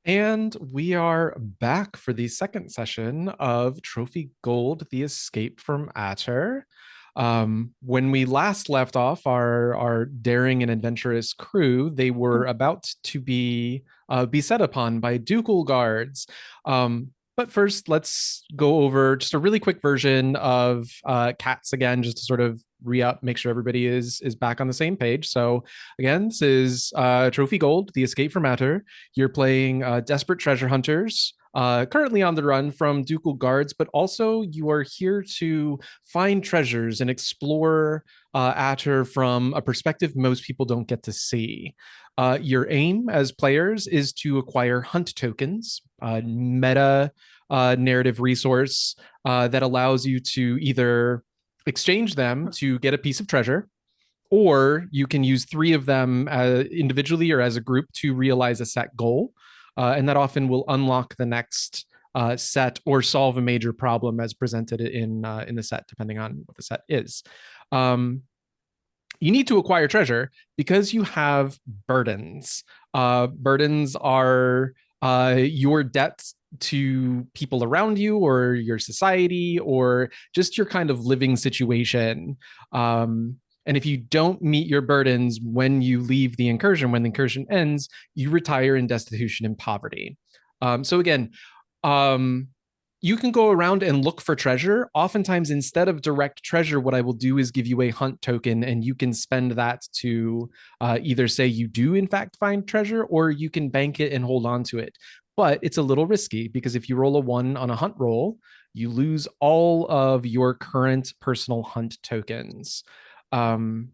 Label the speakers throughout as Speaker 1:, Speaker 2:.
Speaker 1: And we are back for the second session of Trophy Gold, The Escape from Atur. When we last left off, our daring and adventurous crew, they were about to be beset upon by Ducal Guards. But first, let's go over just a really quick version of Cats again, just to sort of re-up, make sure everybody is back on the same page. So again, this is Trophy Gold, The Escape from Atur. You're playing desperate treasure hunters, currently on the run from Ducal Guards, but also you are here to find treasures and explore Atur from a perspective most people don't get to see. Your aim as players is to acquire hunt tokens, meta narrative resource that allows you to either exchange them to get a piece of treasure, or you can use three of them individually or as a group to realize a set goal. And that often will unlock the next set or solve a major problem as presented in the set, depending on what the set is. You need to acquire treasure because you have burdens. Burdens are your debts to people around you or your society or just your kind of living situation. And if you don't meet your burdens when you leave the incursion, when the incursion ends, you retire in destitution and poverty. So again, you can go around and look for treasure. Oftentimes, instead of direct treasure, what I will do is give you a hunt token, and you can spend that to either say you do in fact find treasure, or you can bank it and hold on to it. But it's a little risky because if you roll a 1 on a hunt roll, you lose all of your current personal hunt tokens. Tone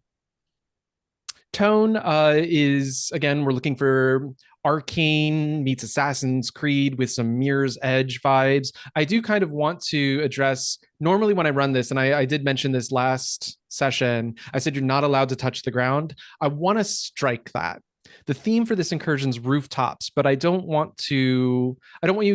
Speaker 1: is, again, we're looking for Arcane meets Assassin's Creed with some Mirror's Edge vibes. I do kind of want to address, normally when I run this, and I did mention this last session, I said you're not allowed to touch the ground. I want to strike that. The theme for this incursion's rooftops, but I don't want you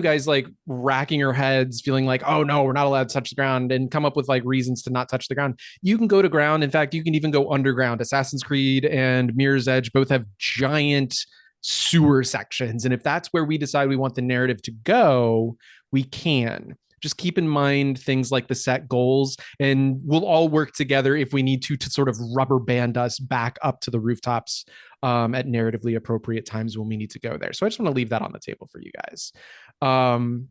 Speaker 1: guys like racking your heads feeling like, oh no, we're not allowed to touch the ground and come up with like reasons to not touch the ground. You can go to ground. In fact, you can even go underground. Assassin's Creed and Mirror's Edge both have giant sewer sections. And if that's where we decide we want the narrative to go, we can. Just keep in mind things like the set goals, and we'll all work together if we need to sort of rubber band us back up to the rooftops at narratively appropriate times when we need to go there. So I just want to leave that on the table for you guys. And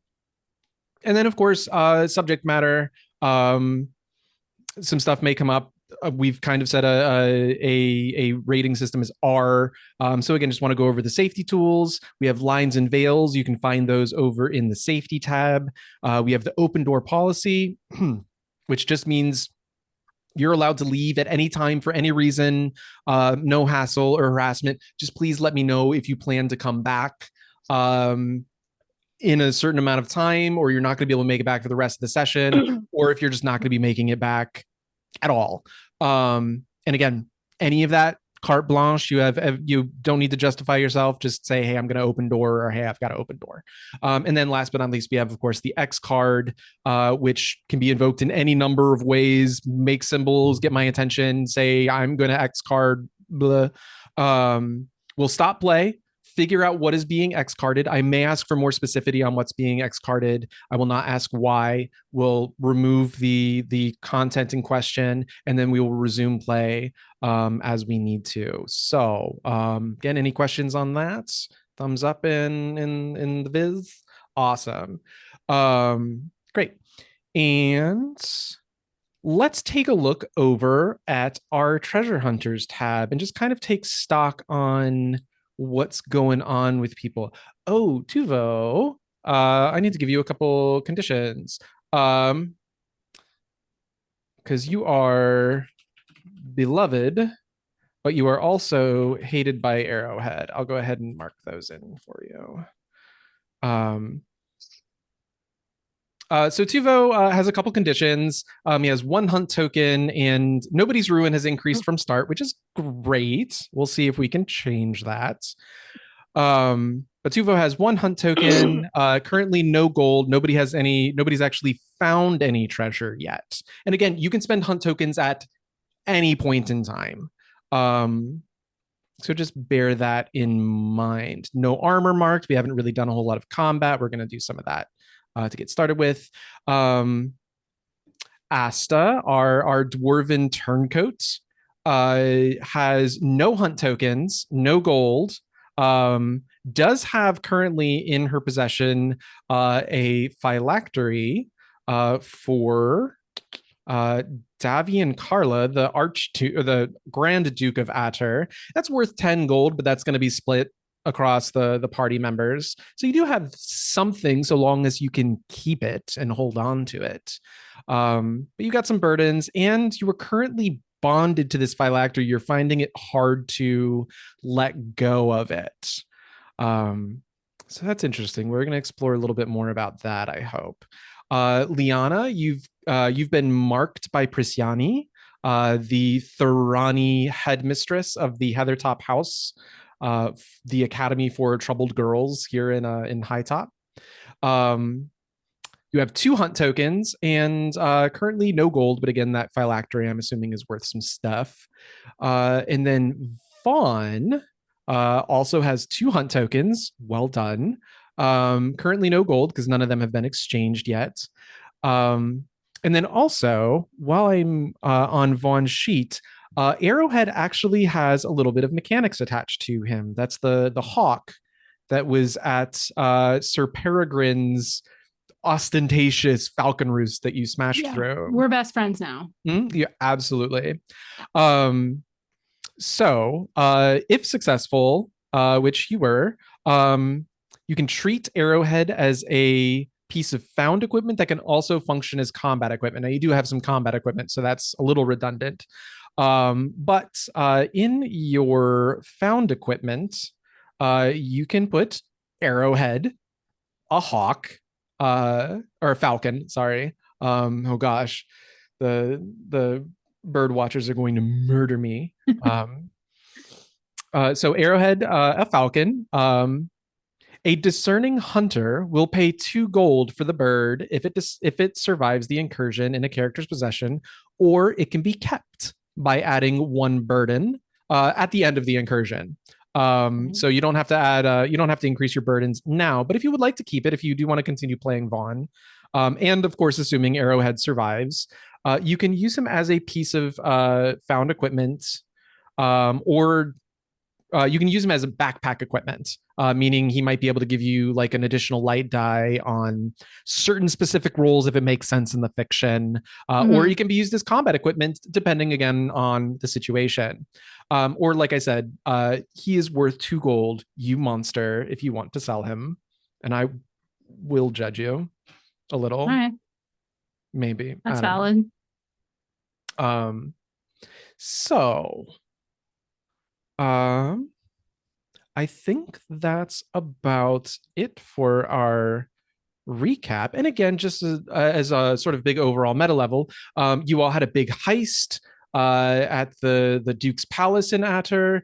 Speaker 1: then, of course, subject matter. Some stuff may come up. We've kind of set a rating system as R. So again, just want to go over the safety tools. We have lines and veils. You can find those over in the safety tab. We have the open door policy, which just means you're allowed to leave at any time for any reason, no hassle or harassment. Just please let me know if you plan to come back in a certain amount of time, or you're not going to be able to make it back for the rest of the session, or if you're just not going to be making it back at all. And again, any of that, carte blanche. You don't need to justify yourself. Just say, hey, I'm going to open door, or hey, I've got to open door. And then last but not least, we have, of course, the X card, which can be invoked in any number of ways. Make symbols, get my attention, say I'm going to X card, blah. We'll stop play, figure out what is being X carded. I may ask for more specificity on what's being X carded. I will not ask why. We'll remove the content in question, and then we will resume play as we need to. So again, any questions on that? Thumbs up in the viz. Awesome. Great. And let's take a look over at our treasure hunters tab and just kind of take stock on what's going on with people. Oh, Tuvo, I need to give you a couple conditions. Because you are beloved, but you are also hated by Arrowhead. I'll go ahead and mark those in for you. So Tuvo has a couple conditions. He has 1 hunt token, and nobody's ruin has increased from start, which is great. We'll see if we can change that. But Tuvo has 1 hunt token. Currently, no gold. Nobody's actually found any treasure yet. And again, you can spend hunt tokens at any point in time. So just bear that in mind. No armor marked. We haven't really done a whole lot of combat. We're going to do some of that to get started with. Asta, our dwarven turncoat, has no hunt tokens, no gold. Does have currently in her possession a phylactery for Davy and Carla, the or the Grand Duke of Atur. That's worth 10 gold, but that's going to be split across the party members. So you do have something so long as you can keep it and hold on to it. But you got some burdens, and you are currently bonded to this phylactery. You're finding it hard to let go of it. So that's interesting. We're going to explore a little bit more about that, I hope. Liana, you've been marked by Prisciani, the Thurani headmistress of the Heathertop House, the Academy for Troubled Girls here in High Top. You have 2 hunt tokens and currently no gold, but again, that phylactery I'm assuming is worth some stuff. And then Vaughn also has 2 hunt tokens. Well done. Currently no gold because none of them have been exchanged yet. And then also, while I'm on Vaughn's sheet, Arrowhead actually has a little bit of mechanics attached to him. That's the hawk that was at Sir Peregrine's ostentatious falcon roost that you smashed through.
Speaker 2: We're best friends now.
Speaker 1: Yeah, absolutely. So if successful, which you were, you can treat Arrowhead as a piece of found equipment that can also function as combat equipment. Now you do have some combat equipment, so that's a little redundant. But in your found equipment, you can put Arrowhead, a hawk, or a falcon, sorry. Oh gosh, the bird watchers are going to murder me. So Arrowhead, a falcon. A discerning hunter will pay 2 gold for the bird if it survives the incursion in a character's possession, or it can be kept by adding 1 burden at the end of the incursion. So you don't have to add, you don't have to increase your burdens now, but if you would like to keep it, if you do want to continue playing Vaughn, and of course, assuming Arrowhead survives, you can use him as a piece of found equipment, or you can use him as a backpack equipment, meaning he might be able to give you like an additional light die on certain specific roles if it makes sense in the fiction, or he can be used as combat equipment depending again on the situation. Or like I said, he is worth 2 gold, you monster, if you want to sell him, and I will judge you a little.
Speaker 2: All right.
Speaker 1: Maybe.
Speaker 2: That's valid.
Speaker 1: So I think that's about it for our recap. And again, just as a sort of big overall meta level, you all had a big heist at the Duke's palace in Atur.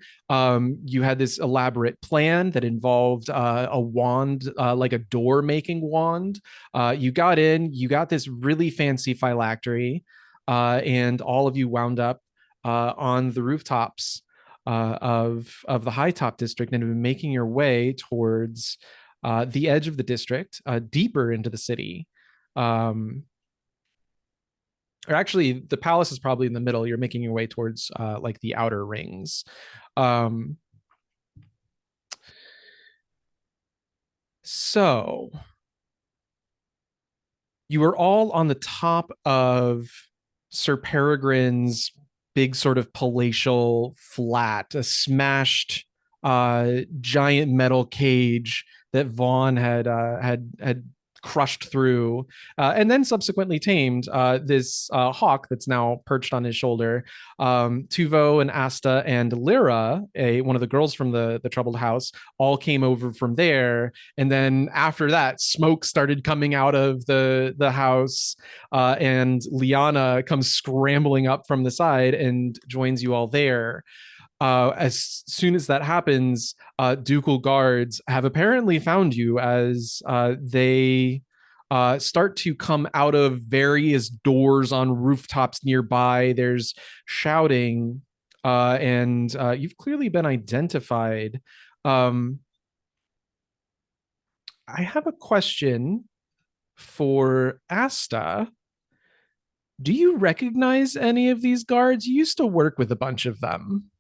Speaker 1: You had this elaborate plan that involved a wand, like a door making wand. You got in, you got this really fancy phylactery, and all of you wound up on the rooftops of the High Top district and have been making your way towards the edge of the district, deeper into the city. Or actually, the palace is probably in the middle. You're making your way towards like the outer rings. So you were all on the top of Sir Peregrine's big sort of palatial flat, a smashed giant metal cage that Vaughn had crushed through, and then subsequently tamed this hawk that's now perched on his shoulder. Tuvo and Asta and Lyra, one of the girls from the troubled house, all came over from there. And then after that, smoke started coming out of the house, and Liana comes scrambling up from the side and joins you all there. As soon as that happens, Ducal Guards have apparently found you as they start to come out of various doors on rooftops nearby. There's shouting. and you've clearly been identified. Um, I have a question for Asta. Do you recognize any of these guards? You used to work with a bunch of them.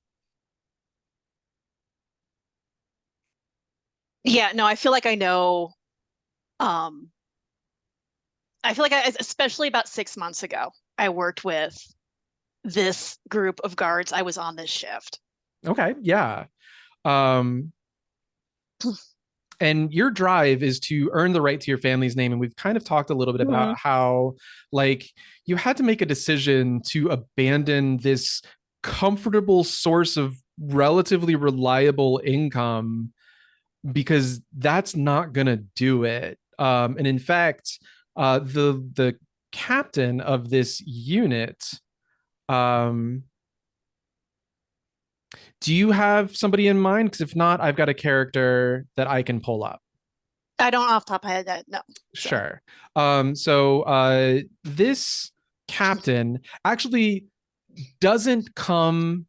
Speaker 2: Yeah, no, I feel like I know. Um, I feel like especially about 6 months ago, I worked with this group of guards. I was on this shift.
Speaker 1: Okay, yeah. Um, and your drive is to earn the right to your family's name. And we've kind of talked a little bit
Speaker 2: Mhm.
Speaker 1: about how, like, you had to make a decision to abandon this comfortable source of relatively reliable income because that's not going to do it. And in fact, the captain of this unit, um, do you have somebody in mind? Because if not, I've got a character that I can pull up.
Speaker 2: I don't off the top of my head, no. So
Speaker 1: Sure. This captain actually doesn't come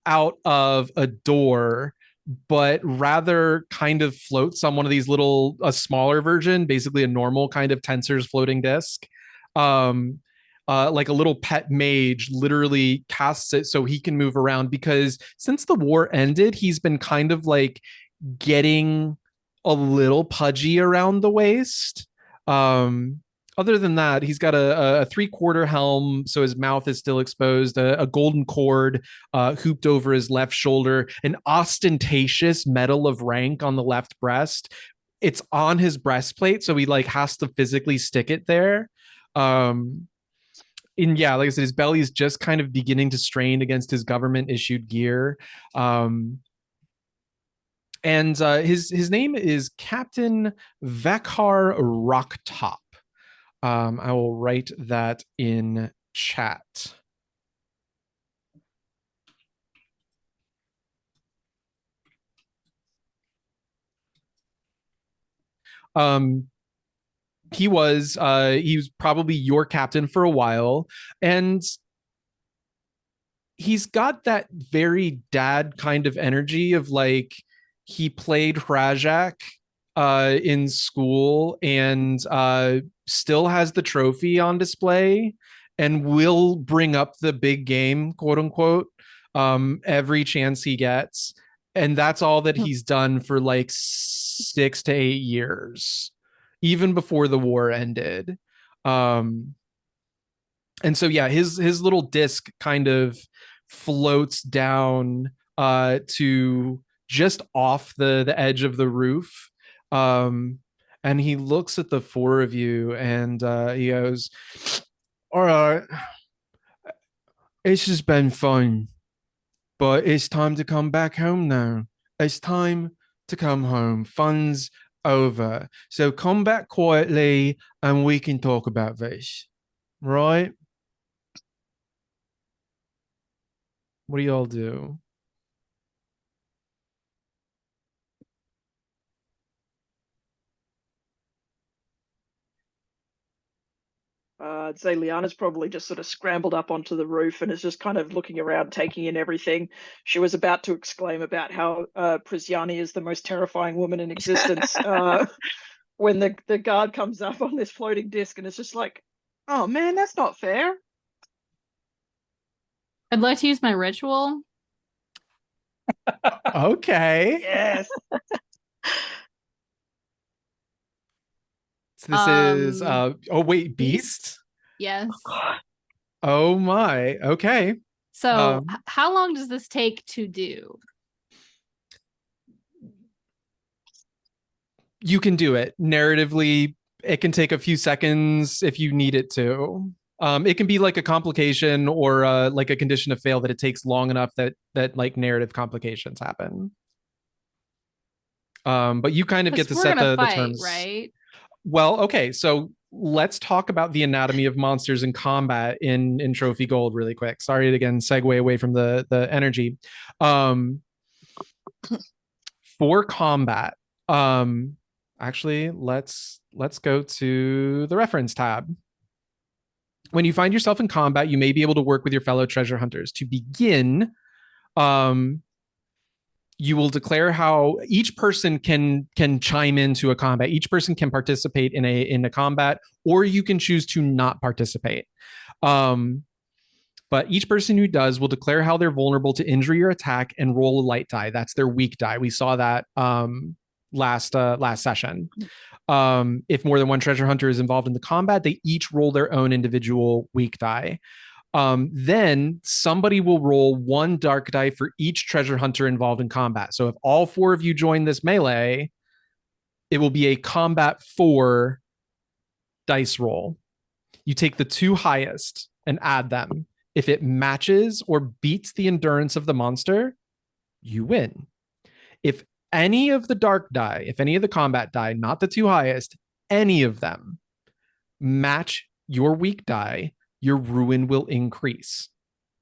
Speaker 1: out of a door, but rather kind of floats on one of these little, a smaller version, basically a normal kind of tensors floating disk. Um, like a little pet mage literally casts it so he can move around because since the war ended, he's been kind of like getting a little pudgy around the waist. Um, Other than that, he's got a three-quarter helm, so his mouth is still exposed, a golden cord hooped over his left shoulder, an ostentatious medal of rank on the left breast. It's on his breastplate, so he like has to physically stick it there. Um, and yeah, like I said, his belly is just kind of beginning to strain against his government issued gear. And his name is Captain Vakar Rocktop. I will write that in chat. Um, he was probably your captain for a while, and he's got that very dad kind of energy of like he played Hrajak in school and still has the trophy on display and will bring up the big game, quote unquote, every chance he gets. And that's all that he's done for like 6 to 8 years, even before the war ended. Um, and so yeah, his little disc kind of floats down to just off the edge of the roof. um and he looks at the four of you and he goes, all right, it's just been fun, but it's time to come back home now. It's time to come home. Fun's over, so come back quietly and we can talk about this, right? What do y'all do?
Speaker 3: I'd say Liana's probably just sort of scrambled up onto the roof and is just kind of looking around, taking in everything. She was about to exclaim about how Prisyani is the most terrifying woman in existence when the guard comes up on this floating disc and it's just like, oh man, that's not fair.
Speaker 4: I'd like to use my ritual.
Speaker 1: Okay.
Speaker 3: Yes.
Speaker 1: So this is oh wait,
Speaker 4: Beast?
Speaker 1: Beast?
Speaker 4: Yes.
Speaker 1: Oh my. Okay.
Speaker 4: So how long does this take to do?
Speaker 1: You can do it. Narratively, it can take a few seconds if you need it to. It can be like a complication or like a condition of fail that it takes long enough that like narrative complications happen. But you kind of get to
Speaker 4: We're
Speaker 1: set
Speaker 4: gonna
Speaker 1: the
Speaker 4: fight,
Speaker 1: terms.
Speaker 4: right?
Speaker 1: Well, okay, so let's talk about the anatomy of monsters in combat in Trophy Gold really quick. Sorry to again segue away from the energy. Um, for combat, actually let's go to the reference tab. When you find yourself in combat, you may be able to work with your fellow treasure hunters. To begin, You will declare how each person can chime into a combat. Each person can participate in a combat, or you can choose to not participate. But each person who does will declare how they're vulnerable to injury or attack and roll a light die. That's their weak die. We saw that last session. If more than one treasure hunter is involved in the combat, they each roll their own individual weak die. Then somebody will roll one dark die for each treasure hunter involved in combat. So if all 4 of you join this melee, it will be a combat 4 dice roll. You take the 2 highest and add them. If it matches or beats the endurance of the monster, you win. If any of the dark die, if any of the combat die, not the 2 highest, any of them match your weak die, your ruin will increase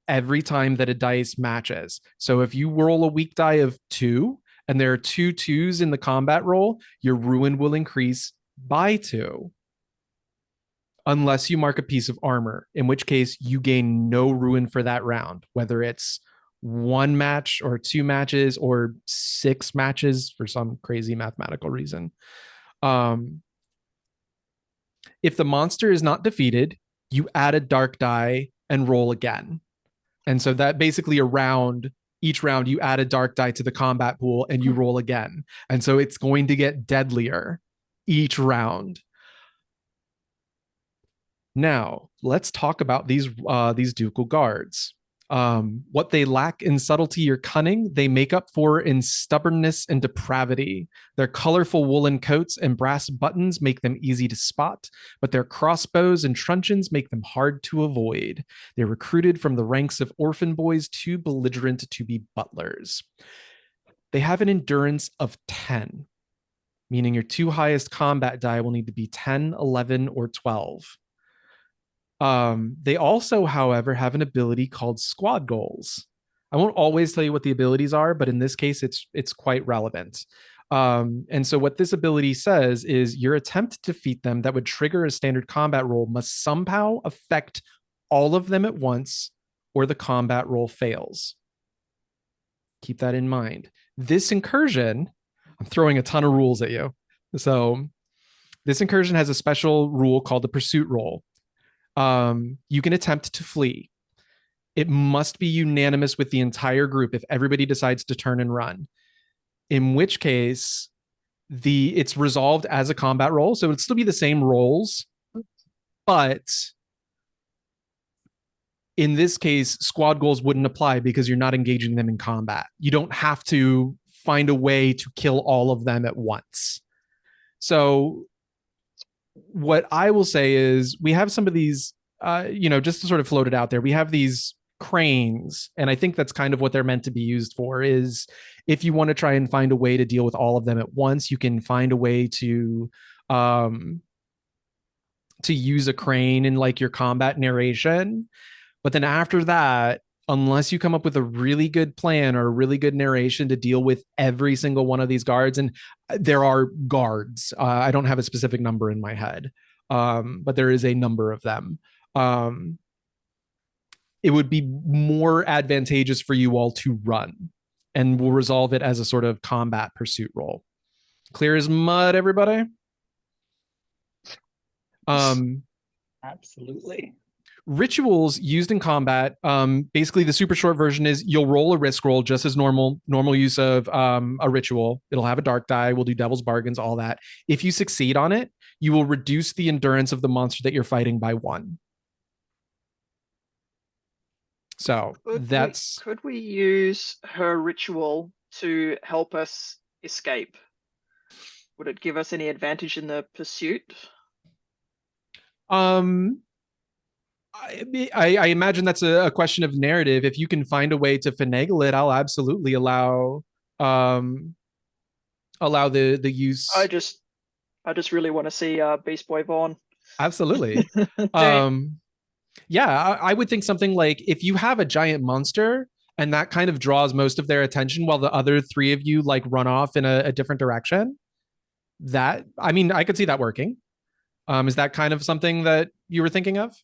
Speaker 1: every time that a dice matches. So if you roll a weak die of 2 and there are 2 2s in the combat roll, your ruin will increase by 2. Unless you mark a piece of armor, in which case you gain no ruin for that round, whether it's 1 match or 2 matches or 6 matches for some crazy mathematical reason. If the monster is not defeated, you add a dark die and roll again. And so that basically each round you add a dark die to the combat pool and you roll again. And so it's going to get deadlier each round. Now, let's talk about these Ducal Guards. What they lack in subtlety or cunning, they make up for in stubbornness and depravity. Their colorful woolen coats and brass buttons make them easy to spot, but their crossbows and truncheons make them hard to avoid. They're recruited from the ranks of orphan boys too belligerent to be butlers. They have an endurance of 10, meaning your 2 highest combat die will need to be 10, 11, or 12. They also, however, have an ability called squad goals. I won't always tell you what the abilities are, but in this case, it's quite relevant. And so what this ability says is your attempt to defeat them that would trigger a standard combat roll must somehow affect all of them at once, or the combat roll fails. Keep that in mind. This incursion, I'm throwing a ton of rules at you. So this incursion has a special rule called the pursuit roll. You can attempt to flee. It must be unanimous with the entire group if everybody decides to turn and run. In which case, it's resolved as a combat roll, so it'd still be the same rolls, but in this case, squad goals wouldn't apply because you're not engaging them in combat. You don't have to find a way to kill all of them at once. So what I will say is we have some of these, just to sort of float it out there, we have these cranes, and I think that's kind of what they're meant to be used for, is if you want to try and find a way to deal with all of them at once, you can find a way to use a crane in like your combat narration. But then after that, unless you come up with a really good plan or a really good narration to deal with every single one of these guards, and there are guards, I don't have a specific number in my head, but there is a number of them. It would be more advantageous for you all to run, and we'll resolve it as a sort of combat pursuit roll. Clear as mud, everybody?
Speaker 5: Absolutely.
Speaker 1: Rituals used in combat, basically the super short version is you'll roll a risk roll just as normal use of a ritual. It'll have a dark die. We'll do devil's bargains, all that. If you succeed on it, you will reduce the endurance of the monster that you're fighting by 1. So
Speaker 3: could we use her ritual to help us escape? Would it give us any advantage in the pursuit?
Speaker 1: I imagine that's a question of narrative. If you can find a way to finagle it, I'll absolutely allow the use.
Speaker 3: I just really want to see Beast Boy Vaughn.
Speaker 1: Absolutely. Yeah, I would think something like if you have a giant monster and that kind of draws most of their attention while the other 3 of you like run off in a different direction, I could see that working. Is that kind of something that you were thinking of?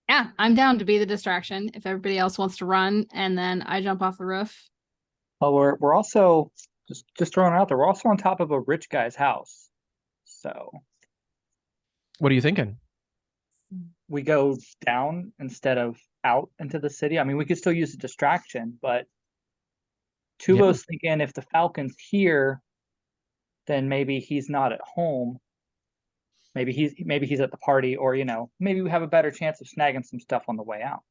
Speaker 4: Yeah, I'm down to be the distraction if everybody else wants to run, and then I jump off the roof.
Speaker 5: Well, we're also just throwing it out there. We're also on top of a rich guy's house, so
Speaker 1: What are you thinking?
Speaker 5: we go down instead of out into the city. I mean, we could still use a distraction, but Tubo's thinking if the Falcon's here, then maybe he's not at home. Maybe he's at the party, or maybe we have a better chance of snagging some stuff on the way out.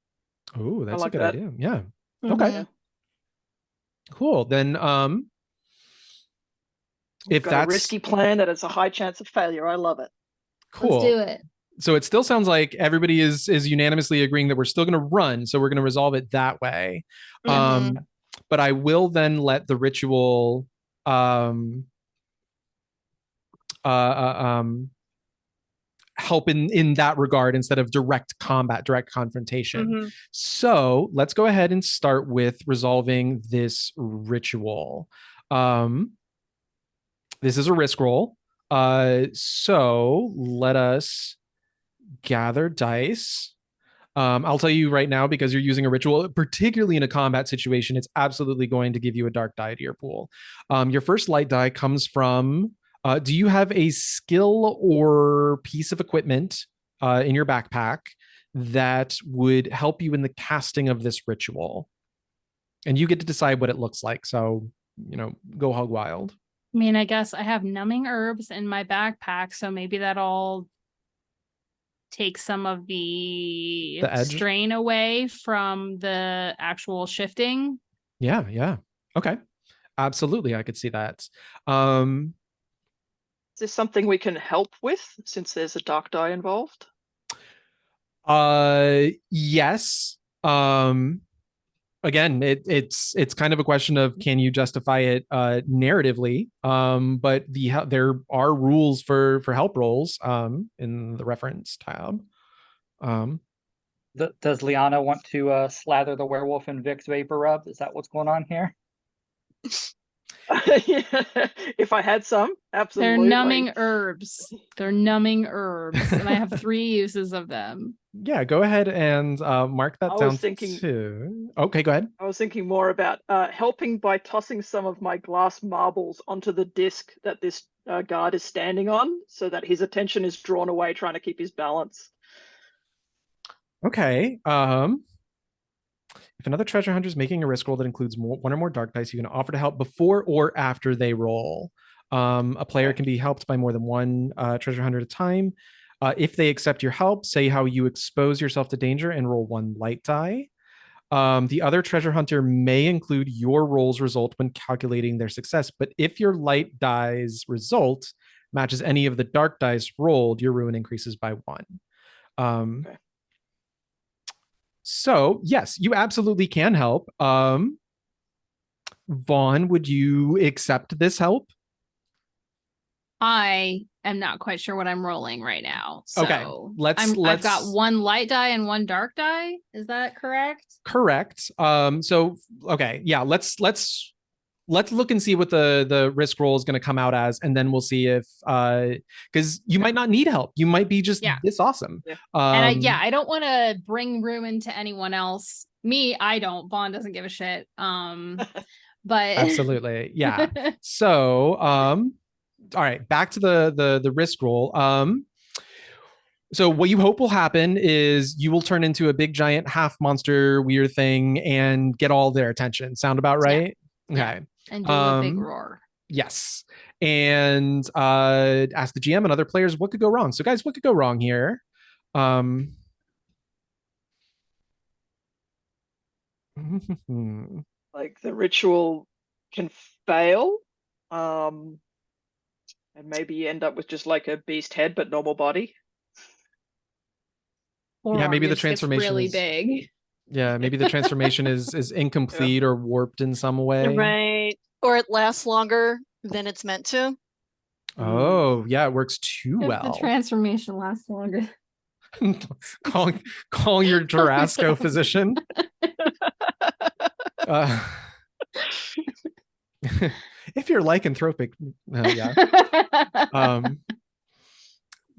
Speaker 1: Oh, that's
Speaker 3: like
Speaker 1: a good
Speaker 3: that.
Speaker 1: idea. Yeah.
Speaker 4: Mhm.
Speaker 1: Okay.
Speaker 3: Yeah.
Speaker 1: Cool. Then
Speaker 3: We've
Speaker 1: if
Speaker 3: got
Speaker 1: that's
Speaker 3: a risky plan that has a high chance of failure. I love it.
Speaker 1: cool.
Speaker 4: Let's do it.
Speaker 1: So it still sounds like everybody is unanimously agreeing that we're still going to run, so we're going to resolve it that way.
Speaker 2: Mhm.
Speaker 1: But I will then let the ritual help in that regard instead of direct combat, direct confrontation.
Speaker 2: Mhm.
Speaker 1: So let's go ahead and start with resolving this ritual. This is a risk roll. So let us gather dice. I'll tell you right now, because you're using a ritual, particularly in a combat situation, it's absolutely going to give you a dark die to your pool. Your first light die comes from, do you have a skill or piece of equipment in your backpack that would help you in the casting of this ritual? And you get to decide what it looks like. So, go hog wild.
Speaker 4: I mean, I guess I have numbing herbs in my backpack, so maybe that'll take some of the
Speaker 1: edge?
Speaker 4: strain away from the actual shifting.
Speaker 1: Yeah. Okay. Absolutely. I could see that.
Speaker 3: Is this something we can help with since there's a dark die involved?
Speaker 1: Yes. Again, it's kind of a question of, can you justify it narratively? But there are rules for help rolls in the reference tab.
Speaker 5: Does Liana want to slather the werewolf in Vicks Vapor Rub? Is that what's going on here?
Speaker 3: If I had some, absolutely.
Speaker 4: They're numbing herbs. They're numbing herbs, and I have 3 uses of them.
Speaker 1: Yeah, go ahead and mark that
Speaker 3: I
Speaker 1: down
Speaker 3: was thinking-
Speaker 1: too. Okay, go ahead.
Speaker 3: I was thinking more about helping by tossing some of my glass marbles onto the disc that this guard is standing on, so that his attention is drawn away, trying to keep his balance.
Speaker 1: Okay. If another treasure hunter is making a risk roll that includes one or more dark dice, you can offer to help before or after they roll. A player can be helped by more than one treasure hunter at a time. If they accept your help, say how you expose yourself to danger and roll 1 light die. The other treasure hunter may include your roll's result when calculating their success, but if your light die's result matches any of the dark dice rolled, your ruin increases by 1.
Speaker 3: Okay.
Speaker 1: So yes, you absolutely can help. Vaughn, would you accept this help?
Speaker 4: I am not quite sure what I'm rolling right now. So
Speaker 1: Okay,
Speaker 4: I've got 1 light die and 1 dark die. Is that correct?
Speaker 1: Correct. So okay, yeah, let's look and see what the risk roll is going to come out as, and then we'll see if because you might not need help. You might be just this awesome.
Speaker 3: Yeah.
Speaker 4: And I don't want to bring ruin to anyone else. Me, I don't. Vaughn doesn't give a shit. But
Speaker 1: absolutely, yeah. So all right, back to the risk roll. So what you hope will happen is you will turn into a big giant half monster weird thing and get all their attention. Sound about right?
Speaker 4: Yeah.
Speaker 1: Okay.
Speaker 4: And do a big roar.
Speaker 1: Yes. And ask the GM and other players what could go wrong. So guys, what could go wrong here?
Speaker 3: Like the ritual can fail. And maybe you end up with just like a beast head but normal body.
Speaker 1: Yeah, maybe the
Speaker 4: Just gets
Speaker 1: transformation
Speaker 4: really
Speaker 1: is
Speaker 4: big.
Speaker 1: Yeah, maybe the transformation is incomplete or warped in some way.
Speaker 2: Right. Or it lasts longer than it's meant to.
Speaker 1: Oh, yeah, it works too
Speaker 4: If
Speaker 1: well.
Speaker 4: the transformation lasts longer.
Speaker 1: call your Tarasco physician. If you're lycanthropic, yeah.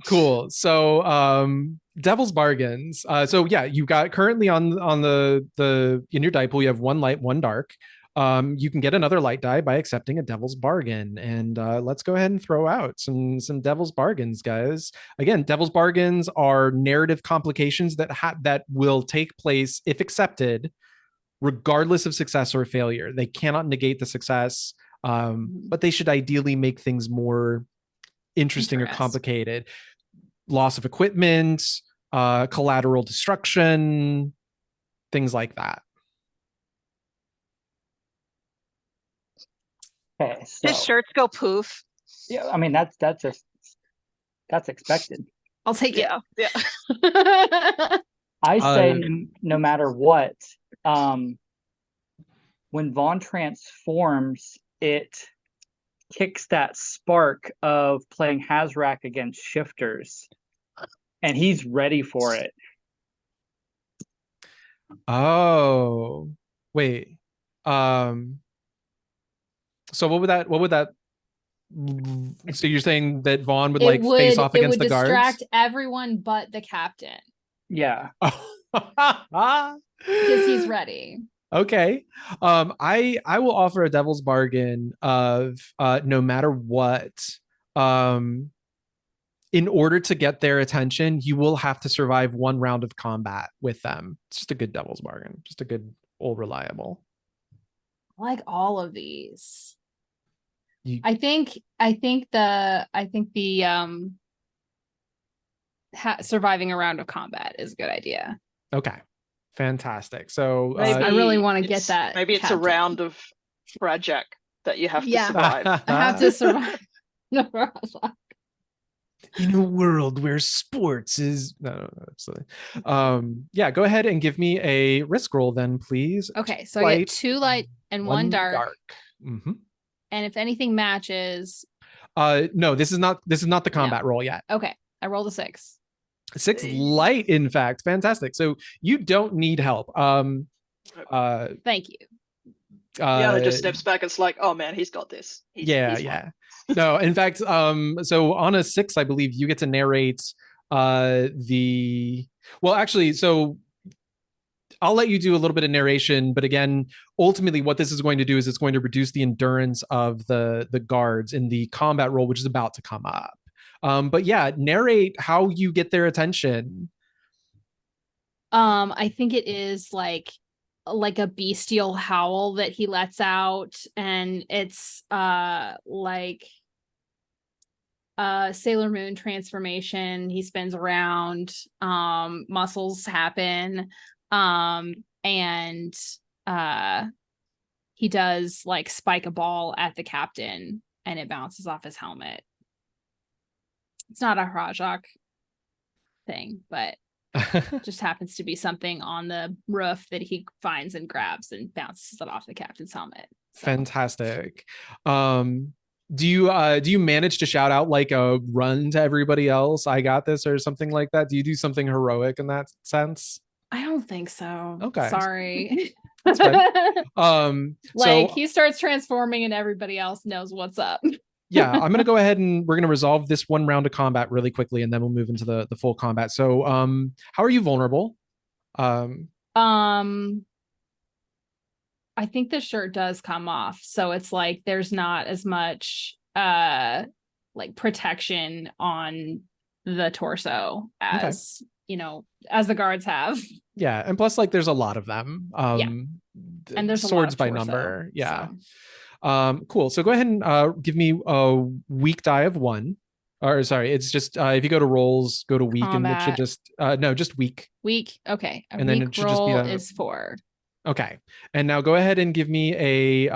Speaker 1: Cool. So Devil's bargains. So yeah, you got currently on the in your die pool, you have one light, one dark. You can get another light die by accepting a devil's bargain. And let's go ahead and throw out some devil's bargains, guys. Again, devil's bargains are narrative complications that will take place if accepted, regardless of success or failure. They cannot negate the success, but they should ideally make things more interesting or complicated. Loss of equipment, collateral destruction, things like that.
Speaker 5: Okay, so
Speaker 2: His shirts go poof.
Speaker 5: yeah, I mean that's expected.
Speaker 4: I'll take it.
Speaker 2: Yeah.
Speaker 5: I say no matter what, when Vaughn transforms, it kicks that spark of playing Hazrak against shifters, and he's ready for it.
Speaker 1: Oh, wait. So what would that? So you're saying that Vaughn would face off against the guards?
Speaker 4: It would distract everyone but the captain.
Speaker 5: Yeah.
Speaker 4: Because he's ready.
Speaker 1: Okay. I will offer a devil's bargain of no matter what, in order to get their attention, you will have to survive one round of combat with them. It's just a good devil's bargain. Just a good old reliable.
Speaker 4: I like all of these. I think the surviving a round of combat is a good idea.
Speaker 1: Okay. Fantastic. So
Speaker 4: I really want to get that.
Speaker 3: Maybe it's
Speaker 4: captain.
Speaker 3: a round of Rajak that you have to survive.
Speaker 4: I have to survive.
Speaker 1: In a world where sports is no, absolutely. Yeah, go ahead and give me a risk roll then, please.
Speaker 4: Okay, so I get 2 light and 1 dark.
Speaker 1: Mm-hmm.
Speaker 4: And if anything matches,
Speaker 1: no, this is not the combat roll yet.
Speaker 4: Okay, I rolled a 6.
Speaker 1: 6 light, in fact. Fantastic. So you don't need help.
Speaker 4: Thank you.
Speaker 3: Liana just steps back. It's like, oh man, he's got this. He's
Speaker 1: No, in fact, so on a 6, I believe you get to narrate so I'll let you do a little bit of narration, but again, ultimately what this is going to do is it's going to reduce the endurance of the guards in the combat roll, which is about to come up. But yeah, narrate how you get their attention.
Speaker 4: I think it is like a bestial howl that he lets out, and it's like Sailor Moon transformation. He spins around, muscles happen, and he does like spike a ball at the captain and it bounces off his helmet. It's not a Rajak thing, but just happens to be something on the roof that he finds and grabs and bounces it off the captain's helmet. So.
Speaker 1: Fantastic. Do you manage to shout out like a run to everybody else, I got this, or something like that? Do you do something heroic in that sense?
Speaker 4: I don't think so.
Speaker 1: Okay.
Speaker 4: Sorry.
Speaker 1: That's fine.
Speaker 4: Like he starts transforming and everybody else knows what's up.
Speaker 1: Yeah, I'm gonna go ahead and we're gonna resolve this one round of combat really quickly, and then we'll move into the full combat. So how are you vulnerable?
Speaker 4: I think the shirt does come off, so it's like there's not as much like protection on the torso as as the guards have.
Speaker 1: Yeah, and plus like there's a lot of them.
Speaker 4: And there's
Speaker 1: swords by
Speaker 4: torso,
Speaker 1: number. Yeah.
Speaker 4: So.
Speaker 1: Cool. So go ahead and give me a weak die of 1. Or sorry, it's just if you go to rolls, go to weak,
Speaker 4: combat.
Speaker 1: And it should just no, just weak.
Speaker 4: Weak. Okay.
Speaker 1: And then it should just be
Speaker 4: is 4.
Speaker 1: Okay. And now go ahead and give me a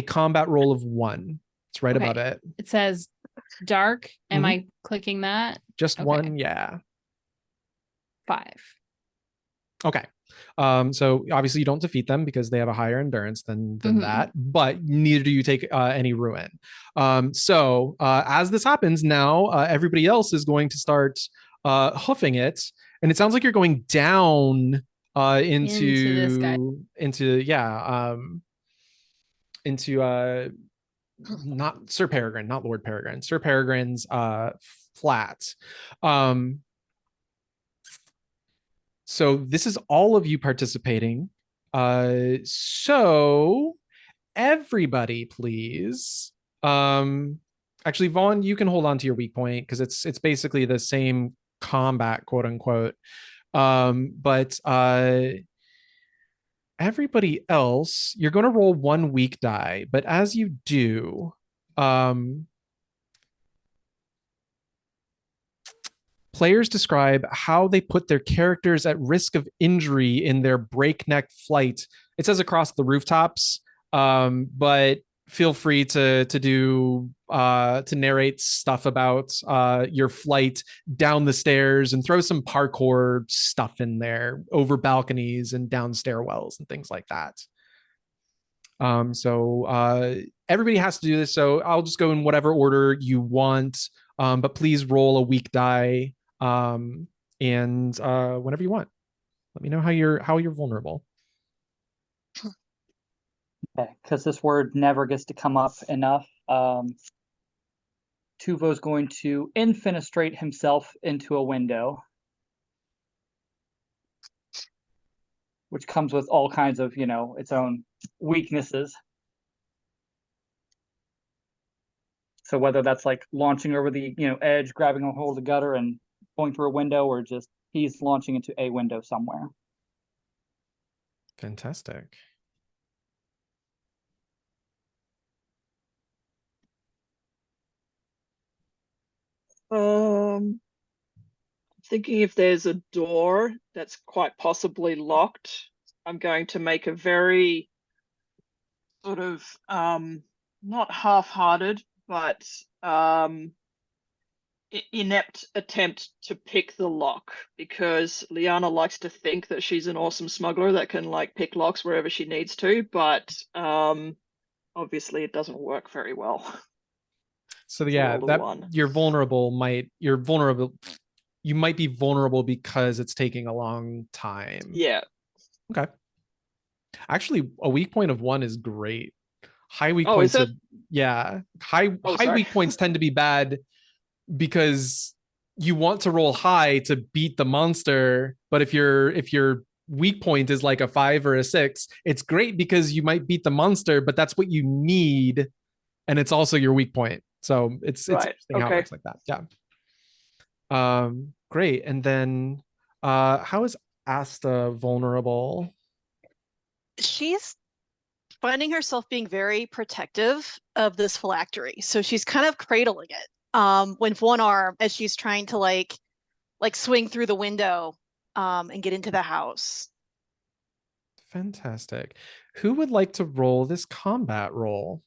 Speaker 1: combat roll of 1. It's right about it.
Speaker 4: It says dark. Am I clicking that?
Speaker 1: Just 1, yeah.
Speaker 4: 5.
Speaker 1: Okay. So obviously you don't defeat them because they have a higher endurance than that, but neither do you take any ruin. So as this happens now, everybody else is going to start hoofing it, and it sounds like you're going down into this guy. into not Sir Peregrine, not Lord Peregrine. Sir Peregrine's flat. So this is all of you participating. So everybody, please. Actually, Vaughn, you can hold on to your weak point because it's basically the same combat, quote unquote. But everybody else, you're going to roll one weak die, but as you do, players describe how they put their characters at risk of injury in their breakneck flight. It says across the rooftops, but feel free to narrate stuff about your flight down the stairs and throw some parkour stuff in there over balconies and down stairwells and things like that. So everybody has to do this. So I'll just go in whatever order you want, but please roll a weak die. And whenever you want, let me know how you're vulnerable.
Speaker 5: Okay, because this word never gets to come up enough. Tuvo's going to infenestrate himself into a window, which comes with all kinds of, its own weaknesses. So whether that's like launching over the, edge, grabbing a hold of the gutter and going through a window, or just he's launching into a window somewhere.
Speaker 1: Fantastic.
Speaker 3: Thinking if there's a door that's quite possibly locked, I'm going to make a very sort of not half-hearted, but inept attempt to pick the lock, because Liana likes to think that she's an awesome smuggler that can like pick locks wherever she needs to, but obviously it doesn't work very well.
Speaker 1: So yeah, that you're vulnerable. You might be vulnerable because it's taking a long time.
Speaker 3: Yeah.
Speaker 1: Okay. Actually, a weak point of 1 is great. High weak points are, yeah. High weak points tend to be bad because you want to roll high to beat the monster, but if your weak point is like a 5 or a 6, it's great because you might beat the monster, but that's what you need, and it's also your weak point. So it's interesting how it works like that. Yeah. Great. And then how is Asta vulnerable?
Speaker 2: She's finding herself being very protective of this phylactery. So she's kind of cradling it with one arm as she's trying to like swing through the window and get into the house.
Speaker 1: Fantastic. Who would like to roll this combat roll?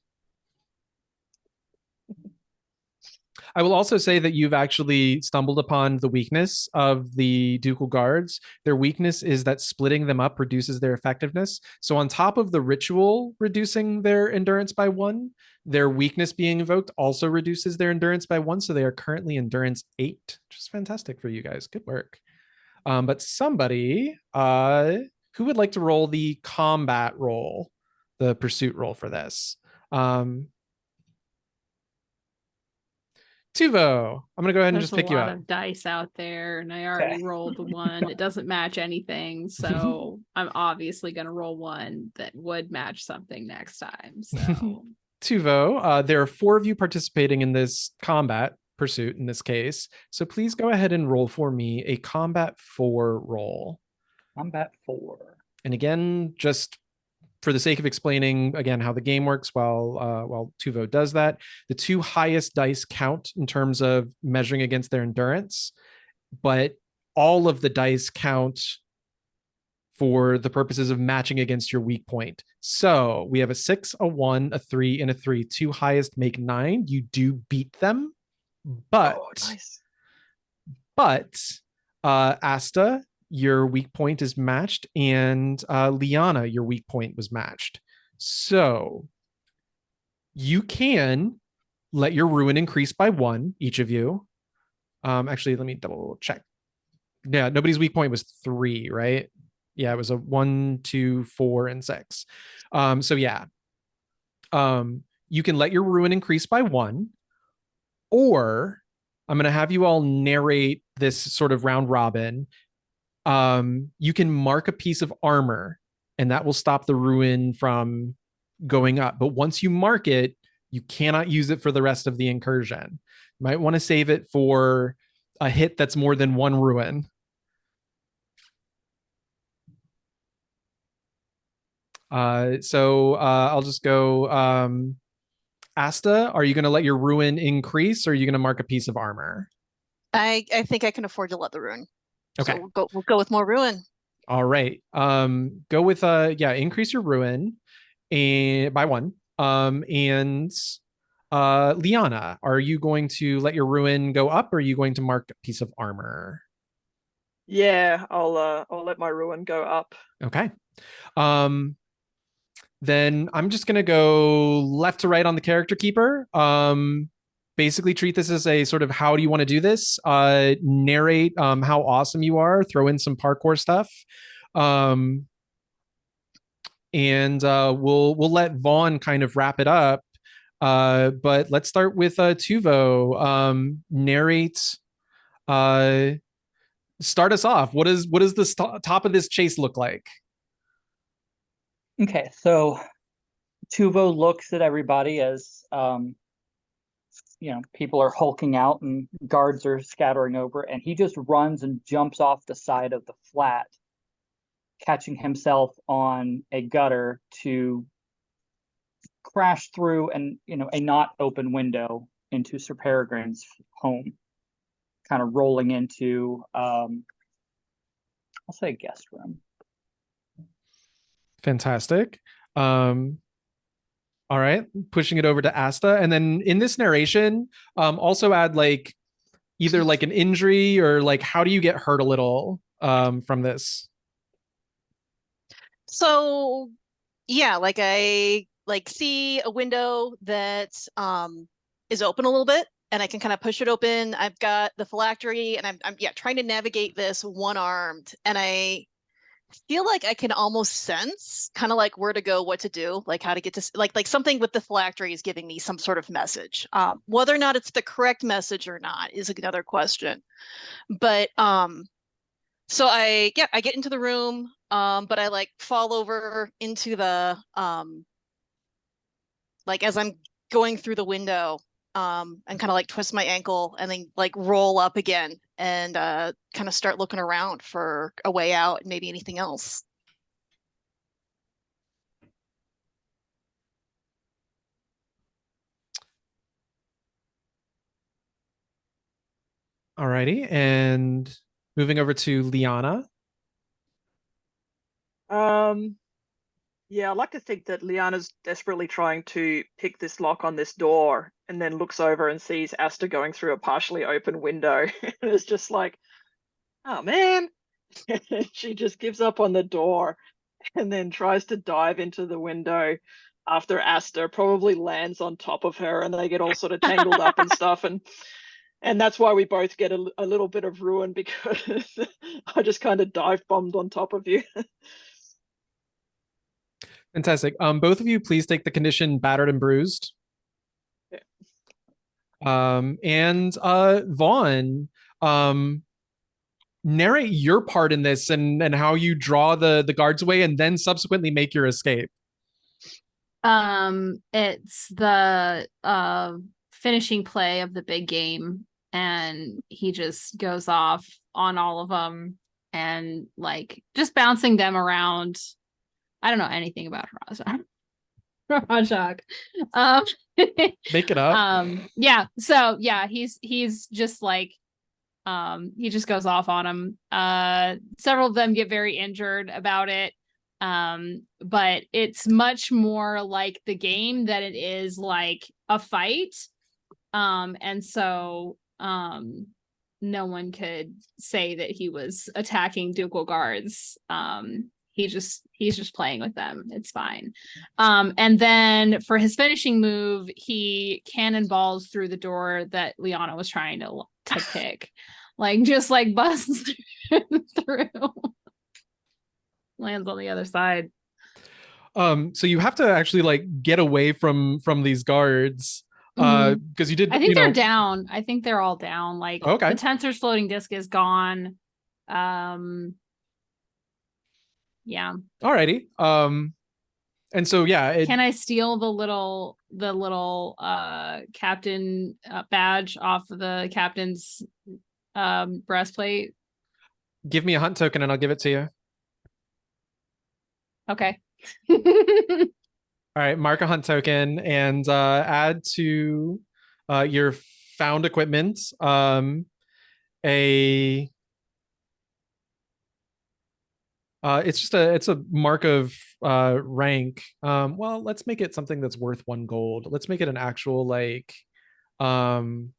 Speaker 1: I will also say that you've actually stumbled upon the weakness of the Ducal Guards. Their weakness is that splitting them up reduces their effectiveness. So on top of the ritual reducing their endurance by 1, their weakness being invoked also reduces their endurance by 1. So they are currently endurance 8, which is fantastic for you guys. Good work. But somebody who would like to roll the combat roll, the pursuit roll for this? Tuvo, I'm gonna go ahead and just pick you up.
Speaker 4: There's a lot of dice out there, and I already rolled one. It doesn't match anything, so I'm obviously gonna roll one that would match something next time. So
Speaker 1: Tuvo, there are 4 of you participating in this combat pursuit in this case. So please go ahead and roll for me a combat 4 roll.
Speaker 5: Combat 4.
Speaker 1: And again, just for the sake of explaining again how the game works while Tuvo does that, the 2 highest dice count in terms of measuring against their endurance, but all of the dice count for the purposes of matching against your weak point. So we have a 6, a 1, a 3, and a 3. 2 highest make 9. You do beat them, but Asta, your weak point is matched, and Liana, your weak point was matched. So you can let your ruin increase by 1, each of you. Actually, let me double check. Yeah, nobody's weak point was 3, right? Yeah, it was a 1, 2, 4, and 6. So yeah. you can let your ruin increase by 1, or I'm going to have you all narrate this sort of round robin. You can mark a piece of armor, and that will stop the ruin from going up. But once you mark it, you cannot use it for the rest of the incursion. You might want to save it for a hit that's more than 1 ruin. I'll just go. Asta, are you going to let your ruin increase, or are you going to mark a piece of armor?
Speaker 2: I think I can afford to let the ruin.
Speaker 1: Okay.
Speaker 2: So we'll go with more ruin.
Speaker 1: All right. Go with increase your ruin by 1. And Liana, are you going to let your ruin go up, or are you going to mark a piece of armor?
Speaker 3: Yeah, I'll let my ruin go up.
Speaker 1: Okay. Then I'm just gonna go left to right on the character keeper. Basically treat this as a sort of how do you want to do this? Narrate how awesome you are, throw in some parkour stuff. And we'll let Vaughn kind of wrap it up. But let's start with Tuvo. Narrate start us off. What does the top of this chase look like?
Speaker 5: Okay, so Tuvo looks at everybody as people are hulking out and guards are scattering over, and he just runs and jumps off the side of the flat, catching himself on a gutter to crash through a not open window into Sir Peregrine's home, kind of rolling into I'll say a guest room.
Speaker 1: Fantastic. All right, pushing it over to Asta. And then in this narration, also add like either like an injury or like how do you get hurt a little from this?
Speaker 2: So yeah, like I see a window that is open a little bit, and I can kind of push it open. I've got the phylactery, and I'm trying to navigate this one-armed, and I feel like I can almost sense kind of like where to go, what to do, like how to get to like something with the phylactery is giving me some sort of message. Whether or not it's the correct message or not is another question. But so I get into the room, but I like fall over into the like as I'm going through the window, and kind of like twist my ankle and then like roll up again and kind of start looking around for a way out and maybe anything else.
Speaker 1: Alrighty, and moving over to Liana.
Speaker 3: Yeah, I like to think that Liana's desperately trying to pick this lock on this door, and then looks over and sees Asta going through a partially open window. And it's just like, oh man. She just gives up on the door and then tries to dive into the window after Asta probably lands on top of her, and they get all sort of tangled up and stuff. And that's why we both get a little bit of ruin, because I just kind of dive bombed on top of you.
Speaker 1: Fantastic. Both of you, please take the condition battered and bruised.
Speaker 3: Yeah.
Speaker 1: And Vaughn, narrate your part in this and how you draw the guards away and then subsequently make your escape.
Speaker 4: It's the finishing play of the big game, and he just goes off on all of them and like just bouncing them around. I don't know anything about Rajak.
Speaker 1: Make it up.
Speaker 4: Yeah. So yeah, he's just like he just goes off on them. Several of them get very injured about it. But it's much more like the game than it is like a fight. And so no one could say that he was attacking Ducal Guards. He's just playing with them. It's fine. And then for his finishing move, he cannonballs through the door that Liana was trying to pick. Like just like busts through. Lands on the other side.
Speaker 1: So you have to actually like get away from these guards.
Speaker 4: Mhm.
Speaker 1: Because you did,
Speaker 4: I think
Speaker 1: you know.
Speaker 4: they're down. I think they're all down. Like
Speaker 1: Okay.
Speaker 4: the tensor's floating disc is gone. Yeah.
Speaker 1: Alrighty. And so yeah,
Speaker 4: Can I steal the little captain badge off of the captain's breastplate?
Speaker 1: give me a hunt token and I'll give it to you.
Speaker 4: Okay.
Speaker 1: All right, mark a hunt token and add to your found equipment a it's a mark of rank. Well, let's make it something that's worth 1 gold. Let's make it an actual like Carnathi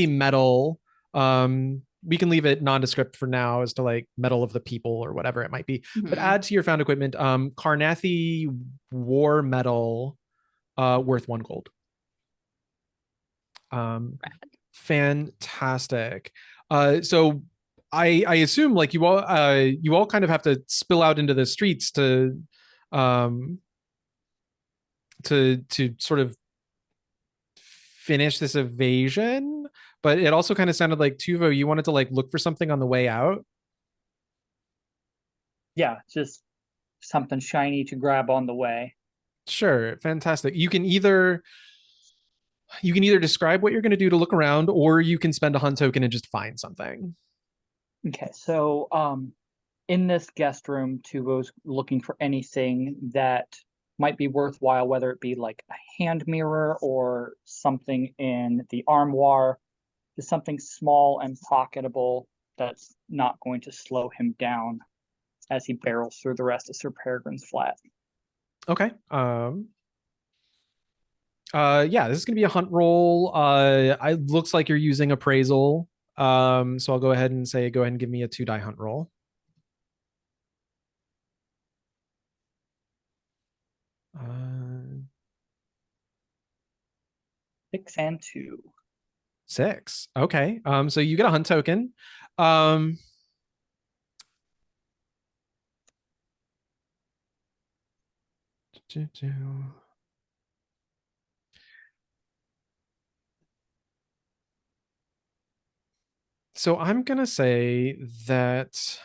Speaker 1: medal. We can leave it nondescript for now as to like medal of the people or whatever it might be. But add to your found equipment Carnathi war medal worth 1 gold. Fantastic. So I assume like you all kind of have to spill out into the streets to sort of finish this evasion, but it also kind of sounded like Tuvo, you wanted to like look for something on the way out.
Speaker 5: Yeah, just something shiny to grab on the way.
Speaker 1: Sure, fantastic. You can either describe what you're going to do to look around, or you can spend a hunt token and just find something.
Speaker 5: Okay, so in this guest room, Tuvo's looking for anything that might be worthwhile, whether it be like a hand mirror or something in the armoire, just something small and pocketable that's not going to slow him down as he barrels through the rest of Sir Peregrine's flat.
Speaker 1: Okay. Yeah, this is gonna be a hunt roll. It looks like you're using appraisal. So I'll go ahead and say, go ahead and give me a 2-die hunt roll. Uh,
Speaker 5: 6 and 2.
Speaker 1: 6. Okay. So you get a hunt token. So I'm gonna say that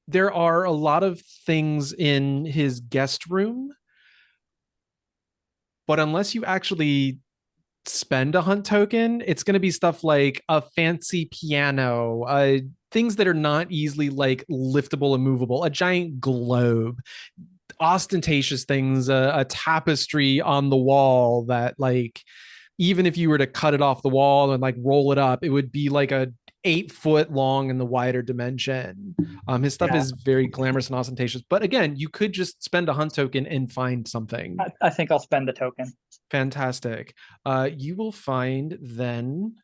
Speaker 1: there are a lot of things in his guest room, but unless you actually spend a hunt token, it's going to be stuff like a fancy piano, things that are not easily like liftable and movable, a giant globe, ostentatious things, a tapestry on the wall that like even if you were to cut it off the wall and like roll it up, it would be like a 8 foot long in the wider dimension. His stuff is very glamorous and ostentatious, but again, you could just spend a hunt token and find something.
Speaker 5: I think I'll spend the token.
Speaker 1: Fantastic. You will find then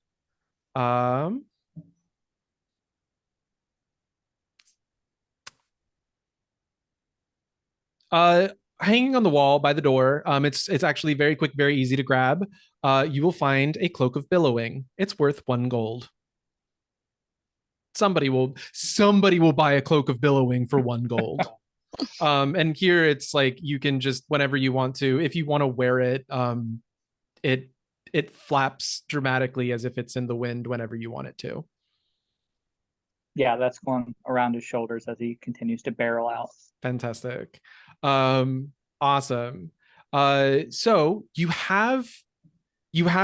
Speaker 1: hanging on the wall by the door. It's actually very quick, very easy to grab. You will find a cloak of billowing. It's worth 1 gold. Somebody will buy a cloak of billowing for 1 gold. And here it's like you can just whenever you want to, if you want to wear it, it flaps dramatically as if it's in the wind whenever you want it to.
Speaker 5: Yeah, that's going around his shoulders as he continues to barrel out.
Speaker 1: Fantastic. Awesome. So you have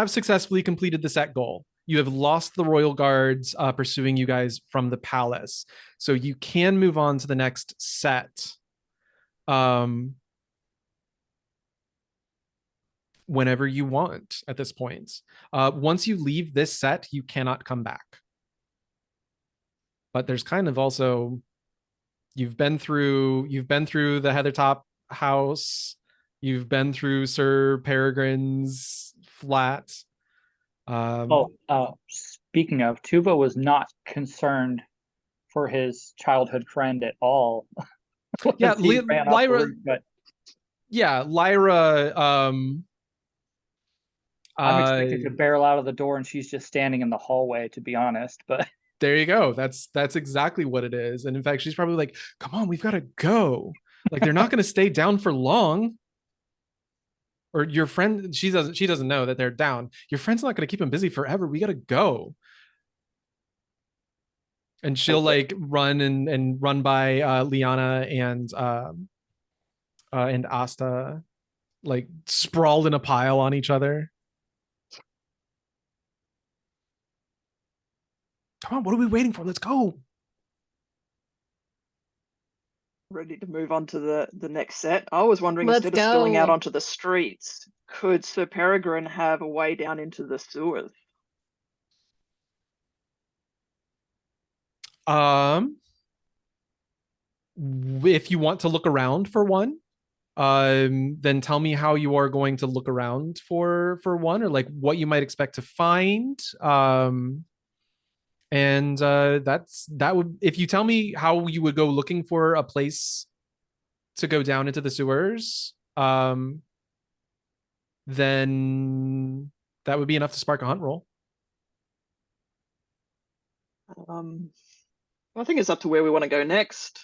Speaker 1: successfully completed the set goal. You have lost the royal guards pursuing you guys from the palace. So you can move on to the next set. Whenever you want at this point. Once you leave this set, you cannot come back. But there's kind of also you've been through the Heathertop house, you've been through Sir Peregrine's flat.
Speaker 5: Speaking of, Tuvo was not concerned for his childhood friend at all.
Speaker 1: Yeah, Lyra. Yeah, Lyra
Speaker 5: I'm expected to barrel out of the door and she's just standing in the hallway, to be honest. But
Speaker 1: there you go. That's exactly what it is. And in fact, she's probably like, come on, we've got to go. Like, they're not going to stay down for long. Or your friend, she doesn't know that they're down. Your friend's not going to keep them busy forever. We got to go. And she'll like run and run by Liana and Asta, like sprawled in a pile on each other. Come on, what are we waiting for? Let's go.
Speaker 3: Ready to move on to the next set. I was wondering,
Speaker 2: Let's
Speaker 3: instead of spilling out
Speaker 2: go.
Speaker 3: onto the streets, could Sir Peregrine have a way down into the sewers?
Speaker 1: If you want to look around for one, then tell me how you are going to look around for one, or like what you might expect to find. And that would, if you tell me how you would go looking for a place to go down into the sewers, then that would be enough to spark a hunt roll.
Speaker 3: I think it's up to where we want to go next,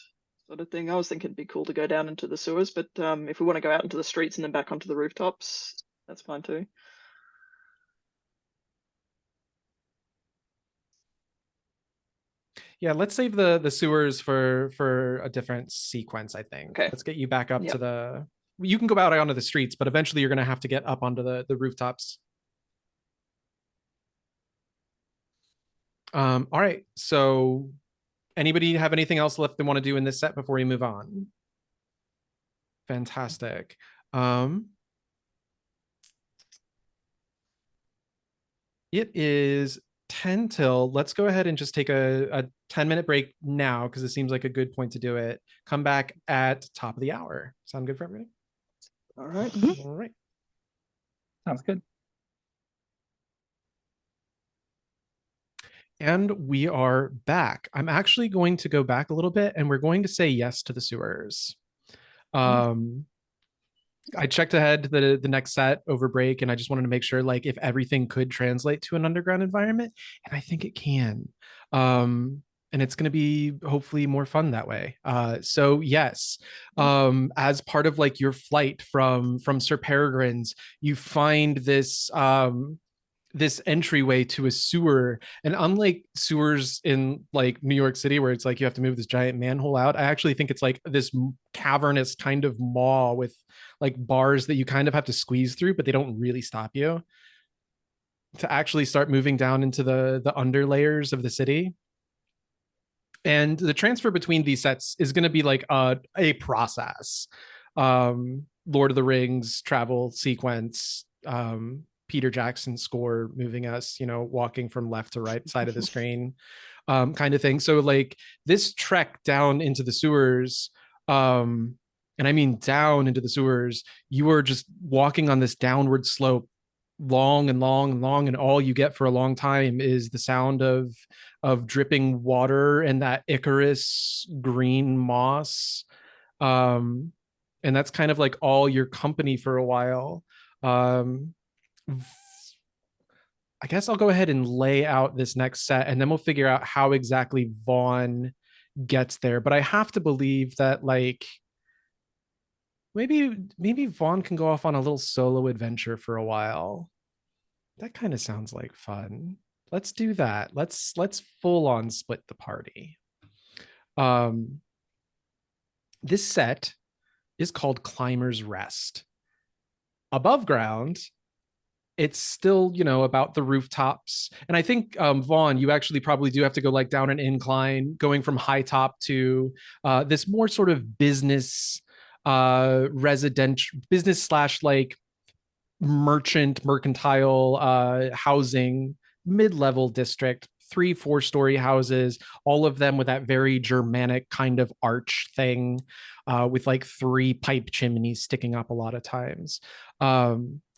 Speaker 3: sort of thing. I was thinking it'd be cool to go down into the sewers, but if we want to go out into the streets and then back onto the rooftops, that's fine too.
Speaker 1: Yeah, let's save the sewers for a different sequence, I think.
Speaker 3: Okay.
Speaker 1: Let's get you back up
Speaker 3: Yep.
Speaker 1: to the, you can go out onto the streets, but eventually you're going to have to get up onto the rooftops. All right, so anybody have anything else left they want to do in this set before we move on? Fantastic. It is 10 till. Let's go ahead and just take a 10-minute break now, because it seems like a good point to do it. Come back at top of the hour. Sound good for everybody?
Speaker 3: All right.
Speaker 1: All right.
Speaker 5: sounds good.
Speaker 1: And we are back. I'm actually going to go back a little bit, and we're going to say yes to the sewers. I checked ahead the next set over break, and I just wanted to make sure, like, if everything could translate to an underground environment, and I think it can. And it's going to be hopefully more fun that way. So yes, as part of like your flight from Sir Peregrine's, you find this this entryway to a sewer, and unlike sewers in like New York City where it's like you have to move this giant manhole out, I actually think it's like this cavernous kind of maw with like bars that you kind of have to squeeze through, but they don't really stop you to actually start moving down into the under layers of the city. And the transfer between these sets is going to be like a process. Lord of the Rings travel sequence, Peter Jackson score moving us, you know, walking from left to right side of the screen, kind of thing. So like this trek down into the sewers, and I mean down into the sewers, you are just walking on this downward slope, long and long and long, and all you get for a long time is the sound of dripping water and that Icarus green moss. And that's kind of like all your company for a while. I guess I'll go ahead and lay out this next set, and then we'll figure out how exactly Vaughn gets there. But I have to believe that like maybe Vaughn can go off on a little solo adventure for a while. That kind of sounds like fun. Let's do that. Let's full on split the party. This set is called Climber's Rest. Above ground, it's still, you know, about the rooftops. And I think, Vaughn, you actually probably do have to go like down an incline, going from high top to this more sort of business, residential business slash like mercantile housing, mid-level district, 3-4 story houses, all of them with that very Germanic kind of arch thing, with like 3 pipe chimneys sticking up a lot of times.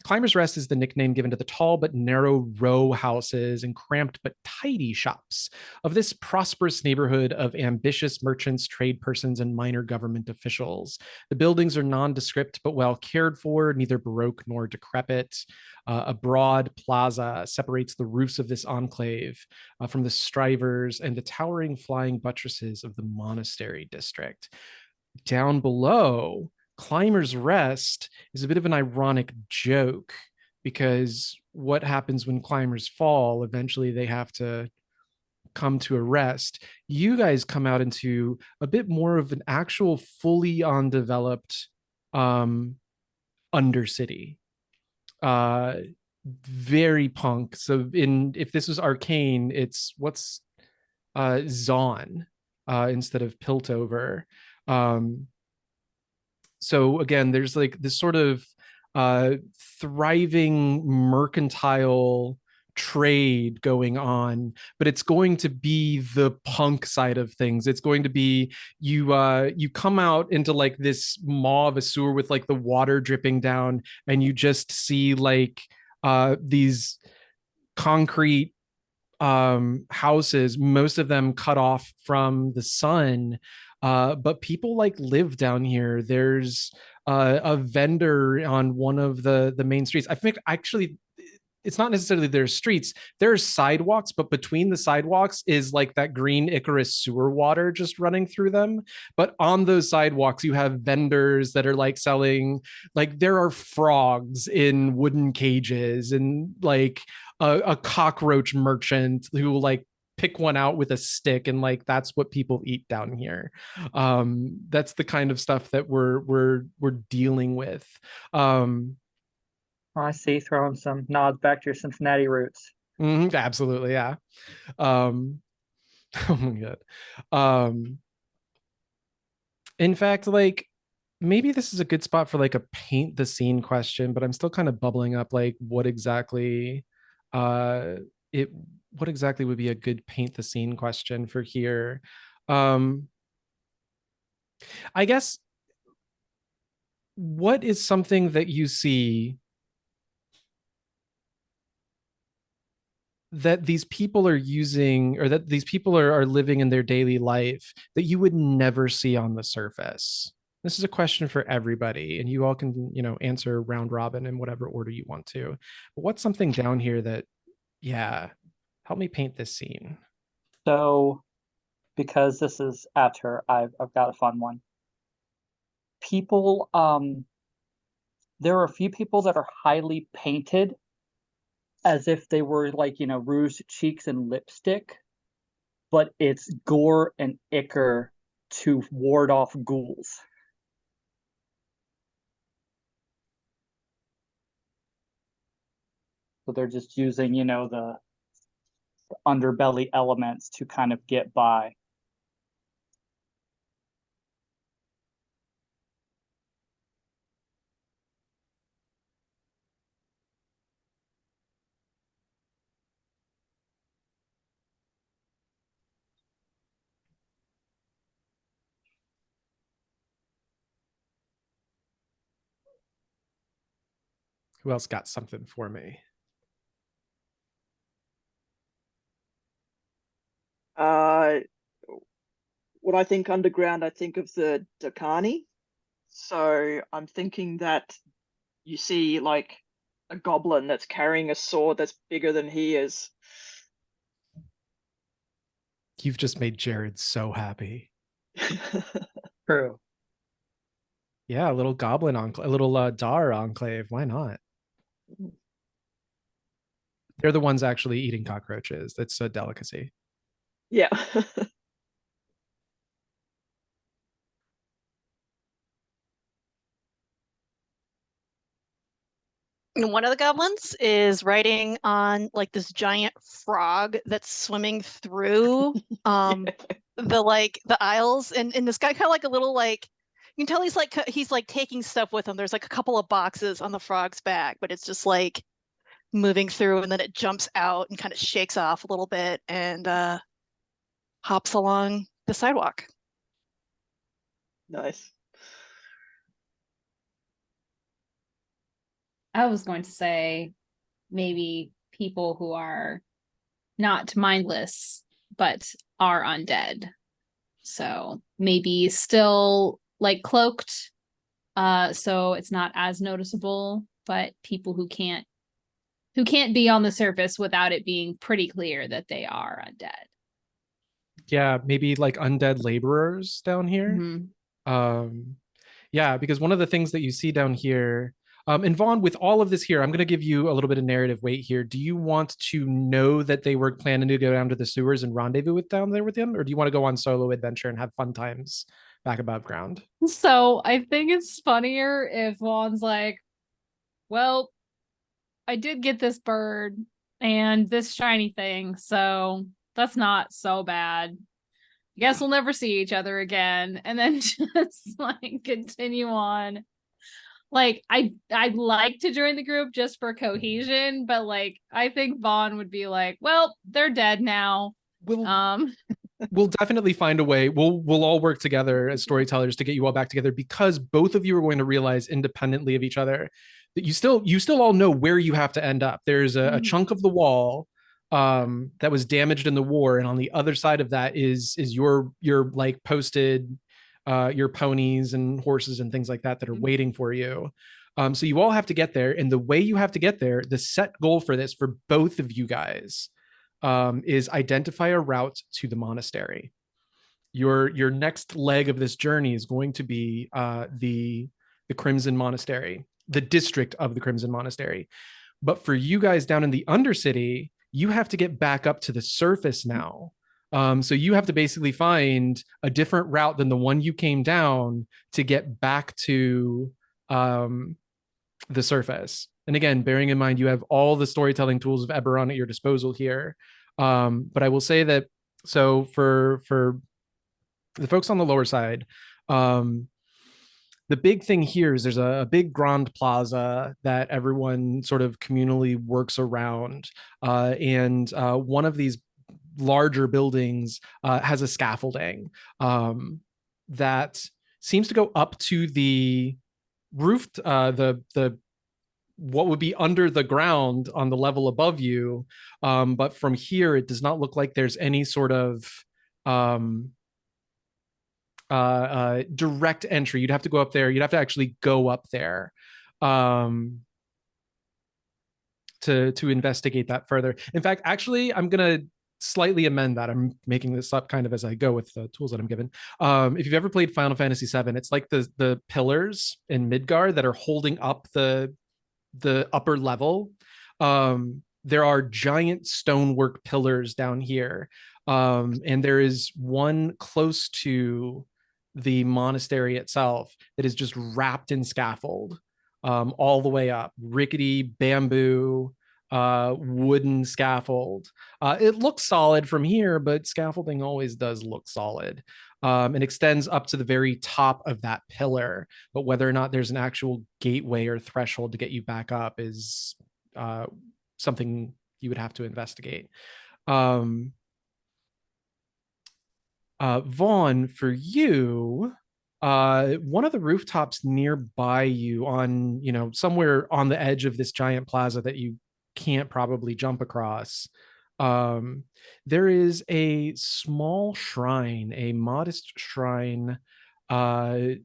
Speaker 1: Climber's Rest is the nickname given to the tall but narrow row houses and cramped but tidy shops of this prosperous neighborhood of ambitious merchants, trade persons, and minor government officials. The buildings are nondescript but well cared for, neither Baroque nor decrepit. A broad plaza separates the roofs of this enclave from the strivers and the towering flying buttresses of the monastery district. Down below, Climber's Rest is a bit of an ironic joke because what happens when climbers fall? Eventually, they have to come to a rest. You guys come out into a bit more of an actual fully undeveloped undercity. Very punk. So if this was Arcane, it's what's Zaun instead of Piltover. So again, there's like this sort of thriving mercantile trade going on, but it's going to be the punk side of things. It's going to be you come out into like this maw of a sewer with like the water dripping down, and you just see like these concrete houses, most of them cut off from the sun, but people like live down here. There's a vendor on one of the main streets. I think actually it's not necessarily there's streets, there's sidewalks, but between the sidewalks is like that green Icarus sewer water just running through them. But on those sidewalks, you have vendors that are like selling, like there are frogs in wooden cages and like a cockroach merchant who like pick one out with a stick, and like that's what people eat down here. That's the kind of stuff that we're dealing with.
Speaker 5: I see, throwing some nods back to your Cincinnati roots.
Speaker 1: Absolutely, yeah. Oh my god. In fact, like maybe this is a good spot for like a paint the scene question, but I'm still kind of bubbling up like what exactly it what exactly would be a good paint the scene question for here. I guess what is something that you see that these people are using, or that these people are living in their daily life that you would never see on the surface? This is a question for everybody, and you all can, answer round robin in whatever order you want to. But what's something down here that, yeah, help me paint this scene.
Speaker 5: So, because this is Atur, I've got a fun one. People, there are a few people that are highly painted as if they were like, rouged cheeks and lipstick, but it's gore and ichor to ward off ghouls. So they're just using, the underbelly elements to kind of get by.
Speaker 1: Who else got something for me?
Speaker 3: When I think underground, I think of the Dakani. So I'm thinking that you see like a goblin that's carrying a sword that's bigger than he is.
Speaker 1: You've just made Jared so happy.
Speaker 5: True.
Speaker 1: Yeah, a little goblin enclave, a little Dar enclave. Why not? They're the ones actually eating cockroaches. That's a delicacy.
Speaker 3: Yeah.
Speaker 2: And one of the goblins is riding on like this giant frog that's swimming through the aisles, and this guy kind of like a little like, you can tell he's like taking stuff with him. There's like a couple of boxes on the frog's back, but it's just like moving through, and then it jumps out and kind of shakes off a little bit and hops along the sidewalk.
Speaker 3: Nice.
Speaker 4: I was going to say maybe people who are not mindless, but are undead. So maybe still like cloaked, so it's not as noticeable, but people who can't be on the surface without it being pretty clear that they are undead.
Speaker 1: Yeah, maybe like undead laborers down here. Yeah, because one of the things that you see down here, and Vaughn, with all of this here, I'm going to give you a little bit of narrative weight here. Do you want to know that they were planning to go down to the sewers and rendezvous with down there with him, or do you want to go on solo adventure and have fun times back above ground?
Speaker 4: So I think it's funnier if Vaughn's like, well, I did get this bird and this shiny thing, so that's not so bad. I guess we'll never see each other again. And then just like continue on. Like I'd like to join the group just for cohesion, but like I think Vaughn would be like, well, they're dead now.
Speaker 1: We'll definitely find a way. We'll all work together as storytellers to get you all back together, because both of you are going to realize independently of each other that you still all know where you have to end up. There's a chunk of the wall that was damaged in the war, and on the other side of that is your like posted your ponies and horses and things like that are waiting for you. So you all have to get there, and the way you have to get there, the set goal for this for both of you guys, is identify a route to the monastery. Your next leg of this journey is going to be the Crimson Monastery, the district of the Crimson Monastery. But for you guys down in the Undercity, you have to get back up to the surface now. So you have to basically find a different route than the one you came down to get back to the surface. And again, bearing in mind, you have all the storytelling tools of Eberron at your disposal here. But I will say that, so for the folks on the lower side, the big thing here is there's a big grand plaza that everyone sort of communally works around. And one of these larger buildings has a scaffolding that seems to go up to the roof, the what would be under the ground on the level above you. But from here, it does not look like there's any sort of direct entry. You'd have to go up there. You'd have to actually go up there to investigate that further. In fact, actually, I'm going to slightly amend that. I'm making this up kind of as I go with the tools that I'm given. If you've ever played Final Fantasy VII, it's like the pillars in Midgard that are holding up the upper level. There are giant stonework pillars down here, and there is one close to the monastery itself that is just wrapped in scaffold all the way up, rickety bamboo wooden scaffold. It looks solid from here, but scaffolding always does look solid. It extends up to the very top of that pillar, but whether or not there's an actual gateway or threshold to get you back up is something you would have to investigate. Vaughn, for you, one of the rooftops nearby you, on somewhere on the edge of this giant plaza that you can't probably jump across, there is a small shrine, a modest shrine to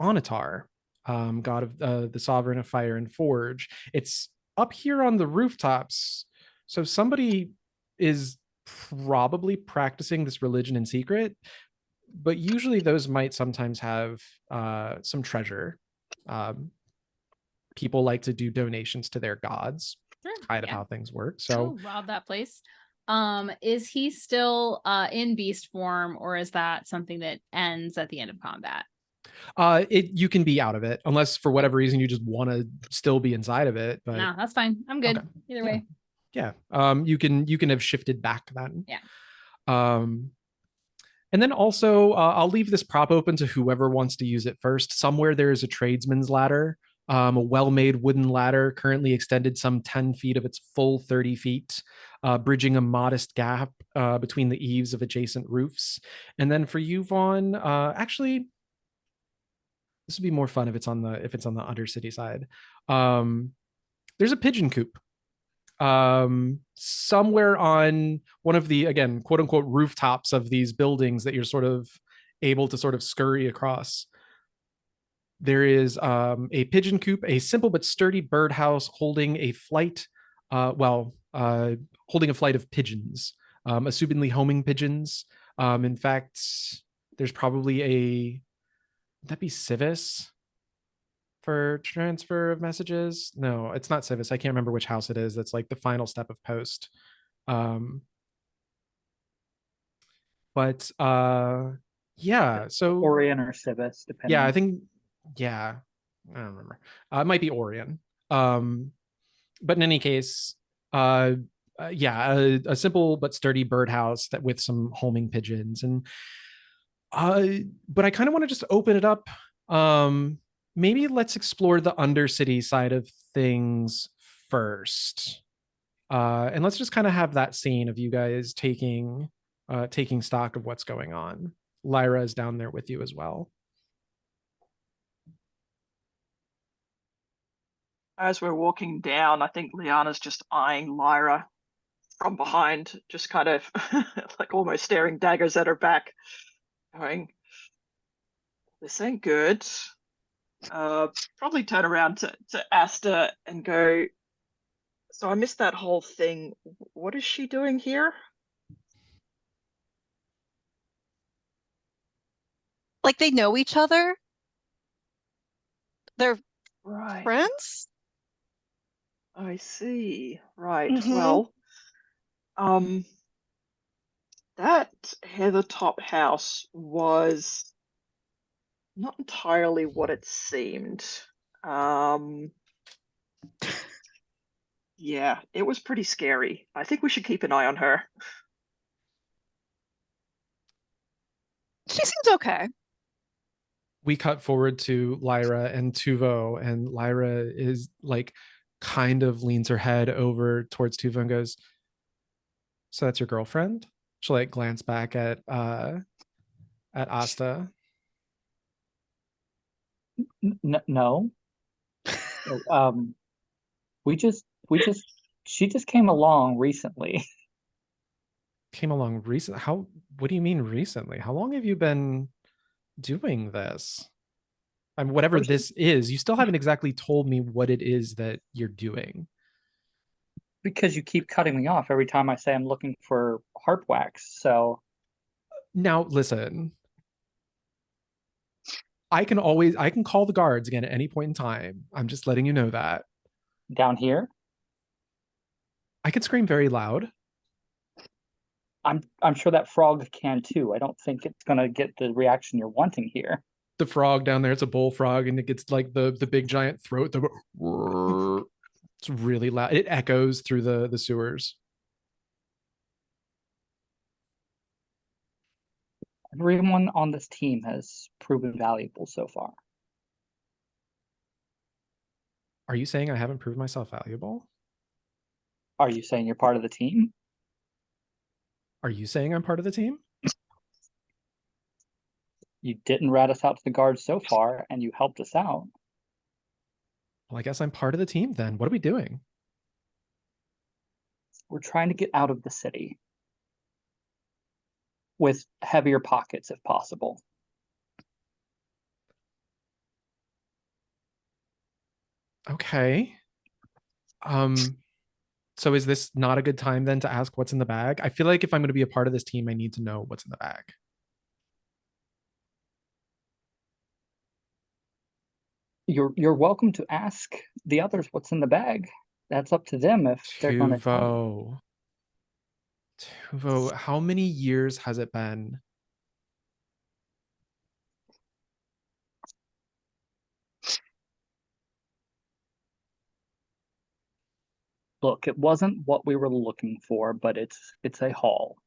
Speaker 1: Onatar, god of the sovereign of fire and forge. It's up here on the rooftops, so somebody is probably practicing this religion in secret, but usually those might sometimes have some treasure. People like to do donations to their gods. Kind of how things work. So
Speaker 4: rob that place. Is he still in beast form, or is that something that ends at the end of combat?
Speaker 1: You can be out of it unless for whatever reason you just want to still be inside of it. But
Speaker 4: no, that's fine. I'm good.
Speaker 1: Okay.
Speaker 4: Either way.
Speaker 1: Yeah. You can have shifted back then.
Speaker 4: Yeah.
Speaker 1: And then also, I'll leave this prop open to whoever wants to use it first. Somewhere there is a tradesman's ladder, a well-made wooden ladder, currently extended some 10 feet of its full 30 feet, bridging a modest gap between the eaves of adjacent roofs. And then for you, Vaughn, actually, This would be more fun if it's on the Undercity side. There's a pigeon coop somewhere on one of the, again, quote unquote, rooftops of these buildings that you're sort of able to sort of scurry across. There is a pigeon coop, a simple but sturdy birdhouse holding a flight, holding a flight of pigeons, assumedly homing pigeons. In fact, there's probably would that be Civis for transfer of messages? No, it's not Civis. I can't remember which house it is. That's like the final step of post. But yeah, so
Speaker 5: Orion or Civis, depending.
Speaker 1: Yeah, I think, yeah, I don't remember. It might be Orion. But in any case, yeah, a simple but sturdy birdhouse that with some homing pigeons. And but I kind of want to just open it up. Maybe let's explore the Undercity side of things first. And let's just kind of have that scene of you guys taking stock of what's going on. Lyra is down there with you as well.
Speaker 3: As we're walking down, I think Liana's just eyeing Lyra from behind, just kind of like almost staring daggers at her back, going, "This ain't good." Probably turn around to Asta and go, "So I missed that whole thing. What is she doing here?"
Speaker 2: Like they know each other? They're
Speaker 3: Right.
Speaker 2: friends?
Speaker 3: I see. Right.
Speaker 2: Mhm.
Speaker 3: Well, that Heathertop house was not entirely what it seemed. Yeah, it was pretty scary. I think we should keep an eye on her.
Speaker 2: She seems okay.
Speaker 1: We cut forward to Lyra and Tuvo, and Lyra is like kind of leans her head over towards Tuvo and goes, "So that's your girlfriend?" She'll like glance back at Asta.
Speaker 5: No. We just she just came along recently.
Speaker 1: Came along recent. What do you mean recently? How long have you been doing this? I mean, whatever this is, you still haven't exactly told me what it is that you're doing.
Speaker 5: Because you keep cutting me off every time I say I'm looking for harp wax. So
Speaker 1: now listen, I can call the guards again at any point in time. I'm just letting you know that.
Speaker 5: Down here?
Speaker 1: I can scream very loud.
Speaker 5: I'm sure that frog can too. I don't think it's gonna get the reaction you're wanting here.
Speaker 1: The frog down there, it's a bullfrog, and it gets like the big giant throat. It's really loud. It echoes through the sewers.
Speaker 5: Everyone on this team has proven valuable so far.
Speaker 1: Are you saying I haven't proved myself valuable?
Speaker 5: Are you saying you're part of the team?
Speaker 1: Are you saying I'm part of the team?
Speaker 5: You didn't rat us out to the guards so far, and you helped us out.
Speaker 1: Well, I guess I'm part of the team then. What are we doing?
Speaker 5: We're trying to get out of the city with heavier pockets if possible.
Speaker 1: Okay. So is this not a good time then to ask what's in the bag? I feel like if I'm going to be a part of this team, I need to know what's in the bag.
Speaker 5: You're welcome to ask the others what's in the bag. That's up to them if they're going to.
Speaker 1: Tuvo, how many years has it been?
Speaker 5: Look, it wasn't what we were looking for, but it's a haul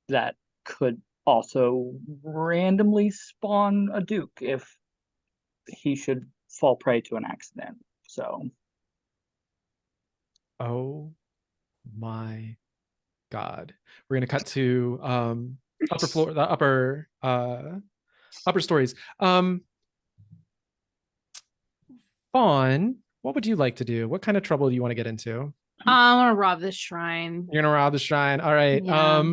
Speaker 5: that could also randomly spawn a Duke if he should fall prey to an accident. So,
Speaker 1: oh my God. We're going to cut to upper floor, the upper stories. Fawn, what would you like to do? What kind of trouble do you want to get into?
Speaker 4: I want to rob this shrine.
Speaker 1: You're gonna rob the shrine. All right.
Speaker 4: Yeah.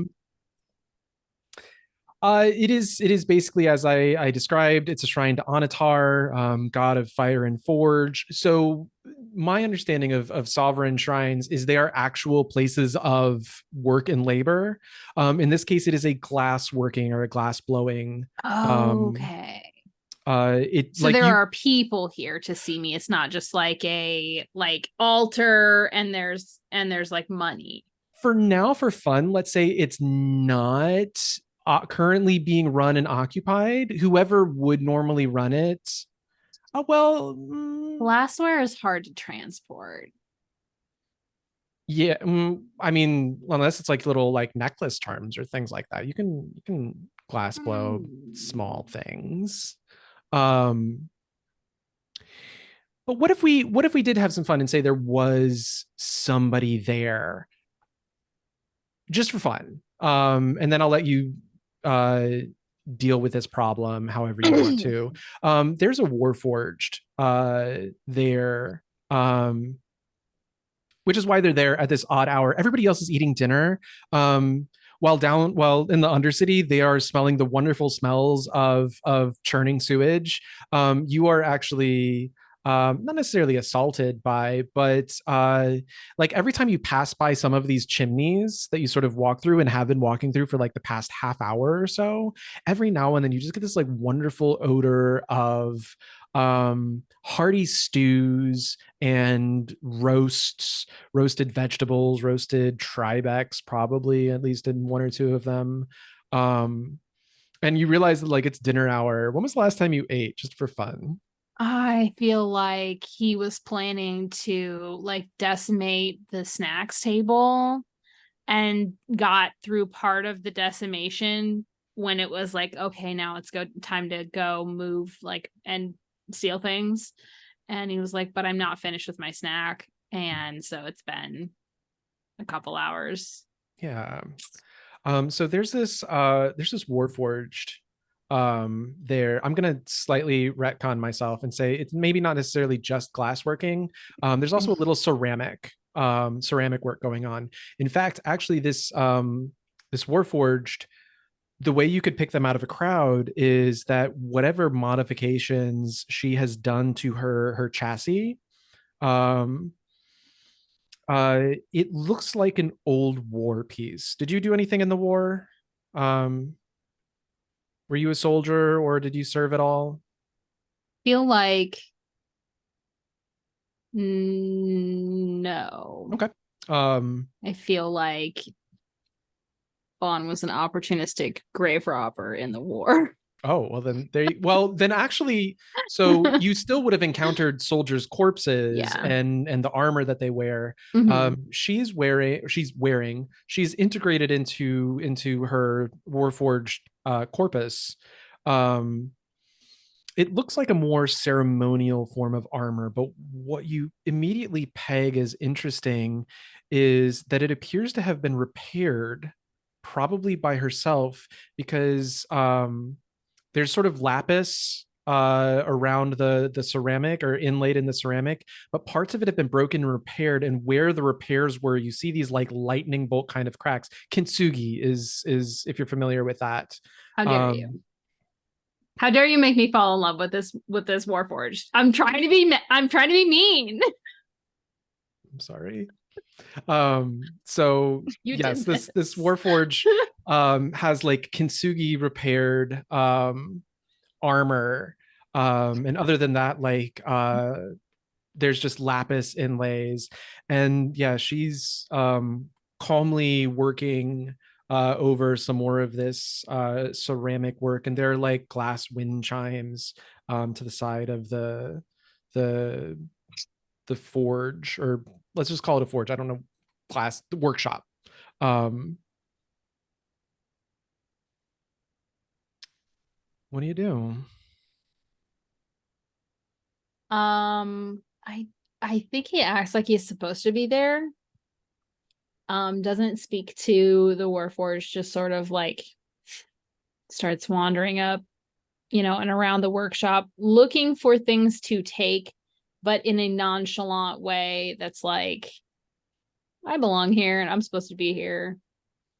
Speaker 1: It is basically as I described. It's a shrine to Anatar, god of fire and forge. So my understanding of sovereign shrines is they are actual places of work and labor. In this case, it is a glass working or a glass blowing.
Speaker 4: Okay.
Speaker 1: It's
Speaker 4: So
Speaker 1: like
Speaker 4: there are people here to see me. It's not just like a altar and there's like money.
Speaker 1: For now, for fun, let's say it's not currently being run and occupied. Whoever would normally run it,
Speaker 4: Glassware is hard to transport.
Speaker 1: Yeah, I mean, unless it's like little like necklace charms or things like that, you can glass blow small things. But what if we did have some fun and say there was somebody there just for fun? And then I'll let you deal with this problem however you want to. There's a Warforged there, which is why they're there at this odd hour. Everybody else is eating dinner. While in the Undercity, they are smelling the wonderful smells of churning sewage. You are actually not necessarily assaulted by, but like every time you pass by some of these chimneys that you sort of walk through and have been walking through for like the past half hour or so, every now and then you just get this like wonderful odor of hearty stews and roasted vegetables, roasted tribex, probably at least in one or two of them. And you realize that like it's dinner hour. When was the last time you ate just for fun?
Speaker 4: I feel like he was planning to like decimate the snacks table and got through part of the decimation when it was like, okay, now it's time to go move like and steal things. And he was like, but I'm not finished with my snack. And so it's been a couple hours.
Speaker 1: Yeah. So there's this Warforged there. I'm gonna slightly retcon myself and say it's maybe not necessarily just glassworking. There's also a little ceramic work going on. In fact, actually this Warforged, the way you could pick them out of a crowd is that whatever modifications she has done to her chassis, it looks like an old war piece. Did you do anything in the war? Were you a soldier or did you serve at all?
Speaker 4: Feel like no.
Speaker 1: Okay.
Speaker 4: I feel like Vaughn was an opportunistic grave robber in the war.
Speaker 1: Oh, well then actually, so you still would have encountered soldiers' corpses
Speaker 4: Yeah.
Speaker 1: and the armor that they wear.
Speaker 4: Mhm.
Speaker 1: She's integrated into her Warforged corpus. It looks like a more ceremonial form of armor, but what you immediately peg as interesting is that it appears to have been repaired probably by herself, because there's sort of lapis around the ceramic or inlaid in the ceramic, but parts of it have been broken and repaired, and where the repairs were, you see these like lightning bolt kind of cracks. Kintsugi is if you're familiar with that.
Speaker 4: How dare you? How dare you make me fall in love with this Warforged? I'm trying to be mean.
Speaker 1: I'm sorry. So
Speaker 4: You
Speaker 1: yes,
Speaker 4: did
Speaker 1: this Warforge has like Kintsugi repaired armor, and other than that, like there's just lapis inlays, and yeah, she's calmly working over some more of this ceramic work, and there are like glass wind chimes to the side of the forge, or let's just call it a forge. I don't know, class workshop. What do you do?
Speaker 4: I think he acts like he's supposed to be there. Doesn't speak to the Warforged, just sort of like starts wandering up, and around the workshop, looking for things to take, but in a nonchalant way that's like, I belong here and I'm supposed to be here.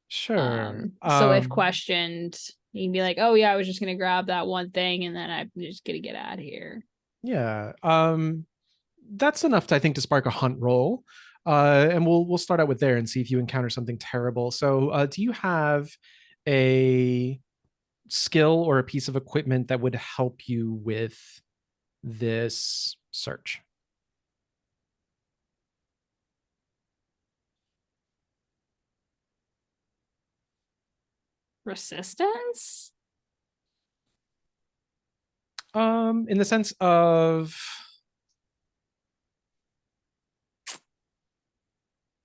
Speaker 1: Sure.
Speaker 4: So if questioned, you can be like, oh yeah, I was just gonna grab that one thing and then I'm just gonna get out of here.
Speaker 1: Yeah. That's enough to, I think, to spark a hunt roll. And we'll start out with there and see if you encounter something terrible. So do you have a skill or a piece of equipment that would help you with this search?
Speaker 4: Resistance?
Speaker 1: In the sense of,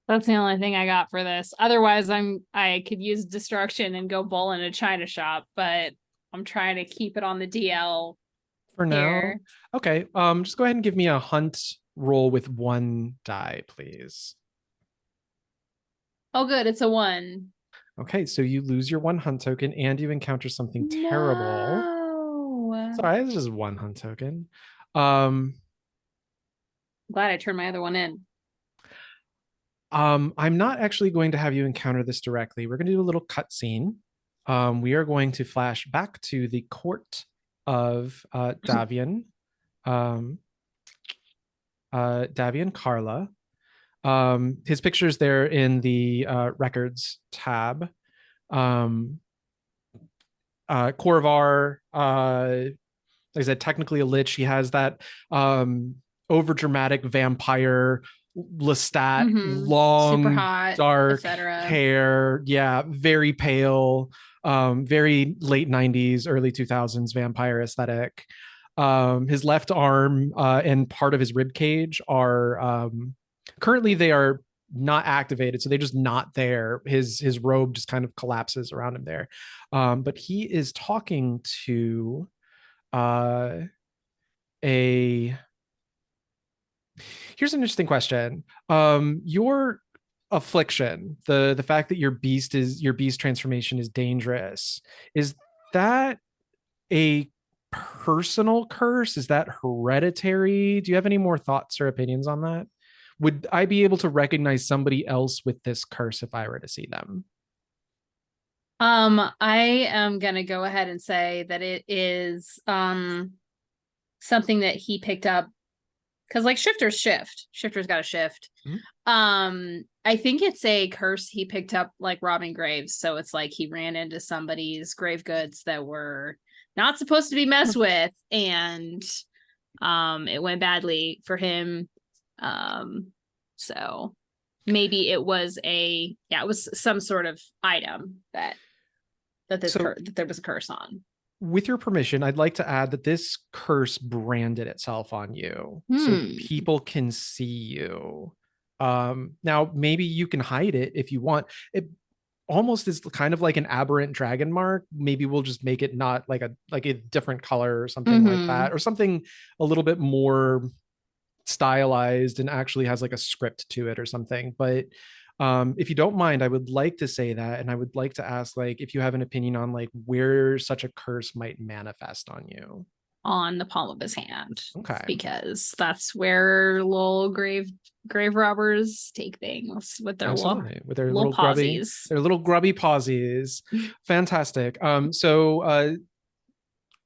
Speaker 4: that's the only thing I got for this. Otherwise, I could use destruction and go bowl in a china shop, but I'm trying to keep it on the DL
Speaker 1: for now.
Speaker 4: here.
Speaker 1: Okay. Just go ahead and give me a hunt roll with 1 die, please.
Speaker 4: Oh, good. It's a 1.
Speaker 1: Okay, so you lose your 1 hunt token and you encounter something terrible.
Speaker 4: No.
Speaker 1: Sorry, it's just 1 hunt token.
Speaker 4: Glad I turned my other one in.
Speaker 1: I'm not actually going to have you encounter this directly. We're going to do a little cutscene. We are going to flash back to the court of Davian, Davian Carla. His picture's there in the records tab. Corvar, like I said, technically a lich. He has that over dramatic vampire Lestat, long,
Speaker 4: super hot,
Speaker 1: dark
Speaker 4: etc.
Speaker 1: hair. Yeah, very pale, very late 90s, early 2000s vampire aesthetic. His left arm and part of his rib cage are currently they are not activated, so they're just not there. His robe just kind of collapses around him there. But he is talking to here's an interesting question. Your affliction, the fact that your beast transformation is dangerous, is that a personal curse? Is that hereditary? Do you have any more thoughts or opinions on that? Would I be able to recognize somebody else with this curse if I were to see them?
Speaker 4: I am gonna go ahead and say that it is something that he picked up, because like shifter's got a shift. I think it's a curse he picked up like robbing graves, so it's like he ran into somebody's grave goods that were not supposed to be messed with, and it went badly for him. So maybe it was it was some sort of item that there was a curse on.
Speaker 1: With your permission, I'd like to add that this curse branded itself on you, so people can see you. Now maybe you can hide it if you want. It almost is kind of like an aberrant dragon mark. Maybe we'll just make it not like a different color or something like that, or something a little bit more stylized and actually has like a script to it or something. But if you don't mind, I would like to say that, and I would like to ask, like, if you have an opinion on like where such a curse might manifest on you.
Speaker 4: On the palm of his hand.
Speaker 1: Okay.
Speaker 4: Because that's where little grave robbers take things with their little pausies.
Speaker 1: Their little grubby pausies. Fantastic. So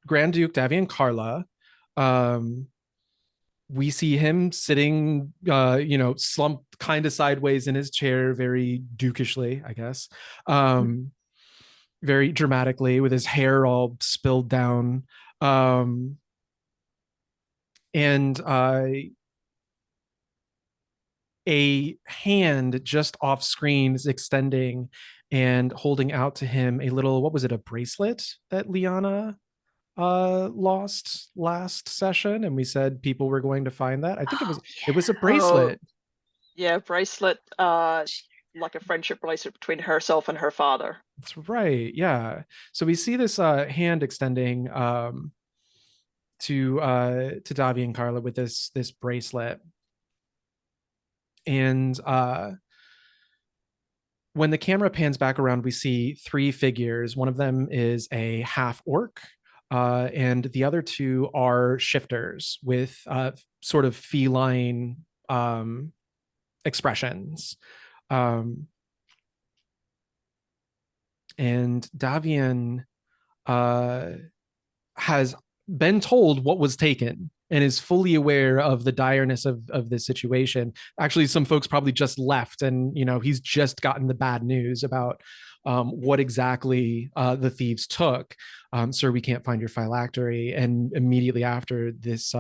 Speaker 1: Grand Duke Davian Carla, we see him sitting slumped kind of sideways in his chair, very dukishly, I guess. Very dramatically, with his hair all spilled down. And a hand just off screen is extending and holding out to him a little, what was it, a bracelet that Liana lost last session, and we said people were going to find that. I think it was a bracelet.
Speaker 3: Bracelet, like a friendship bracelet between herself and her father.
Speaker 1: That's right. Yeah. So we see this hand extending to Davi and Carla with this bracelet, and when the camera pans back around, we see three figures. One of them is a half orc, and the other two are shifters with sort of feline expressions. And Davian has been told what was taken and is fully aware of the direness of this situation. Actually, some folks probably just left, and he's just gotten the bad news about what exactly the thieves took. Sir, we can't find your phylactery. And immediately after this,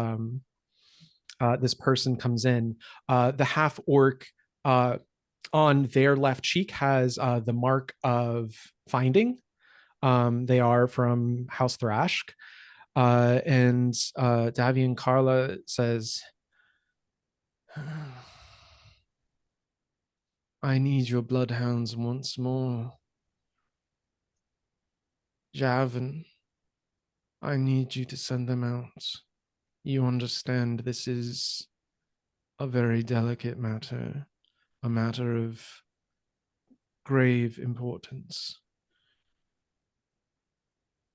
Speaker 1: this person comes in. The half orc on their left cheek has the mark of finding. They are from House Thrashk. And Davian Carla says, I need your bloodhounds once more. Javan, I need you to send them out. You understand this is a very delicate matter, a matter of grave importance.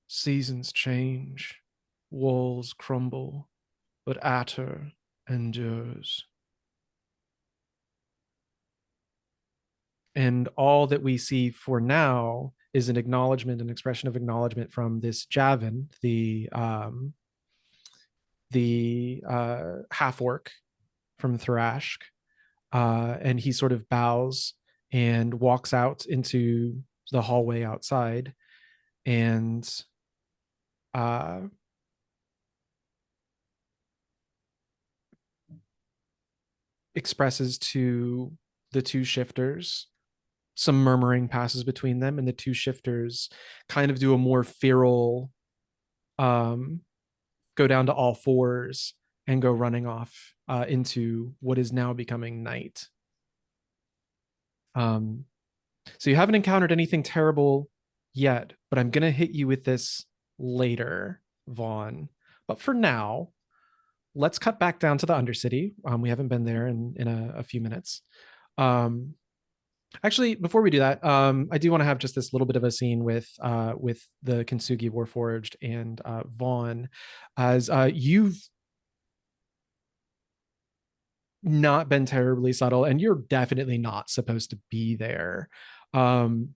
Speaker 1: Seasons change, walls crumble, but Atur endures. And all that we see for now is an acknowledgement, an expression of acknowledgement from this Javan, the half orc from Thrashk, and he sort of bows and walks out into the hallway outside, and expresses to the two shifters. Some murmuring passes between them, and the two shifters kind of do a more feral go down to all fours and go running off into what is now becoming night. So you haven't encountered anything terrible yet, but I'm going to hit you with this later, Vaughn. But for now, let's cut back down to the Undercity. We haven't been there in a few minutes. Actually, before we do that, I do want to have just this little bit of a scene with the Kintsugi Warforged and Vaughn, as you've not been terribly subtle, and you're definitely not supposed to be there. And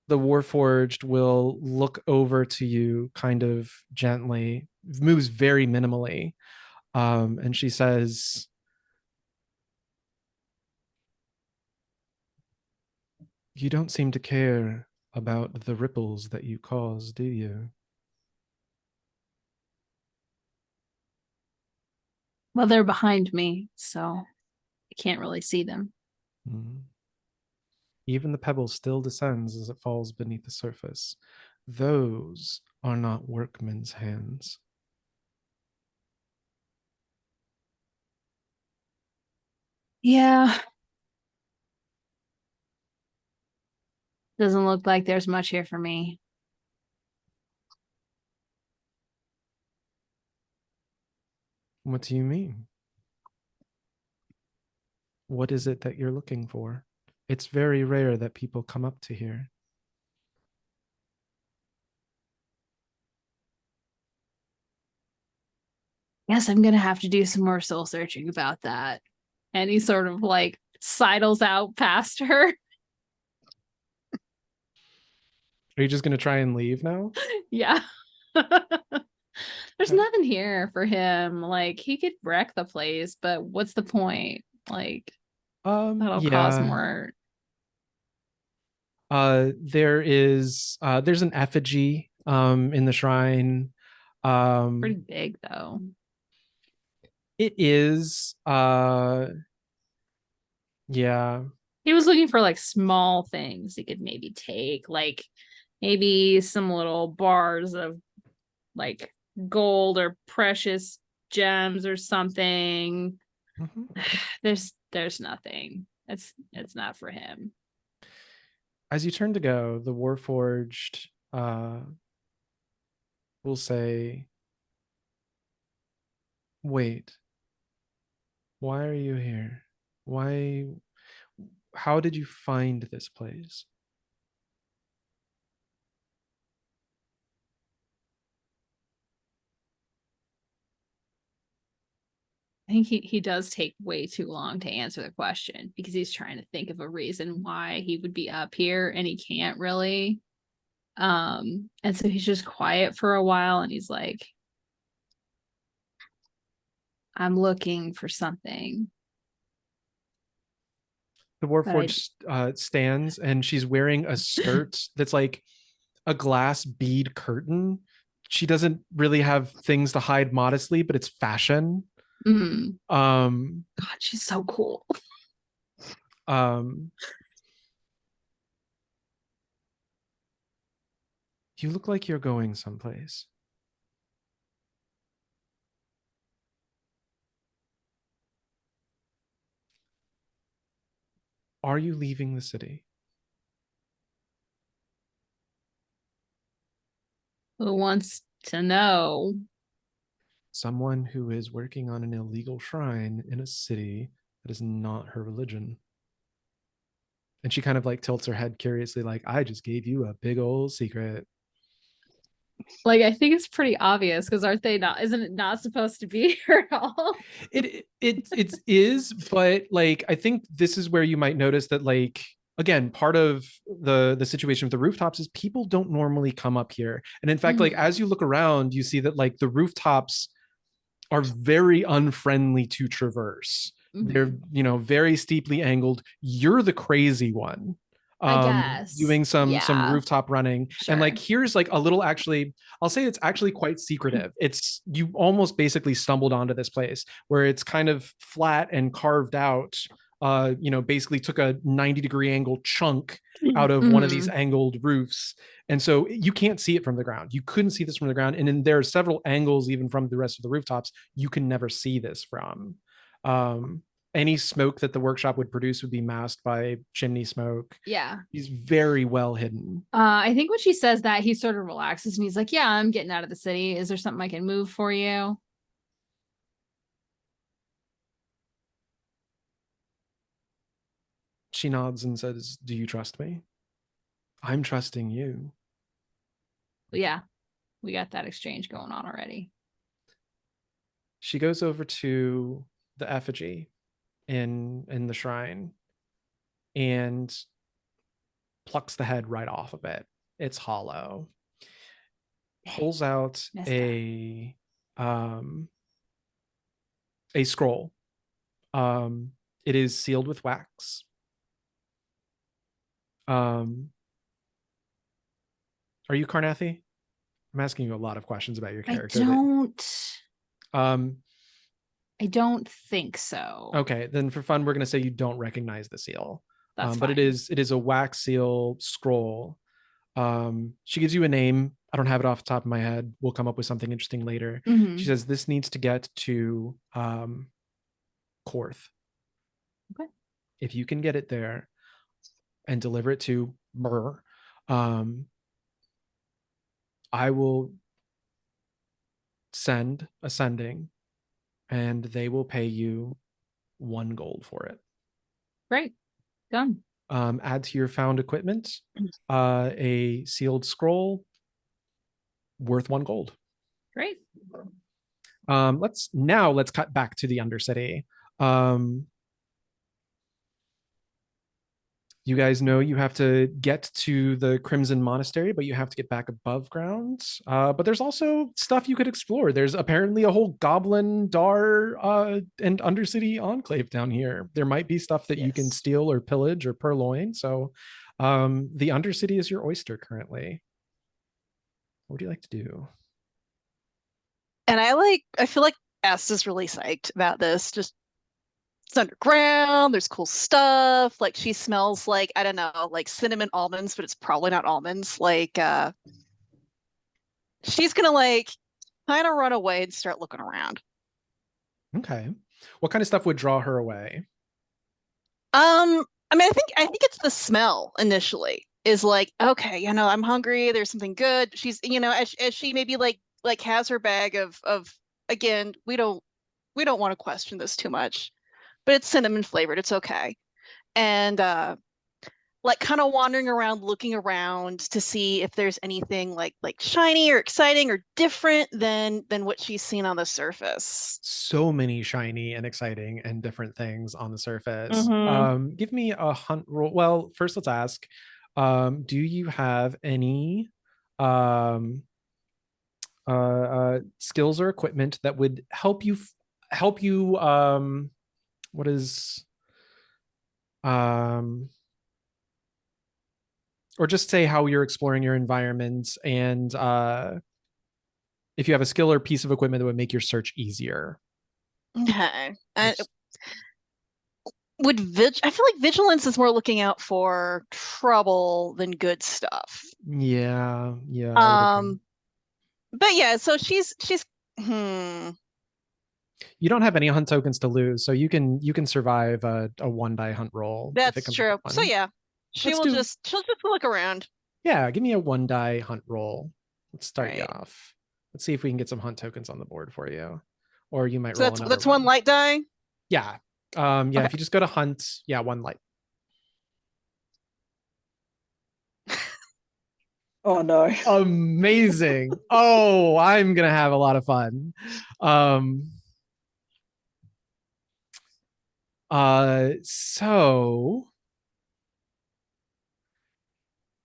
Speaker 1: the Warforged will look over to you kind of gently, moves very minimally, and she says, you don't seem to care about the ripples that you cause, do you?
Speaker 4: Well, they're behind me, so I can't really see them.
Speaker 1: Mm. Even the pebble still descends as it falls beneath the surface. Those are not workmen's hands.
Speaker 4: Yeah. Doesn't look like there's much here for me.
Speaker 1: What do you mean? What is it that you're looking for? It's very rare that people come up to here.
Speaker 4: Guess I'm gonna have to do some more soul searching about that. And he sort of like sidles out past her.
Speaker 1: Are you just going to try and leave now?
Speaker 4: Yeah. There's nothing here for him. Like, he could wreck the place, but what's the point? Like, that'll cause more.
Speaker 1: There's an effigy in the shrine.
Speaker 4: Pretty big though.
Speaker 1: It is. Yeah.
Speaker 4: He was looking for like small things he could maybe take, like maybe some little bars of like gold or precious gems or something.
Speaker 1: Mm-hmm.
Speaker 4: There's nothing. It's not for him.
Speaker 1: As you turn to go, the Warforged will say, wait, Why are you here? Why? How did you find this place?
Speaker 4: I think he does take way too long to answer the question because he's trying to think of a reason why he would be up here and he can't really. And so he's just quiet for a while and he's like, I'm looking for something.
Speaker 1: The Warforged stands and she's wearing a skirt that's like a glass bead curtain. She doesn't really have things to hide modestly, but it's fashion.
Speaker 4: God,
Speaker 1: Um,
Speaker 4: she's so cool.
Speaker 1: You look like you're going someplace. Are you leaving the city?
Speaker 4: Who wants to know?
Speaker 1: Someone who is working on an illegal shrine in a city that is not her religion. And she kind of like tilts her head curiously, like, I just gave you a big old secret.
Speaker 4: Like, I think it's pretty obvious because aren't they not? Isn't it not supposed to be here at all?
Speaker 1: It is, but like I think this is where you might notice that, like, again, part of the situation with the rooftops is people don't normally come up here. And in fact, like as you look around, you see that like the rooftops are very unfriendly to traverse. They're, very steeply angled. You're the crazy one.
Speaker 4: I guess
Speaker 1: Doing some rooftop running.
Speaker 4: Sure.
Speaker 1: And like here's like a little, actually, I'll say it's actually quite secretive. It's, you almost basically stumbled onto this place where it's kind of flat and carved out. Basically took a 90-degree angle chunk out of one of these angled roofs. And so you can't see it from the ground. You couldn't see this from the ground. And then there are several angles, even from the rest of the rooftops, you can never see this from. Any smoke that the workshop would produce would be masked by chimney smoke.
Speaker 4: Yeah.
Speaker 1: He's very well hidden.
Speaker 4: I think when she says that, he sort of relaxes and he's like, yeah, I'm getting out of the city. Is there something I can move for you?
Speaker 1: She nods and says, do you trust me? I'm trusting you.
Speaker 4: Well, yeah, we got that exchange going on already.
Speaker 1: She goes over to the effigy in the shrine and plucks the head right off of it. It's hollow. Pulls out a scroll. It is sealed with wax. Are you Karnathi? I'm asking you a lot of questions about your character.
Speaker 4: I don't think so.
Speaker 1: Okay, then for fun, we're going to say you don't recognize the seal.
Speaker 4: That's
Speaker 1: but
Speaker 4: fine.
Speaker 1: it is a wax seal scroll. She gives you a name. I don't have it off the top of my head. We'll come up with something interesting later. She says this needs to get to Korth.
Speaker 4: Okay.
Speaker 1: If you can get it there and deliver it to Myrrh, I will send a sending and they will pay you 1 gold for it.
Speaker 4: Great. Done.
Speaker 1: Add to your found equipment a sealed scroll worth 1 gold.
Speaker 4: Great.
Speaker 1: Let's cut back to the Undercity. You guys know you have to get to the Crimson Monastery, but you have to get back above ground. But there's also stuff you could explore. There's apparently a whole Goblin, Dar, and Undercity enclave down here. There might be stuff that you can steal or pillage or purloin. So the Undercity is your oyster currently. What would you like to do?
Speaker 2: And I feel like S is really psyched about this. Just it's underground, there's cool stuff. Like she smells like, I don't know, like cinnamon almonds, but it's probably not almonds. Like she's gonna like kind of run away and start looking around.
Speaker 1: Okay. What kind of stuff would draw her away?
Speaker 2: I mean, I think it's the smell initially is like, okay, I'm hungry, there's something good. She's, as she maybe like has her bag of again, we don't want to question this too much. but it's cinnamon flavored. It's okay. And like kind of wandering around, looking around to see if there's anything like shiny or exciting or different than what she's seen on the surface.
Speaker 1: So many shiny and exciting and different things on the surface.
Speaker 2: Mhm.
Speaker 1: Give me a hunt roll. Well, first let's ask, do you have any skills or equipment that would help you what is or just say how you're exploring your environment, and if you have a skill or piece of equipment that would make your search easier.
Speaker 2: Okay. I feel like vigilance is more looking out for trouble than good stuff.
Speaker 1: Yeah, I would agree.
Speaker 2: But yeah, so she's hmm.
Speaker 1: You don't have any hunt tokens to lose, so you can survive a 1 die hunt roll if it
Speaker 2: That's
Speaker 1: comes up
Speaker 2: true.
Speaker 1: with one.
Speaker 2: So yeah, she'll just look around.
Speaker 1: Yeah, give me a 1 die hunt roll. Let's start you
Speaker 2: Right.
Speaker 1: off. Let's see if we can get some hunt tokens on the board for you, or you might
Speaker 2: So
Speaker 1: roll
Speaker 2: that's
Speaker 1: another
Speaker 2: one light die.
Speaker 1: Yeah,
Speaker 2: Okay.
Speaker 1: if you just go to hunt, yeah, 1 light.
Speaker 3: Oh no.
Speaker 1: Amazing. Oh, I'm gonna have a lot of fun. So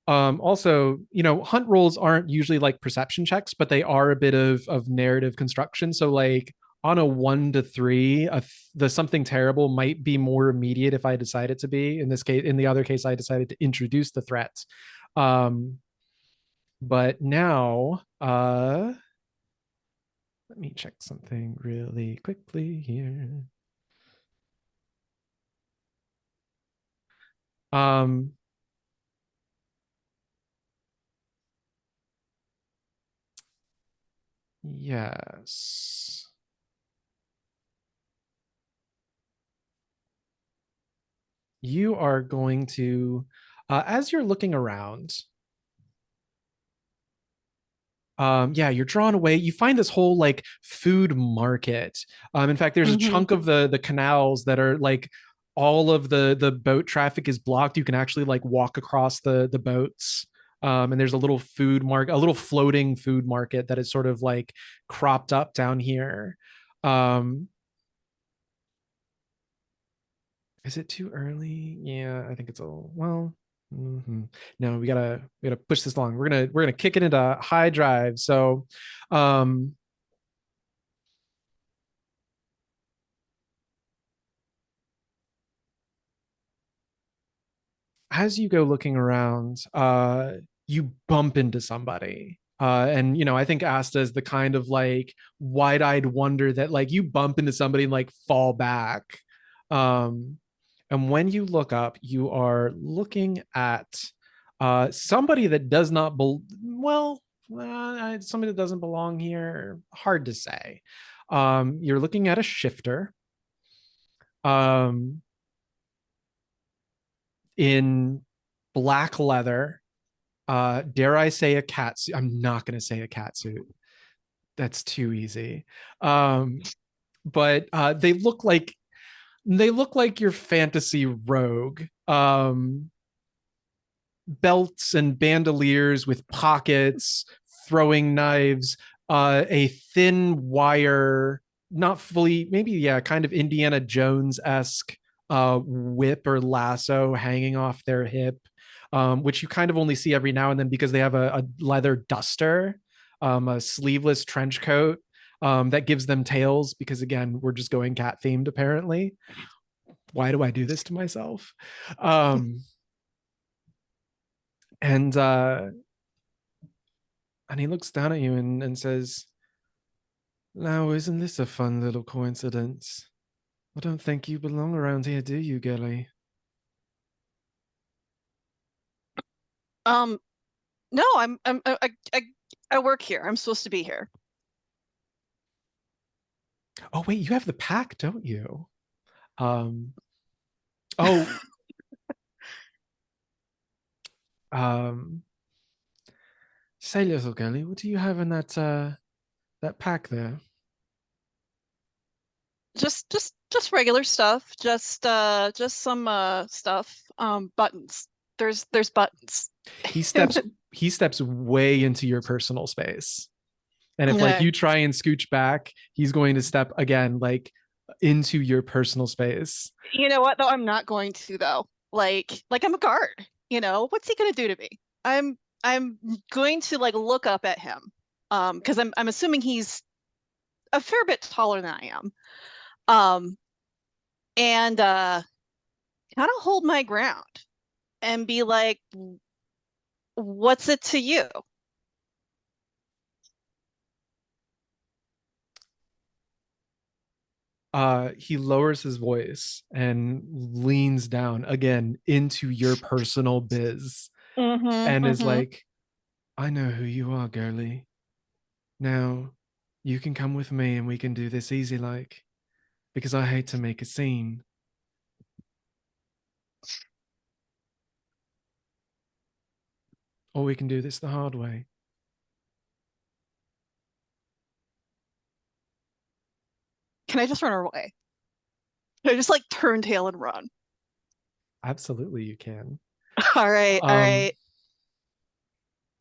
Speaker 1: also, hunt rolls aren't usually like perception checks, but they are a bit of narrative construction. So like on a 1 to 3, the something terrible might be more immediate if I decide it to be. In this case, in the other case, I decided to introduce the threat. But now, let me check something really quickly here. Yes. You are going to, as you're looking around, you're drawn away. You find this whole like food market. In fact, there's a chunk of the canals that are like all of the boat traffic is blocked. You can actually like walk across the boats. And there's a little food market, a little floating food market that is sort of like cropped up down here. Is it too early? Yeah, I think it's a little, well. No, we gotta push this along. We're gonna kick it into high drive. So, um, as you go looking around, you bump into somebody. And I think Asta is the kind of like wide-eyed wonder that like you bump into somebody and like fall back. Um, and when you look up, you are looking at somebody that does not somebody that doesn't belong here. Hard to say. You're looking at a shifter. In black leather. Dare I say a cat suit? I'm not going to say a cat suit. That's too easy. But they look like your fantasy rogue. Belts and bandoliers with pockets, throwing knives, a thin wire, not fully, maybe, yeah, kind of Indiana Jones esque whip or lasso hanging off their hip, which you kind of only see every now and then because they have a leather duster, a sleeveless trench coat that gives them tails because, again, we're just going cat themed apparently. Why do I do this to myself? And he looks down at you and says, "Now, isn't this a fun little coincidence? I don't think you belong around here, do you, Gelly?"
Speaker 2: No, I work here. I'm supposed to be here.
Speaker 1: Oh, wait, you have the pack, don't you? Oh, say, little Gelly, what do you have in that pack there?
Speaker 2: Just regular stuff. Just some stuff. Buttons. There's buttons.
Speaker 1: He steps way into your personal space. And if like
Speaker 2: Okay.
Speaker 1: you try and scooch back, he's going to step again like into your personal space.
Speaker 2: You know what though? I'm not going to though. Like I'm a guard. What's he gonna do to me? I'm going to like look up at him. Because I'm assuming he's a fair bit taller than I am. And kind of hold my ground and be like, what's it to you?
Speaker 1: He lowers his voice and leans down again into your personal biz and is like, I know who you are, girly. Now you can come with me and we can do this easy like, because I hate to make a scene. Or we can do this the hard way.
Speaker 2: Can I just run away? Can I just like turn tail and run?
Speaker 1: Absolutely, you can.
Speaker 2: All right, all right.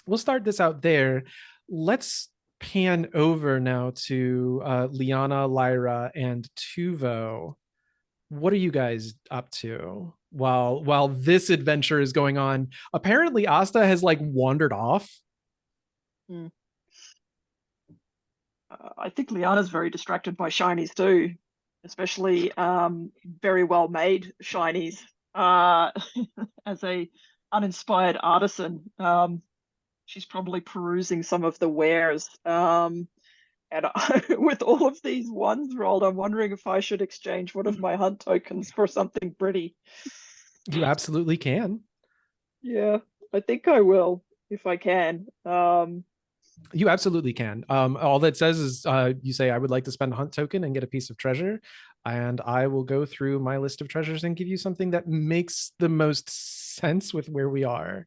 Speaker 1: We'll start this out there. Let's pan over now to Liana, Lyra, and Tuvo. What are you guys up to while this adventure is going on? Apparently, Asta has like wandered off.
Speaker 3: I think Liana's very distracted by shinies too, especially very well made shinies. As a uninspired artisan, she's probably perusing some of the wares. And with all of these ones rolled, I'm wondering if I should exchange one of my hunt tokens for something pretty.
Speaker 1: You absolutely can.
Speaker 3: Yeah, I think I will if I can.
Speaker 1: You absolutely can. All that says is you say, I would like to spend a hunt token and get a piece of treasure. And I will go through my list of treasures and give you something that makes the most sense with where we are.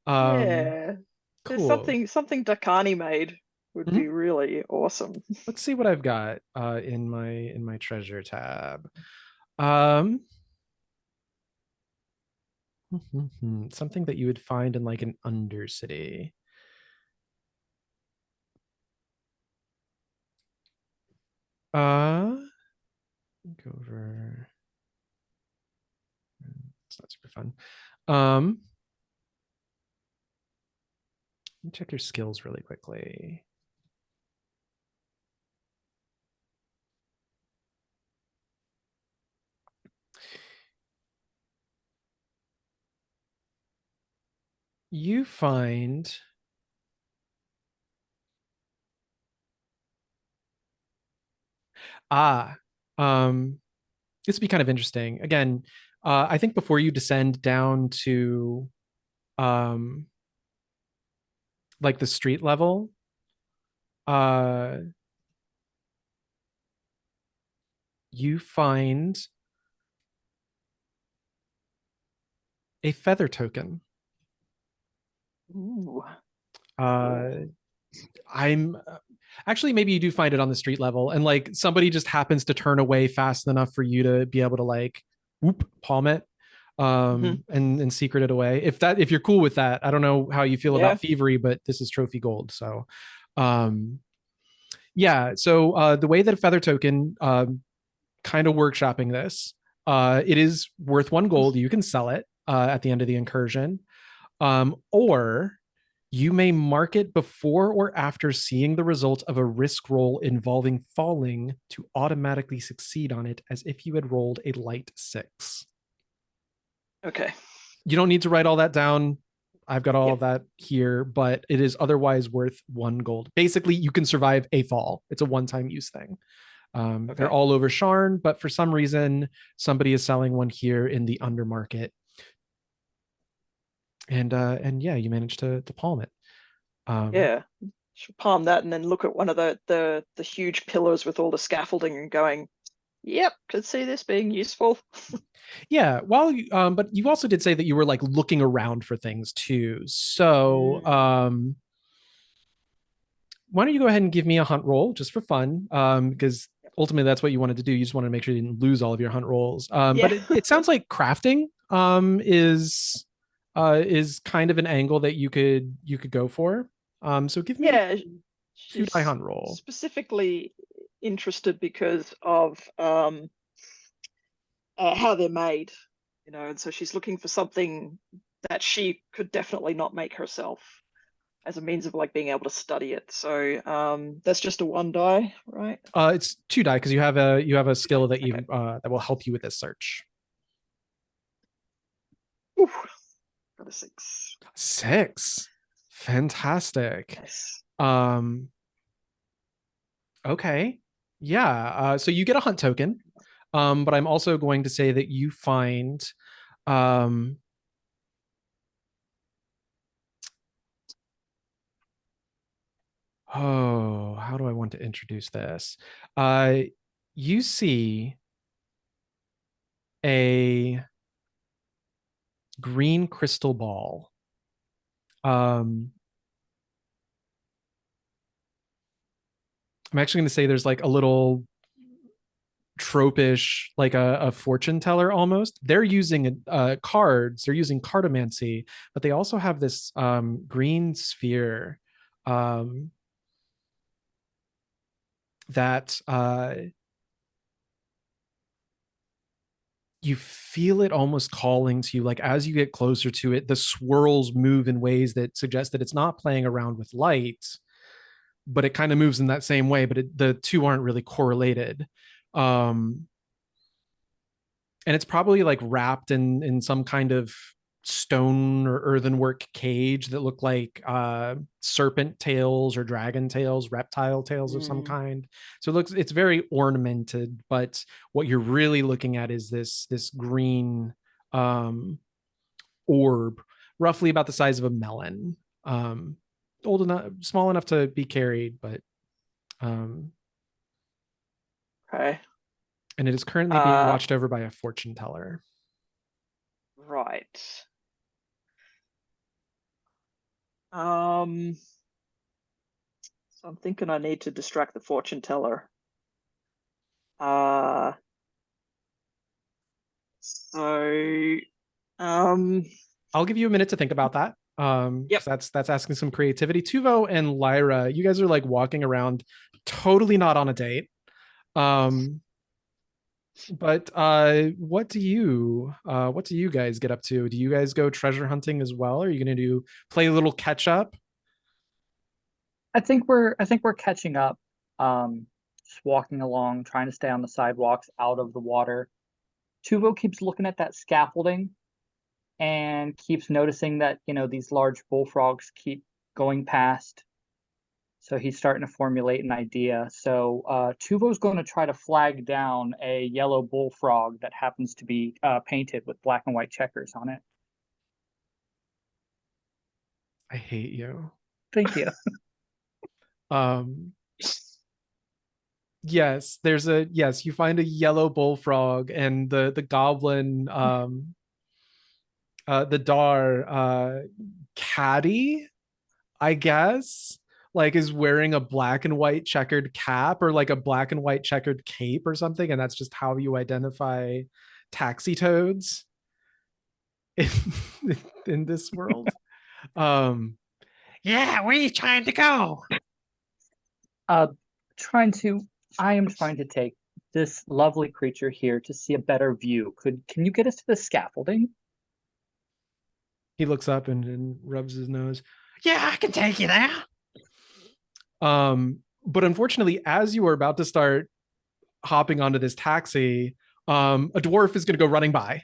Speaker 3: Yeah, there's
Speaker 1: Cool.
Speaker 3: something Dakani made would be really awesome.
Speaker 1: Let's see what I've got in my treasure tab. Something that you would find in like an undercity. Go over. It's not super fun. Let me check your skills really quickly. You find this would be kind of interesting. Again, I think before you descend down to like the street level, you find a feather token.
Speaker 3: Ooh.
Speaker 1: I'm actually, maybe you do find it on the street level and like somebody just happens to turn away fast enough for you to be able to like whoop palm it and secret it away. If you're cool with that. I don't know how you feel about thievery, but this is trophy gold. So yeah. So the way that a feather token kind of workshopping this, it is worth 1 gold. You can sell it at the end of the incursion. Or you may mark it before or after seeing the result of a risk roll involving falling to automatically succeed on it as if you had rolled a light 6.
Speaker 3: Okay.
Speaker 1: You don't need to write all that down. I've got all of that here, but it is otherwise worth 1 gold. Basically, you can survive a fall. It's a one-time use thing. They're all over Sharn, but for some reason, somebody is selling one here in the undermarket. And yeah, you managed to palm it.
Speaker 3: Should palm that and then look at one of the huge pillars with all the scaffolding and going, yep, could see this being useful.
Speaker 1: Yeah, well, but you also did say that you were like looking around for things too. So why don't you go ahead and give me a hunt roll just for fun? Because ultimately that's what you wanted to do. You just wanted to make sure you didn't lose all of your hunt rolls.
Speaker 3: Yeah.
Speaker 1: But it sounds like crafting is kind of an angle that you could go for. So give me
Speaker 3: Yeah,
Speaker 1: 2
Speaker 3: she's
Speaker 1: die hunt roll.
Speaker 3: specifically interested because of how they're made, you know, and so she's looking for something that she could definitely not make herself as a means of like being able to study it. So that's just a 1 die, right?
Speaker 1: It's 2 die because you have a skill that you
Speaker 3: Okay.
Speaker 1: that will help you with this search.
Speaker 3: Ooh, got a 6.
Speaker 1: 6. Fantastic.
Speaker 3: Yes.
Speaker 1: Okay. Yeah. So you get a hunt token. But I'm also going to say that you find how do I want to introduce this? You see a green crystal ball. I'm actually going to say there's like a little tropish, like a fortune teller almost. They're using cards, they're using cartomancy, but they also have this green sphere that you feel it almost calling to you. Like as you get closer to it, the swirls move in ways that suggest that it's not playing around with light, but it kind of moves in that same way, but the two aren't really correlated. And it's probably like wrapped in some kind of stone or earthenwork cage that look like serpent tails or dragon tails, reptile tails of some kind. So it's very ornamented, but what you're really looking at is this green orb, roughly about the size of a melon, old enough, small enough to be carried, but
Speaker 3: Okay.
Speaker 1: and it is currently being watched over by a fortune teller.
Speaker 3: Right. So I'm thinking I need to distract the fortune teller.
Speaker 1: I'll give you a minute to think about that.
Speaker 3: Yep.
Speaker 1: That's asking some creativity. Tuvo and Lyra, you guys are like walking around, totally not on a date. But what do you guys get up to? Do you guys go treasure hunting as well? Are you gonna play a little catch up?
Speaker 5: I think we're catching up. Just walking along, trying to stay on the sidewalks, out of the water. Tuvo keeps looking at that scaffolding and keeps noticing that, you know, these large bullfrogs keep going past. So he's starting to formulate an idea. So Tuvo's going to try to flag down a yellow bullfrog that happens to be painted with black and white checkers on it.
Speaker 1: I hate you.
Speaker 5: Thank you.
Speaker 1: Yes, you find a yellow bullfrog, and the goblin the Dar caddy, I guess, like is wearing a black and white checkered cap or like a black and white checkered cape or something, and that's just how you identify taxi toads in this world. Yeah, where are you trying to go?
Speaker 5: I am trying to take this lovely creature here to see a better view. Can you get us to the scaffolding?
Speaker 1: He looks up and rubs his nose. Yeah, I can take you there. But unfortunately, as you are about to start hopping onto this taxi, a dwarf is going to go running by.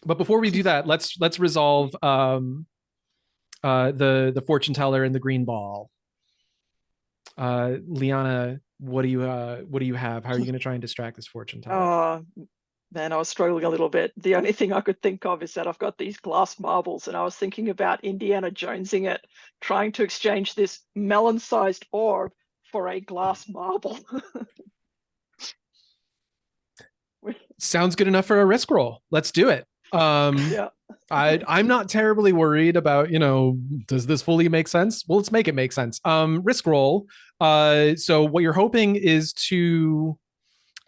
Speaker 1: But before we do that, let's resolve the fortune teller and the green ball. Liana, what do you have? How are you going to try and distract this fortune teller?
Speaker 3: Oh man, I was struggling a little bit. The only thing I could think of is that I've got these glass marbles, and I was thinking about Indiana Jonesing it, trying to exchange this melon-sized orb for a glass marble.
Speaker 1: Sounds good enough for a risk roll. Let's do it.
Speaker 3: Yeah.
Speaker 1: I'm not terribly worried about, does this fully make sense? Well, let's make it make sense. Risk roll. So what you're hoping is to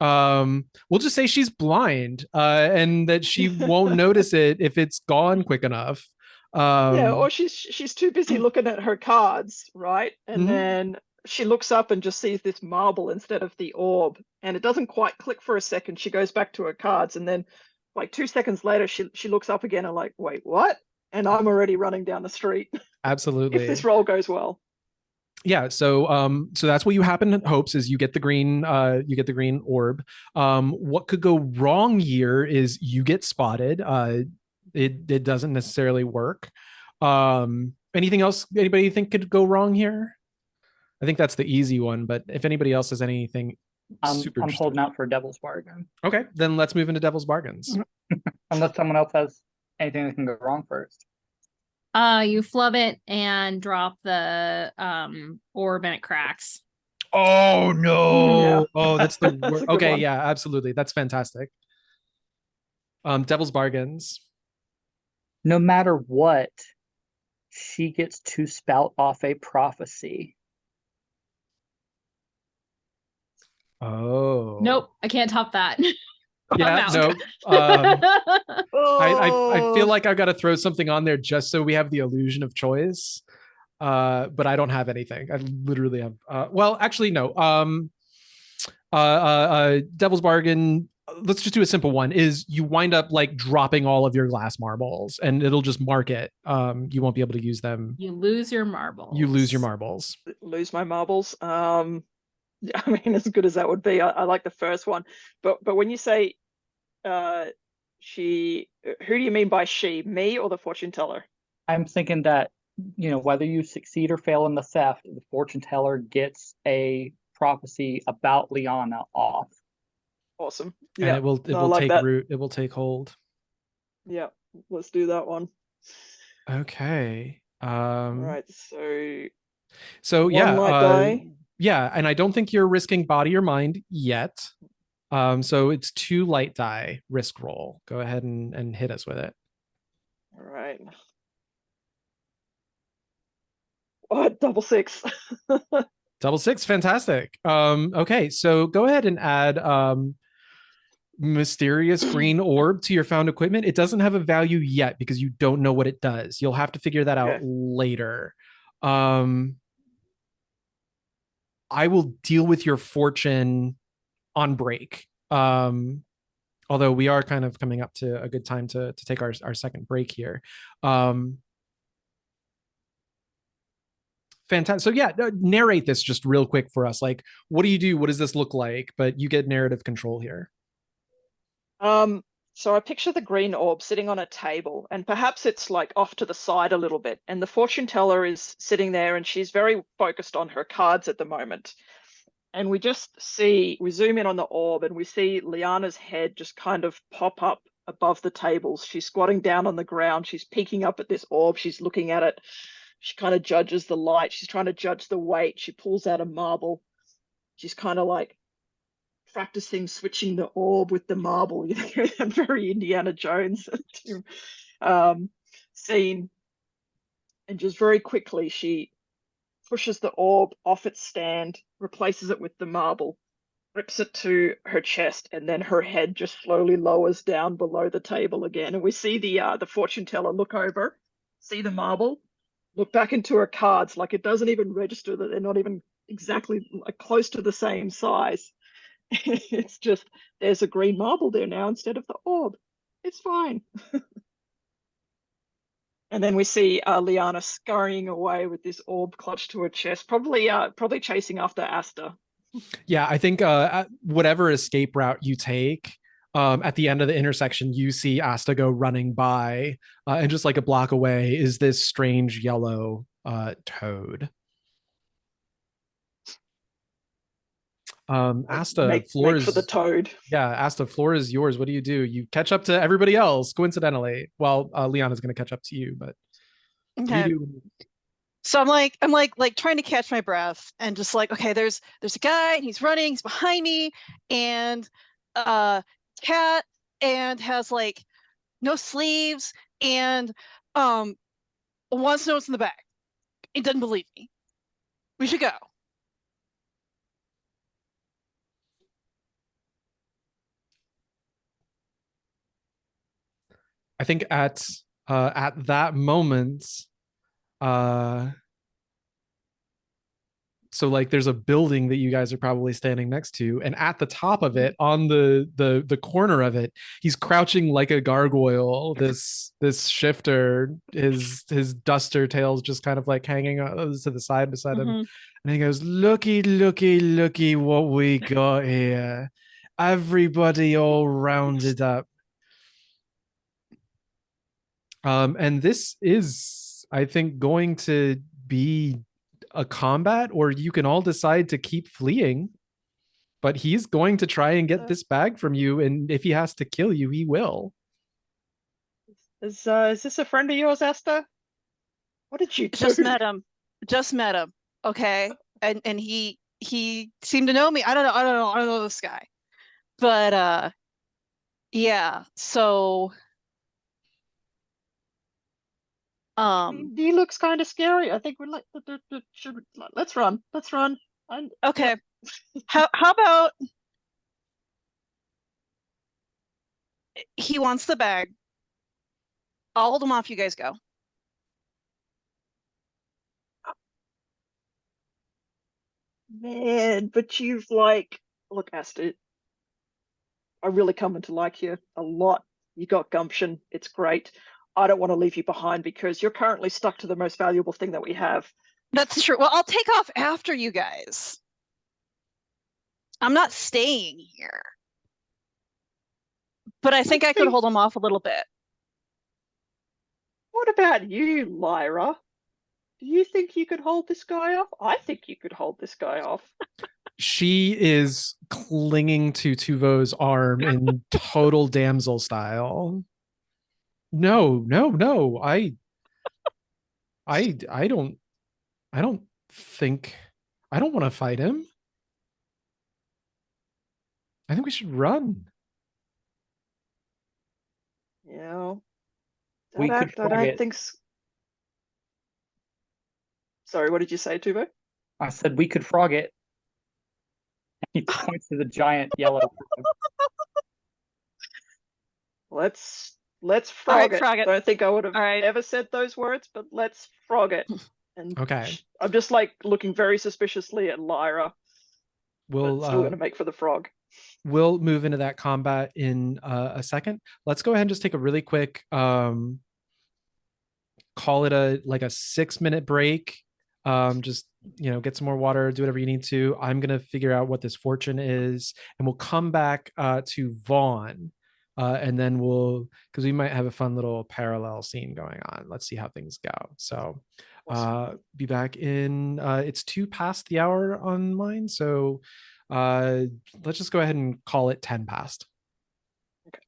Speaker 1: we'll just say she's blind, and that she won't notice it if it's gone quick enough.
Speaker 3: Yeah, or she's too busy looking at her cards, right? And
Speaker 1: Mhm.
Speaker 3: then she looks up and just sees this marble instead of the orb, and it doesn't quite click for a second. She goes back to her cards, and then like 2 seconds later, she looks up again and like, wait, what? And I'm already running down the street.
Speaker 1: Absolutely.
Speaker 3: If this roll goes well.
Speaker 1: Yeah, so that's what you happen to hopes is you get the green orb. What could go wrong here is you get spotted. It doesn't necessarily work. Anything else anybody think could go wrong here? I think that's the easy one, but if anybody else has anything
Speaker 5: I'm
Speaker 1: super
Speaker 5: holding out for Devil's Bargain.
Speaker 1: Okay, then let's move into Devil's Bargains.
Speaker 5: Unless someone else has anything that can go wrong first.
Speaker 4: You flub it and drop the orb and it cracks.
Speaker 1: Oh no.
Speaker 3: Yeah.
Speaker 1: Oh, that's the
Speaker 3: That's a
Speaker 1: worst.
Speaker 3: good
Speaker 1: Okay,
Speaker 3: one.
Speaker 1: yeah, absolutely. That's fantastic. Devil's Bargains.
Speaker 5: No matter what, she gets to spout off a prophecy.
Speaker 1: Oh.
Speaker 4: Nope, I can't top that.
Speaker 1: Yeah,
Speaker 4: I'm
Speaker 1: no.
Speaker 4: out.
Speaker 1: I feel like I've got to throw something on there just so we have the illusion of choice. But I don't have anything. I literally have well, actually no. Devil's Bargain, let's just do a simple one, is you wind up like dropping all of your glass marbles and it'll just mark it. You won't be able to use them.
Speaker 4: You lose your marbles.
Speaker 1: You lose your marbles.
Speaker 3: Lose my marbles. Yeah, I mean, as good as that would be, I like the first one. But when you say she, who do you mean by she? Me or the fortune teller?
Speaker 5: I'm thinking that, whether you succeed or fail in the theft, the fortune teller gets a prophecy about Liana off.
Speaker 3: Awesome.
Speaker 1: And
Speaker 3: Yeah,
Speaker 1: it will
Speaker 3: like
Speaker 1: take
Speaker 3: that.
Speaker 1: root. It will take hold.
Speaker 3: Yeah, let's do that one.
Speaker 1: Okay.
Speaker 3: All right,
Speaker 1: So
Speaker 3: one
Speaker 1: yeah,
Speaker 3: light die.
Speaker 1: yeah, and I don't think you're risking body or mind yet. So it's 2 light die risk roll. Go ahead and hit us with it.
Speaker 3: All right. Oh, double 6.
Speaker 1: Double 6, fantastic. Okay, so go ahead and add mysterious green orb to your found equipment. It doesn't have a value yet because you don't know what it does. You'll have to figure that out later. I will deal with your fortune on break. Although we are kind of coming up to a good time to take our second break here. Fantastic. So yeah, narrate this just real quick for us. Like, what do you do? What does this look like? But you get narrative control here.
Speaker 3: So I picture the green orb sitting on a table, and perhaps it's like off to the side a little bit. And the fortune teller is sitting there, and she's very focused on her cards at the moment. And we zoom in on the orb, and we see Liana's head just kind of pop up above the tables. She's squatting down on the ground. She's peeking up at this orb. She's looking at it. She kind of judges the light. She's trying to judge the weight. She pulls out a marble. She's kind of like practicing switching the orb with the marble. A very Indiana Jones scene. And just very quickly, she pushes the orb off its stand, replaces it with the marble, grips it to her chest, and then her head just slowly lowers down below the table again. And we see the fortune teller look over, see the marble, look back into her cards, like it doesn't even register that they're not even exactly like close to the same size. It's just there's a green marble there now instead of the orb. It's fine. And then we see Liana scurrying away with this orb clutched to her chest, probably chasing after Asta.
Speaker 1: Yeah, I think whatever escape route you take, at the end of the intersection, you see Asta go running by, and just like a block away is this strange yellow toad. Asta, floor is
Speaker 3: for the toad.
Speaker 1: Yeah, Asta, floor is yours. What do? You catch up to everybody else, coincidentally. Well, Liana's going to catch up to you, but
Speaker 2: Okay.
Speaker 1: you do.
Speaker 2: So I'm like trying to catch my breath and just like, okay, there's a guy and he's running, he's behind me, and cat and has like no sleeves, and wants to know what's in the bag. It doesn't believe me. We should go.
Speaker 1: I think at that moment, so like there's a building that you guys are probably standing next to, and at the top of it, on the corner of it, he's crouching like a gargoyle. This shifter, his duster tails just kind of like hanging to the side beside him, and he goes, "Looky, looky, looky, what we got here! Everybody all rounded up." And this is, I think, going to be a combat, or you can all decide to keep fleeing. But he's going to try and get this bag from you, and if he has to kill you, he will.
Speaker 3: Is this a friend of yours, Esther? What did you do?
Speaker 2: Just met him. Okay, and he seemed to know me. I don't know this guy, but yeah. So
Speaker 3: he looks kind of scary. I think we're like, let's run.
Speaker 2: Okay. How about he wants the bag? I'll hold him off. You guys go.
Speaker 3: Man, but you've like, look, Esther, I really come to like you a lot. You got gumption. It's great. I don't want to leave you behind because you're currently stuck to the most valuable thing that we have.
Speaker 2: That's true. Well, I'll take off after you guys. I'm not staying here. But I think I could hold him off a little bit.
Speaker 3: What about you, Lyra? Do you think you could hold this guy off? I think you could hold this guy off. She
Speaker 1: is clinging to Tuvo's arm in total damsel style. No. I don't think, I don't want to fight him. I think we should run.
Speaker 3: Yeah.
Speaker 5: We could
Speaker 3: I don't think so. Sorry, what did you say, Tuvo?
Speaker 5: I said we could frog it. He points to the giant yellow.
Speaker 3: Let's frog it.
Speaker 2: Frog it.
Speaker 3: I don't think I would have ever said those words, but let's frog it. And
Speaker 1: okay.
Speaker 3: I'm just like looking very suspiciously at Lyra.
Speaker 1: We'll
Speaker 3: still gonna make for the frog.
Speaker 1: We'll move into that combat in a second. Let's go ahead and just take a really quick call it a 6-minute break. Just get some more water, do whatever you need to. I'm gonna figure out what this fortune is, and we'll come back to Vaughn, and then because we might have a fun little parallel scene going on. Let's see how things go. So be back in it's 2 past the hour on mine, so let's just go ahead and call it 10 past. Okay.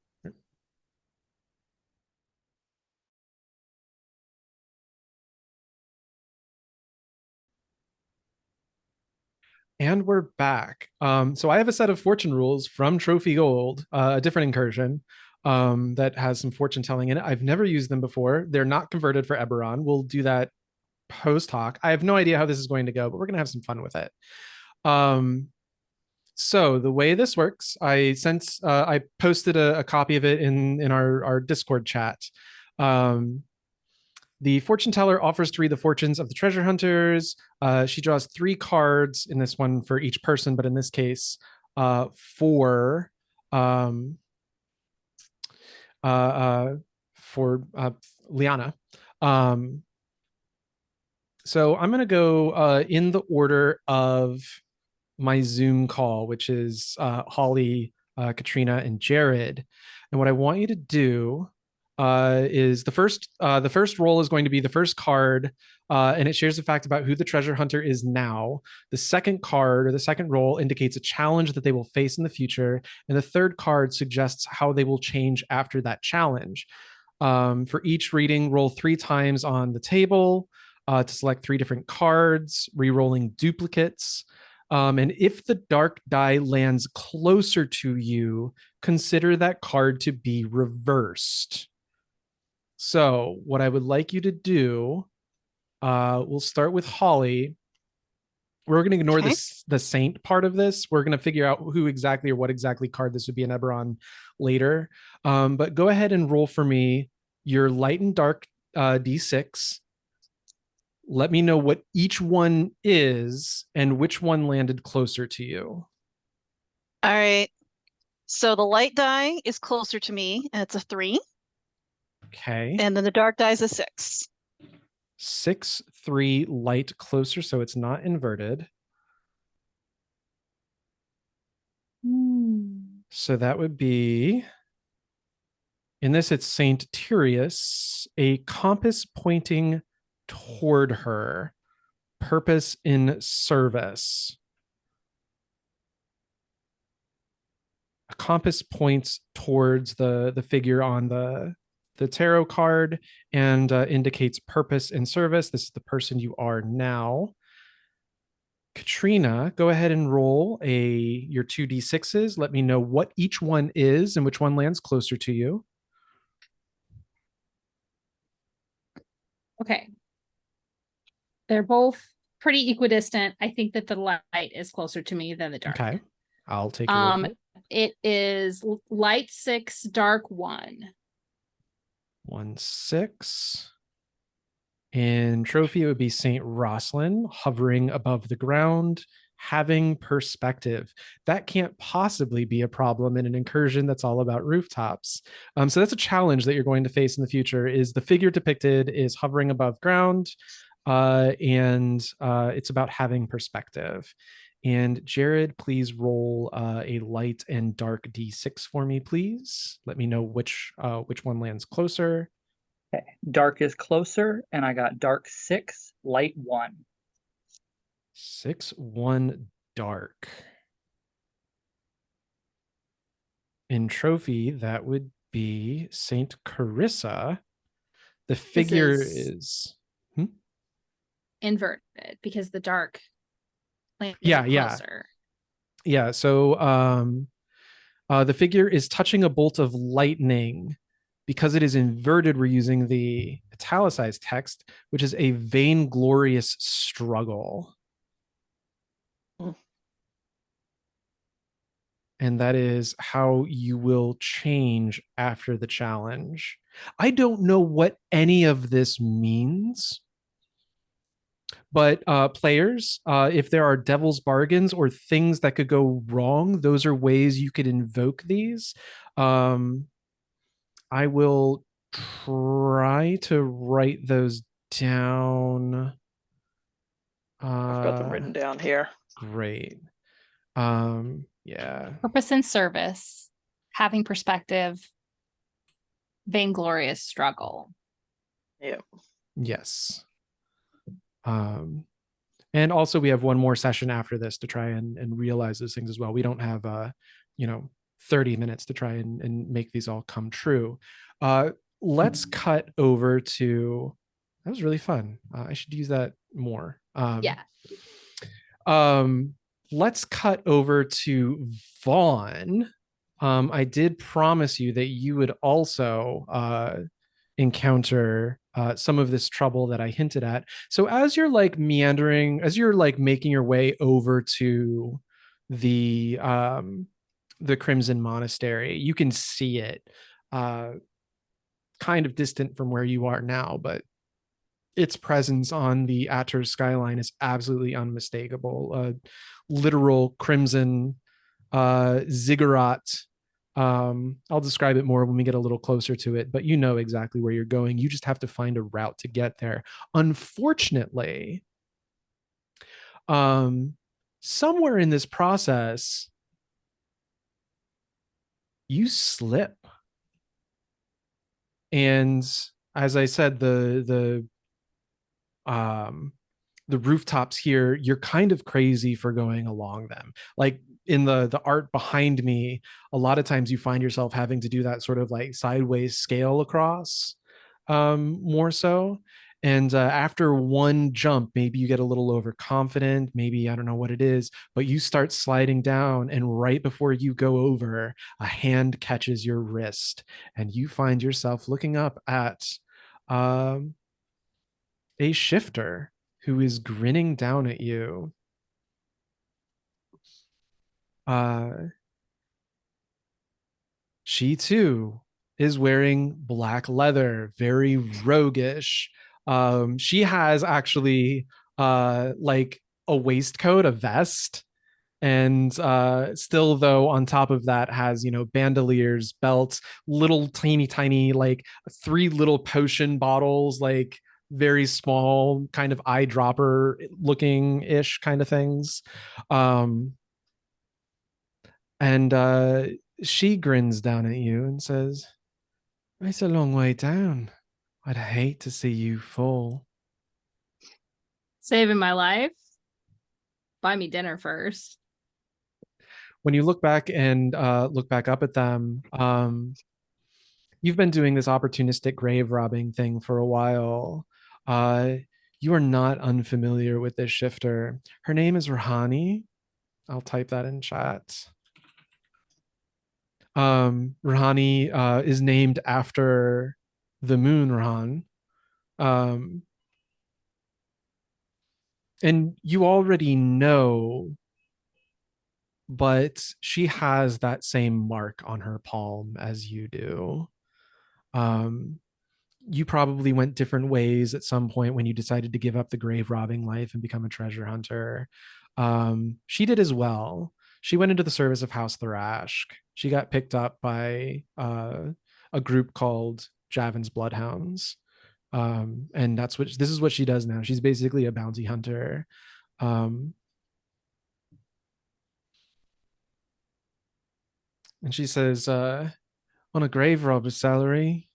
Speaker 1: And we're back. So I have a set of fortune rules from Trophy Gold, a different incursion that has some fortune telling in it. I've never used them before. They're not converted for Eberron. We'll do that post hoc. I have no idea how this is going to go, but we're going to have some fun with it. So the way this works, I posted a copy of it in our Discord chat. The fortune teller offers to read the fortunes of the treasure hunters. She draws 3 cards in this one for each person, but in this case, for Liana. So I'm going to go in the order of my Zoom call, which is Holly, Katrina, and Jared. And what I want you to do is the first roll is going to be the first card, and it shares the fact about who the treasure hunter is now. The second card, or the second roll, indicates a challenge that they will face in the future, and the third card suggests how they will change after that challenge. For each reading, roll 3 times on the table to select 3 different cards, re-rolling duplicates. And if the dark die lands closer to you, consider that card to be reversed. So what I would like you to do, we'll start with Holly. We're going to ignore
Speaker 2: Okay.
Speaker 1: the saint part of this. We're going to figure out who exactly or what exactly card this would be in Eberron later. But go ahead and roll for me your light and dark D6. Let me know what each one is and which one landed closer to you.
Speaker 2: All right. So the light die is closer to me, and it's a 3.
Speaker 1: Okay.
Speaker 2: And then the dark die is a 6.
Speaker 1: 6, 3, light closer, so it's not inverted. So that would be, in this, it's Saint Tyrius, a compass pointing toward her, purpose in service. A compass points towards the figure on the tarot card and indicates purpose in service. This is the person you are now. Katrina, go ahead and roll your 2d6s. Let me know what each one is and which one lands closer to you.
Speaker 4: Okay. They're both pretty equidistant. I think that the light is closer to me than the dark.
Speaker 1: Okay. I'll take your word for it.
Speaker 4: It is light 6, dark 1.
Speaker 1: 1, 6. In trophy, it would be Saint Roslin, hovering above the ground, having perspective. That can't possibly be a problem in an incursion that's all about rooftops. So that's a challenge that you're going to face in the future. Is the figure depicted is hovering above ground, and it's about having perspective. And Jared, please roll a light and dark D6 for me, please. Let me know which one lands closer.
Speaker 5: Okay. Dark is closer, and I got dark 6, light 1.
Speaker 1: 6, 1, dark. In trophy, that would be Saint Carissa. The figure is
Speaker 4: inverted because the dark landed
Speaker 1: closer. Yeah. So the figure is touching a bolt of lightning. Because it is inverted, we're using the italicized text, which is a vainglorious struggle. And that is how you will change after the challenge. I don't know what any of this means. But players, if there are devil's bargains or things that could go wrong, those are ways you could invoke these. I will try to write those down.
Speaker 3: I've got them written down here.
Speaker 1: Great. Yeah.
Speaker 4: Purpose and service, having perspective, vainglorious struggle.
Speaker 3: Yeah.
Speaker 1: Yes. And also we have one more session after this to try and realize those things as well. We don't have 30 minutes to try and make these all come true. Let's cut over to, that was really fun. I should use that more.
Speaker 4: Yeah.
Speaker 1: Let's cut over to Vaughn. I did promise you that you would also encounter some of this trouble that I hinted at. So as you're like meandering, as you're like making your way over to the Crimson Monastery, you can see it kind of distant from where you are now, but its presence on the Atur skyline is absolutely unmistakable. Literal crimson ziggurat. I'll describe it more when we get a little closer to it, but you know exactly where you're going. You just have to find a route to get there. Unfortunately, somewhere in this process, you slip. And as I said, the rooftops here, you're kind of crazy for going along them. Like in the art behind me, a lot of times you find yourself having to do that sort of like sideways scale across, more so. And after one jump, maybe you get a little overconfident, maybe I don't know what it is, but you start sliding down, and right before you go over, a hand catches your wrist and you find yourself looking up at a shifter who is grinning down at you. She too is wearing black leather, very roguish. She has actually like a waistcoat, a vest, and still though on top of that has, you know, bandoliers, belts, little tiny like 3 little potion bottles, like very small kind of eyedropper looking ish kind of things. And she grins down at you and says, "It's a long way down. I'd hate to see you fall."
Speaker 4: Saving my life. Buy me dinner first.
Speaker 1: When you look back and look back up at them, you've been doing this opportunistic grave robbing thing for a while. You are not unfamiliar with this shifter. Her name is Rahani. I'll type that in chat. Rahani is named after the moon Rahan. And you already know, but she has that same mark on her palm as you do. You probably went different ways at some point when you decided to give up the grave robbing life and become a treasure hunter. She did as well. She went into the service of House Thrashk. She got picked up by a group called Javin's Bloodhounds. And this is what she does now. She's basically a bounty hunter. And she says, on a grave robber's salary,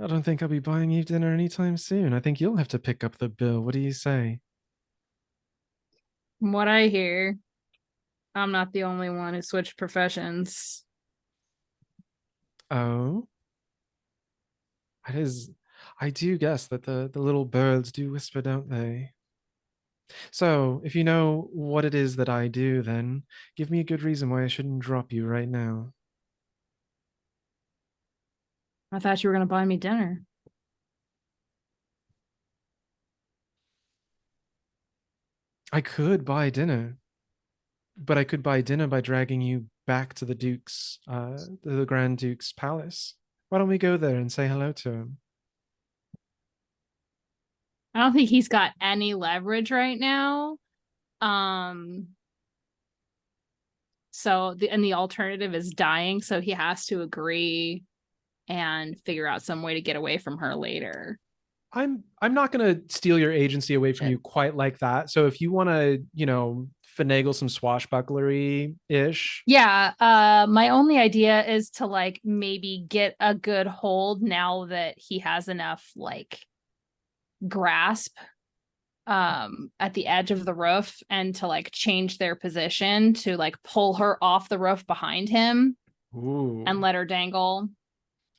Speaker 1: I don't think I'll be buying you dinner anytime soon. I think you'll have to pick up the bill. What do you say?
Speaker 4: From what I hear, I'm not the only one who switched professions.
Speaker 1: Oh? It is. I do guess that the little birds do whisper, don't they? So, if you know what it is that I do, then give me a good reason why I shouldn't drop you right now.
Speaker 4: I thought you were going to buy me dinner.
Speaker 1: I could buy dinner, but I could buy dinner by dragging you back to the Grand Duke's palace. Why don't we go there and say hello to him?
Speaker 4: I don't think he's got any leverage right now. So the alternative is dying, so he has to agree and figure out some way to get away from her later.
Speaker 1: I'm not going to steal your agency away from you quite like that. So if you want to, you know, finagle some swashbucklery ish.
Speaker 4: Yeah. My only idea is to like maybe get a good hold now that he has enough like grasp at the edge of the roof, and to like change their position to like pull her off the roof behind him.
Speaker 1: Ooh.
Speaker 4: And let her dangle.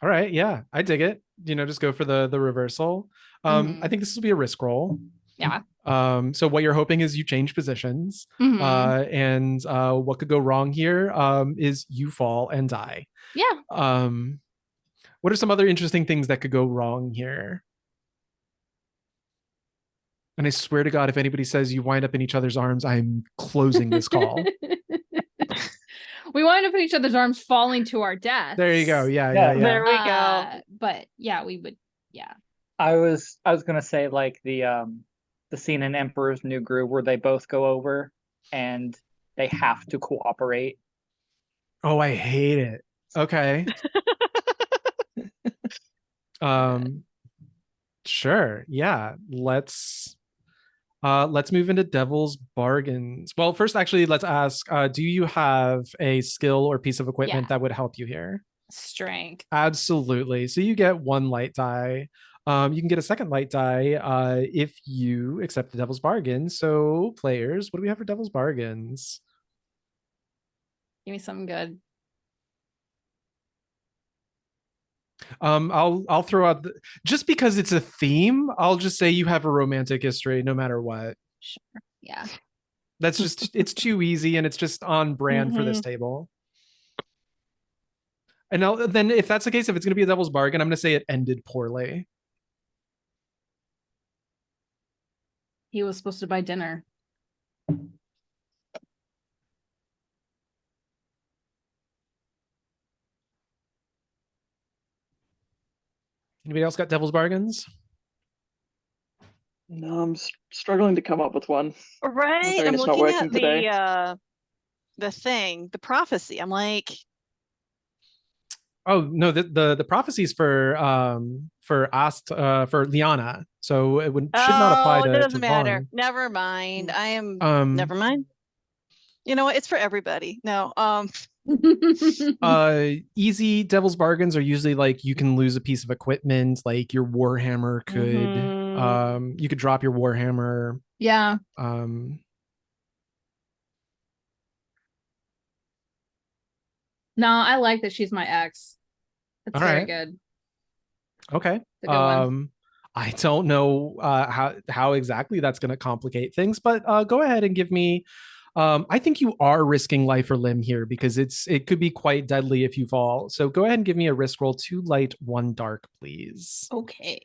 Speaker 1: All right, yeah, I dig it. You know, just go for the reversal. I think this will be a risk roll.
Speaker 4: Yeah.
Speaker 1: So what you're hoping is you change positions. And what could go wrong here is you fall and die.
Speaker 4: Yeah.
Speaker 1: What are some other interesting things that could go wrong here? And I swear to God, if anybody says you wind up in each other's arms, I'm closing this call.
Speaker 4: We wind up in each other's arms, falling to our death.
Speaker 1: There you go. Yeah.
Speaker 2: There we go.
Speaker 4: But yeah, we would. Yeah.
Speaker 5: I was gonna say like the scene in Emperor's New Groove where they both go over and they have to cooperate.
Speaker 1: Oh, I hate it. Okay. Sure. Yeah. Let's move into Devil's Bargains. Well, first, actually, let's ask, do you have a skill or piece of equipment that would help you here?
Speaker 4: Strength.
Speaker 1: Absolutely. So you get 1 light die. You can get a 2nd light die if you accept the Devil's Bargain. So players, what do we have for Devil's Bargains?
Speaker 4: Give me something good.
Speaker 1: I'll throw out just because it's a theme, I'll just say you have a romantic history no matter what.
Speaker 4: Sure. Yeah.
Speaker 1: That's just it's too easy and it's just on brand for this table. And then if that's the case, if it's going to be a Devil's Bargain, I'm going to say it ended poorly.
Speaker 4: He was supposed to buy dinner.
Speaker 1: Anybody else got devil's bargains?
Speaker 3: No, I'm struggling to come up with one.
Speaker 2: Right.
Speaker 3: brain
Speaker 2: I'm
Speaker 3: is not
Speaker 2: looking
Speaker 3: working
Speaker 2: at
Speaker 3: today.
Speaker 2: the thing, the prophecy. I'm like,
Speaker 1: Oh no, the prophecies for Liana, so it should not apply
Speaker 2: oh, that
Speaker 1: to
Speaker 2: doesn't matter.
Speaker 1: Vaughn.
Speaker 2: Never mind. I am
Speaker 1: Um,
Speaker 2: never mind. You know what? It's for everybody. No.
Speaker 1: Easy devil's bargains are usually like you can lose a piece of equipment, like your warhammer could you could drop your warhammer.
Speaker 4: Yeah. No, I like that she's my ex. That's
Speaker 1: All
Speaker 4: very
Speaker 1: right.
Speaker 4: good.
Speaker 1: Okay.
Speaker 4: It's a good one.
Speaker 1: I don't know how exactly that's going to complicate things, but go ahead and give me. I think you are risking life or limb here because it could be quite deadly if you fall. So go ahead and give me a risk roll, 2 light, 1 dark, please.
Speaker 4: Okay.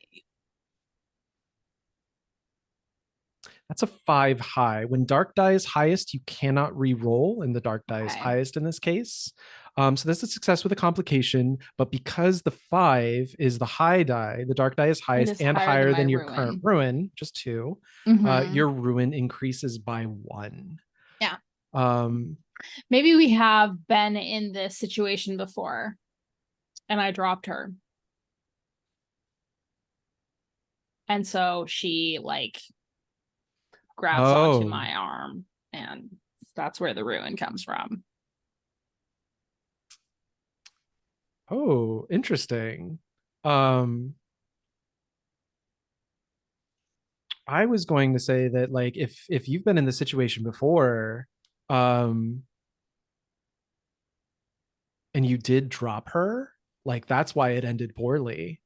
Speaker 1: That's a 5 high. When dark die is highest, you cannot re-roll, and the dark die is
Speaker 4: Okay.
Speaker 1: highest in this case. So this is a success with a complication, but because the 5 is the high die, the dark die is highest
Speaker 4: it's
Speaker 1: and
Speaker 4: higher
Speaker 1: higher
Speaker 4: than my
Speaker 1: than your
Speaker 4: ruin.
Speaker 1: current ruin, just 2.
Speaker 4: Mhm.
Speaker 1: Your ruin increases by 1.
Speaker 4: Yeah.
Speaker 1: Um,
Speaker 4: Maybe we have been in this situation before and I dropped her. And so she like grabs onto my arm, and that's where the ruin comes from.
Speaker 1: Oh, interesting. I was going to say that like if you've been in the situation before, and you did drop her, like that's why it ended poorly.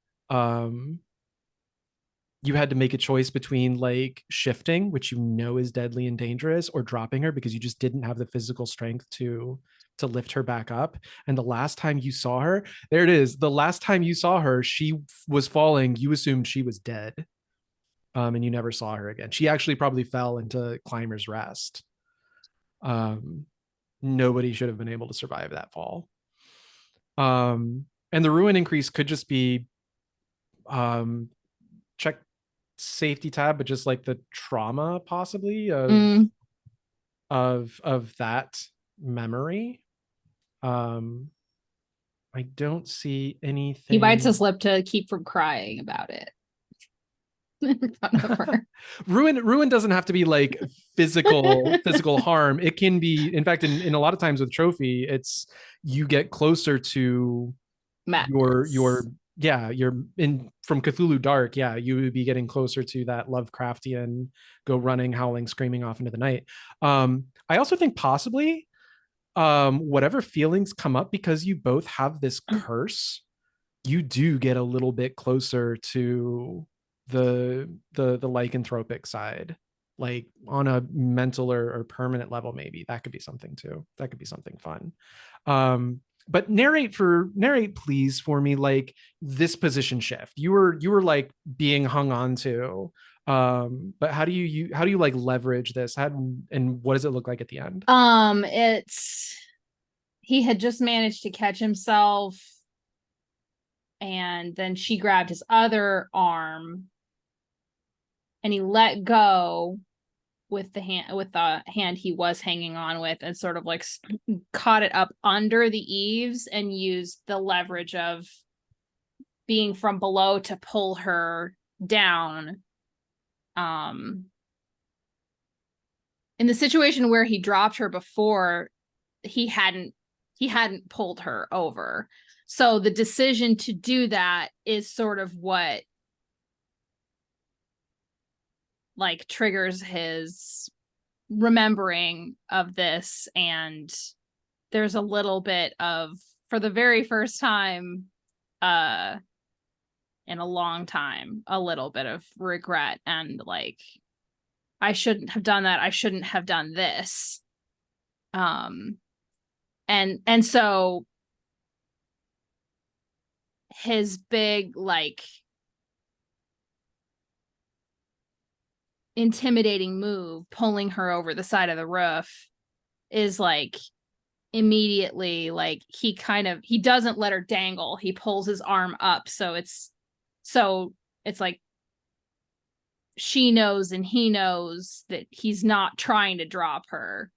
Speaker 1: You had to make a choice between like shifting, which you know is deadly and dangerous, or dropping her because you just didn't have the physical strength to lift her back up. And the last time you saw her, there it is. The last time you saw her, she was falling. You assumed she was dead. And you never saw her again. She actually probably fell into Climber's Rest. Nobody should have been able to survive that fall. And the ruin increase could just be check safety tab, but just like the trauma possibly of that memory. I don't see anything.
Speaker 4: He bites his lip to keep from crying about it.
Speaker 1: Ruin doesn't have to be like physical harm. It can be, in fact, in a lot of times with trophy, it's you get closer to
Speaker 4: Madness.
Speaker 1: your you're in from Cthulhu Dark. Yeah, you would be getting closer to that Lovecraftian go running, howling, screaming off into the night. I also think possibly whatever feelings come up because you both have this curse, you do get a little bit closer to the lycanthropic side, like on a mental or permanent level. Maybe that could be something too. That could be something fun. But narrate please for me, like this position shift you were like being hung on to, but how do you like leverage this, and what does it look like at the end?
Speaker 4: It's he had just managed to catch himself, and then she grabbed his other arm and he let go with the hand he was hanging on with, and sort of like caught it up under the eaves and used the leverage of being from below to pull her down. In the situation where he dropped her before, he hadn't pulled her over. So the decision to do that is sort of what like triggers his remembering of this. And there's a little bit of, for the very first time in a long time, a little bit of regret and like, I shouldn't have done that. I shouldn't have done this. And so his big like intimidating move, pulling her over the side of the roof, is like immediately like he doesn't let her dangle. He pulls his arm up so it's like she knows and he knows that he's not trying to drop her.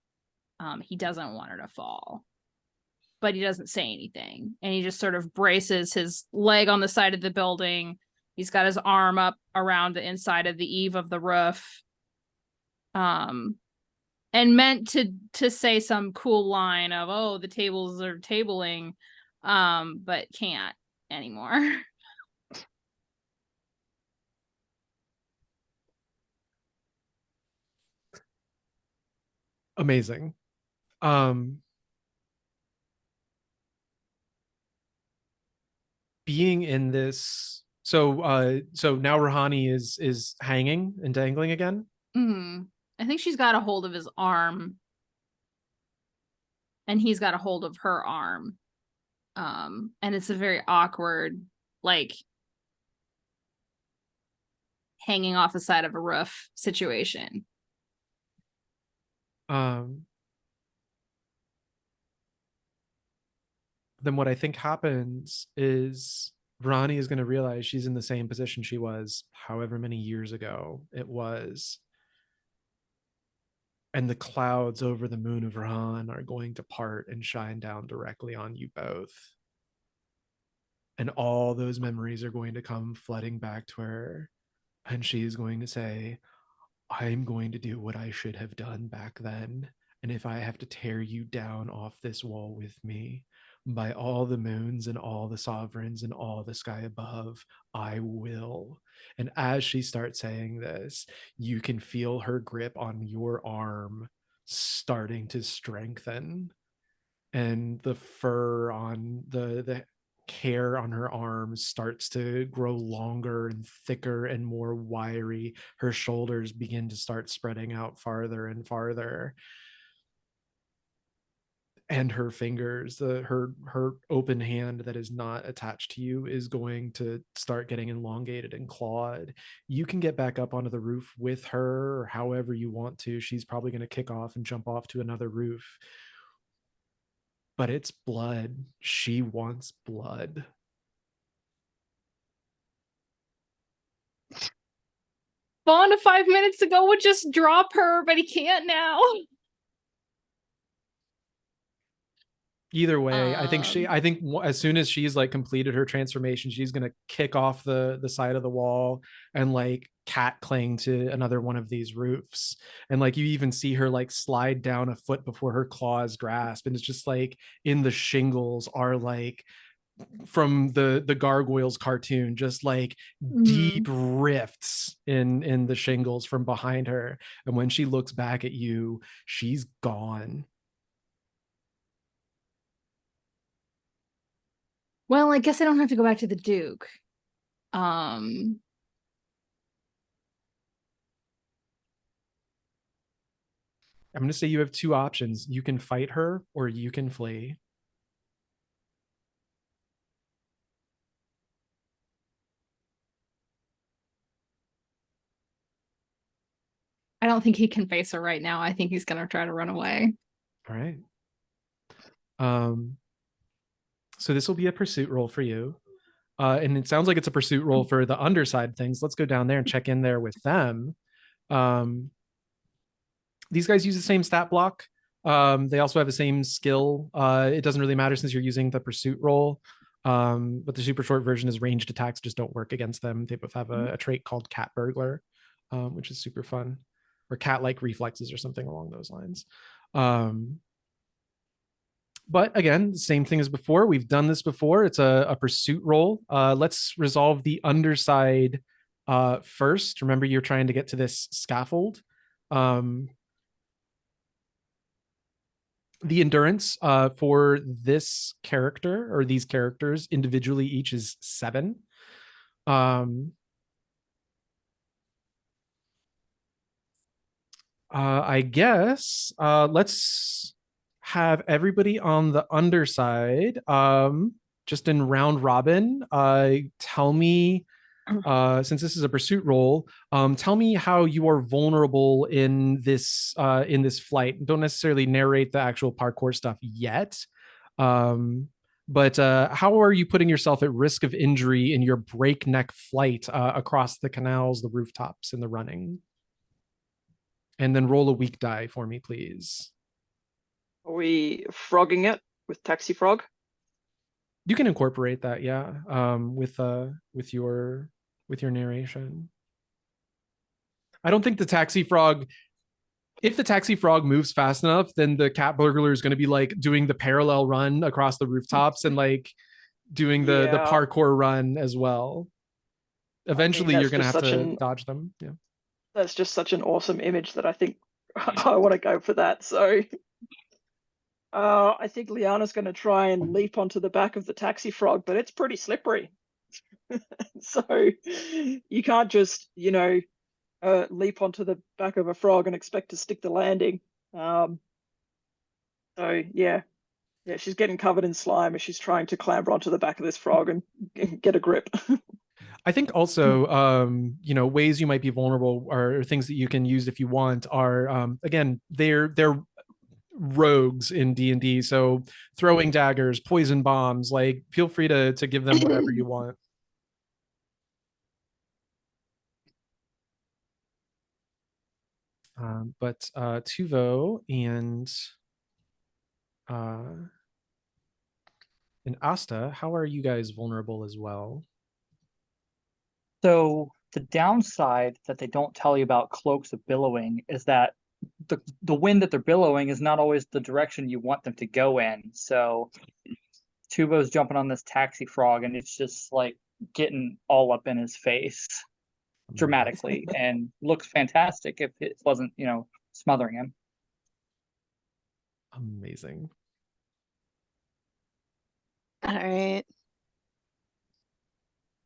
Speaker 4: He doesn't want her to fall, but he doesn't say anything, and he just sort of braces his leg on the side of the building. He's got his arm up around the inside of the eave of the roof, and meant to say some cool line of, oh, the tables are tabling, but can't anymore.
Speaker 1: Amazing. Being in this, so now Rahani is hanging and dangling again.
Speaker 4: I think she's got a hold of his arm, and he's got a hold of her arm, and it's a very awkward, like, hanging off the side of a roof situation.
Speaker 1: Then what I think happens is Ronnie is going to realize she's in the same position she was however many years ago it was. And the clouds over the moon of Rahan are going to part and shine down directly on you both. And all those memories are going to come flooding back to her. And she is going to say, I'm going to do what I should have done back then. And if I have to tear you down off this wall with me, by all the moons and all the sovereigns and all the sky above, I will. And as she starts saying this, you can feel her grip on your arm starting to strengthen. And the fur on the hair on her arms starts to grow longer and thicker and more wiry. Her shoulders begin to start spreading out farther and farther. And her fingers, her open hand that is not attached to you is going to start getting elongated and clawed. You can get back up onto the roof with her, or however you want to. She's probably going to kick off and jump off to another roof. But it's blood. She wants blood.
Speaker 4: Fauna 5 minutes ago would just drop her, but he can't now.
Speaker 1: Either way, I think as soon as she's like completed her transformation, she's gonna kick off the side of the wall and like cat cling to another one of these roofs. And like you even see her like slide down a foot before her claws grasp. And it's just like in the shingles are like from the gargoyles cartoon, just like deep rifts in the shingles from behind her. And when she looks back at you, she's gone.
Speaker 4: Well, I guess I don't have to go back to the Duke. I'm
Speaker 1: going to say you have two options. You can fight her or you can flee.
Speaker 4: I don't think he can face her right now. I think he's going to try to run away.
Speaker 1: All right. So this will be a pursuit roll for you. And it sounds like it's a pursuit roll for the underside things. Let's go down there and check in there with them. These guys use the same stat block. They also have the same skill. It doesn't really matter since you're using the pursuit roll. But the super short version is ranged attacks just don't work against them. They both have a trait called Cat Burglar, which is super fun. Or cat-like reflexes or something along those lines. But again, same thing as before. We've done this before. It's a pursuit roll. Let's resolve the underside first. Remember, you're trying to get to this scaffold. The endurance for this character or these characters individually each is 7. I guess let's have everybody on the underside just in round robin tell me since this is a pursuit roll, tell me how you are vulnerable in this flight. Don't necessarily narrate the actual parkour stuff yet. But how are you putting yourself at risk of injury in your breakneck flight across the canals, the rooftops, and the running? And then roll a weak die for me, please.
Speaker 3: Are we frogging it with Taxi Frog?
Speaker 1: You can incorporate that, yeah, with your narration. I don't think the taxi frog. If the taxi frog moves fast enough, then the cat burglar is going to be like doing the parallel run across the rooftops and like doing the parkour run as well. Eventually, you're going to have to dodge them. Yeah,
Speaker 3: that's just such an awesome image that I think I want to go for that. So I think Liana's going to try and leap onto the back of the taxi frog, but it's pretty slippery. So you can't just, leap onto the back of a frog and expect to stick the landing. So yeah, she's getting covered in slime as she's trying to clamber onto the back of this frog and get a grip.
Speaker 1: I think also, ways you might be vulnerable or things that you can use if you want are, again, they're rogues in D&D. So throwing daggers, poison bombs, like feel free to give them whatever you want. But Tuvo and Asta, how are you guys vulnerable as well?
Speaker 5: So the downside that they don't tell you about cloaks of billowing is that the wind that they're billowing is not always the direction you want them to go in. So Tuvo's jumping on this taxi frog and it's just like getting all up in his face dramatically and looks fantastic if it wasn't, smothering him.
Speaker 1: Amazing.
Speaker 2: All right.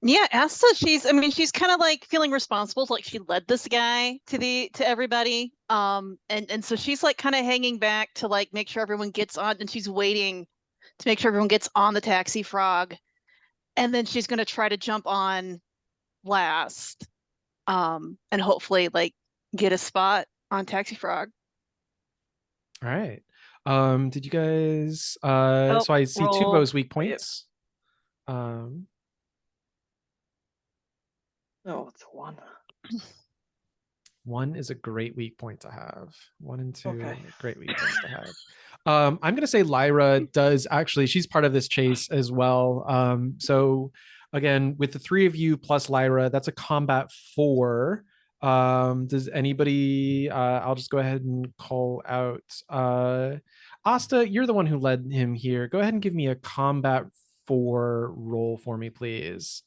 Speaker 2: Yeah, Asta, she's kind of like feeling responsible. Like she led this guy to everybody. And so she's like kind of hanging back to like make sure everyone gets on, and she's waiting to make sure everyone gets on the taxi frog. And then she's gonna try to jump on last. And hopefully like get a spot on taxi frog.
Speaker 1: All right. Did you guys so I see Tuvo's weak points.
Speaker 3: It's 1.
Speaker 1: 1 is a great weak point to have. 1 and 2,
Speaker 3: okay.
Speaker 1: Great weak points to have. I'm gonna say Lyra does actually, she's part of this chase as well. So again, with the 3 of you plus Lyra, that's a combat 4. Does anybody I'll just go ahead and call out Asta, you're the one who led him here. Go ahead and give me a combat 4 roll for me, please.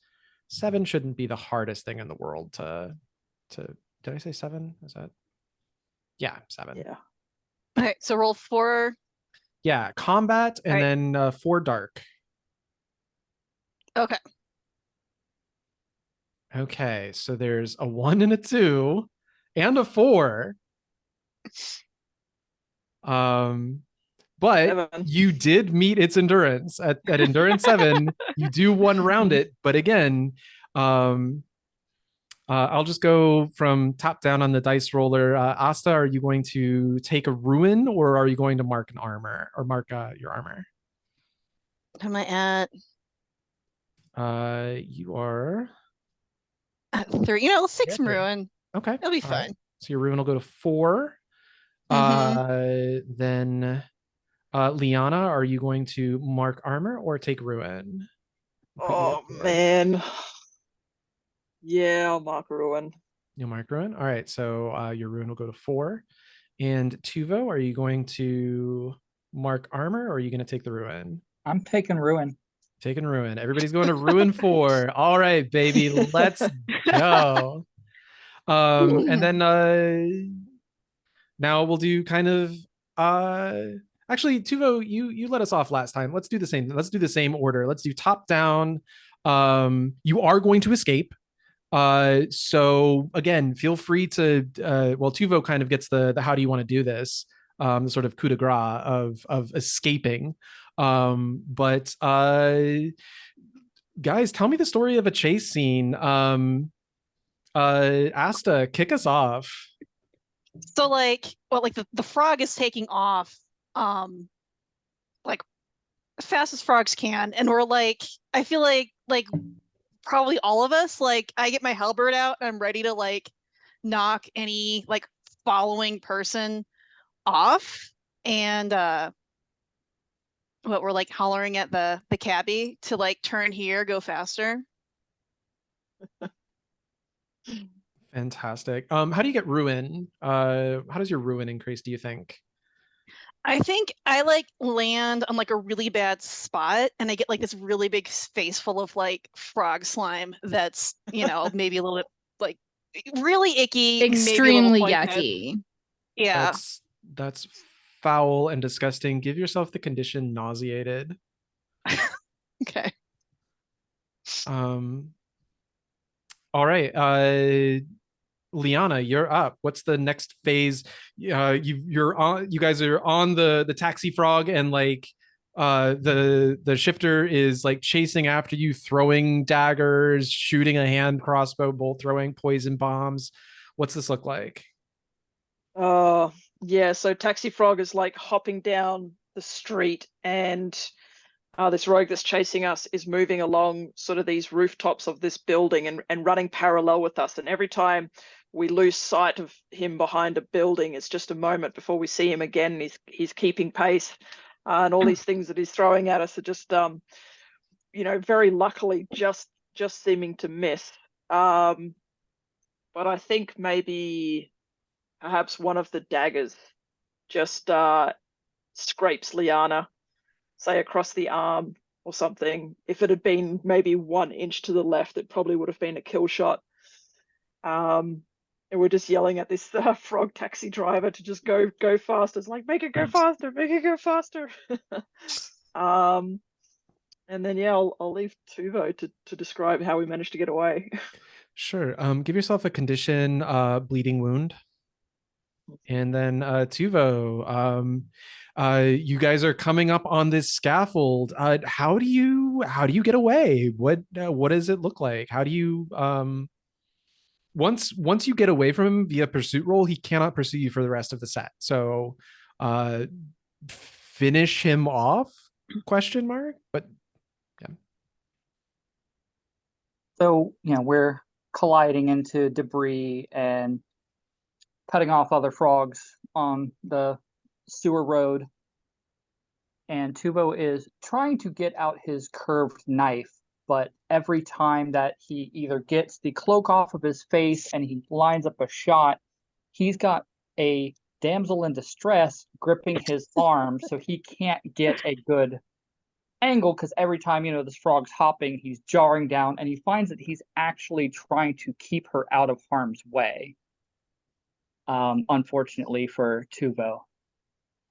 Speaker 1: 7 shouldn't be the hardest thing in the world to did I say 7? Is that? Yeah, 7.
Speaker 3: Yeah.
Speaker 2: Okay, so roll 4.
Speaker 1: Yeah, combat and then 4 dark.
Speaker 2: Okay.
Speaker 1: Okay, so there's a 1 and a 2 and a 4. But
Speaker 3: 7.
Speaker 1: You did meet its endurance at endurance 7. You do 1 round it, but again, I'll just go from top down on the dice roller. Asta, are you going to take a ruin or are you going to mark an armor or mark your armor?
Speaker 2: What am I
Speaker 1: at? You are
Speaker 2: at 3. Let's take some
Speaker 5: 3.
Speaker 2: ruin.
Speaker 1: Okay.
Speaker 2: It'll be fun.
Speaker 1: Right. So your ruin will go to 4. Then Liana, are you going to mark armor or take ruin?
Speaker 3: Oh man. Yeah, I'll mark ruin.
Speaker 1: You'll mark ruin. All right, so your ruin will go to 4. And Tuvo, are you going to mark armor or are you going to take the ruin?
Speaker 5: I'm taking ruin.
Speaker 1: Taking ruin. Everybody's going to ruin 4. All right, baby, let's go. And then now we'll do kind of actually, Tuvo, you let us off last time. Let's do the same. Let's do the same order. Let's do top down. You are going to escape. So again, feel free to Tuvo kind of gets the how do you want to do this, the sort of coup de grace of escaping. But guys, tell me the story of a chase scene. Asta, kick us off.
Speaker 2: So like the frog is taking off, like fast as frogs can, and we're like, I feel like probably all of us, like I get my halberd out, and I'm ready to like knock any like following person off, and what we're like hollering at the cabbie to like turn here, go faster.
Speaker 1: Fantastic. How do you get ruin? How does your ruin increase, do you think?
Speaker 2: I think I like land on like a really bad spot, and I get like this really big face full of like frog slime that's, maybe a little bit like really icky, maybe a little
Speaker 4: Extremely
Speaker 2: pointed.
Speaker 4: yucky.
Speaker 2: Yeah.
Speaker 1: That's foul and disgusting. Give yourself the condition nauseated.
Speaker 2: Okay.
Speaker 1: All right. Liana, you're up. What's the next phase? You're on. You guys are on the taxi frog, and like the shifter is like chasing after you, throwing daggers, shooting a hand crossbow bolt, throwing poison bombs. What's this look like?
Speaker 3: Yeah, so Taxi Frog is like hopping down the street, and this rogue that's chasing us is moving along sort of these rooftops of this building and running parallel with us. And every time we lose sight of him behind a building, it's just a moment before we see him again. He's keeping pace, and all these things that he's throwing at us are just very luckily just seeming to miss. But I think maybe perhaps one of the daggers just scrapes Liana, say across the arm or something. If it had been maybe 1 inch to the left, it probably would have been a kill shot. And we're just yelling at this frog taxi driver to just go faster. It's like, make it go faster, make it go faster. And then I'll leave Tuvo to describe how we managed to get away.
Speaker 1: Sure. Give yourself a condition, bleeding wound. And then Tuvo, you guys are coming up on this scaffold. How do you get away? What does it look like? How do you once you get away from him via pursuit roll, he cannot pursue you for the rest of the set. So finish him off? Question mark. But yeah.
Speaker 5: So, we're colliding into debris and cutting off other frogs on the sewer road. And Tuvo is trying to get out his curved knife, but every time that he either gets the cloak off of his face and he lines up a shot, he's got a damsel in distress gripping his arm, so he can't get a good angle, because every time this frog's hopping, he's jarring down, and he finds that he's actually trying to keep her out of harm's way, unfortunately for Tuvo.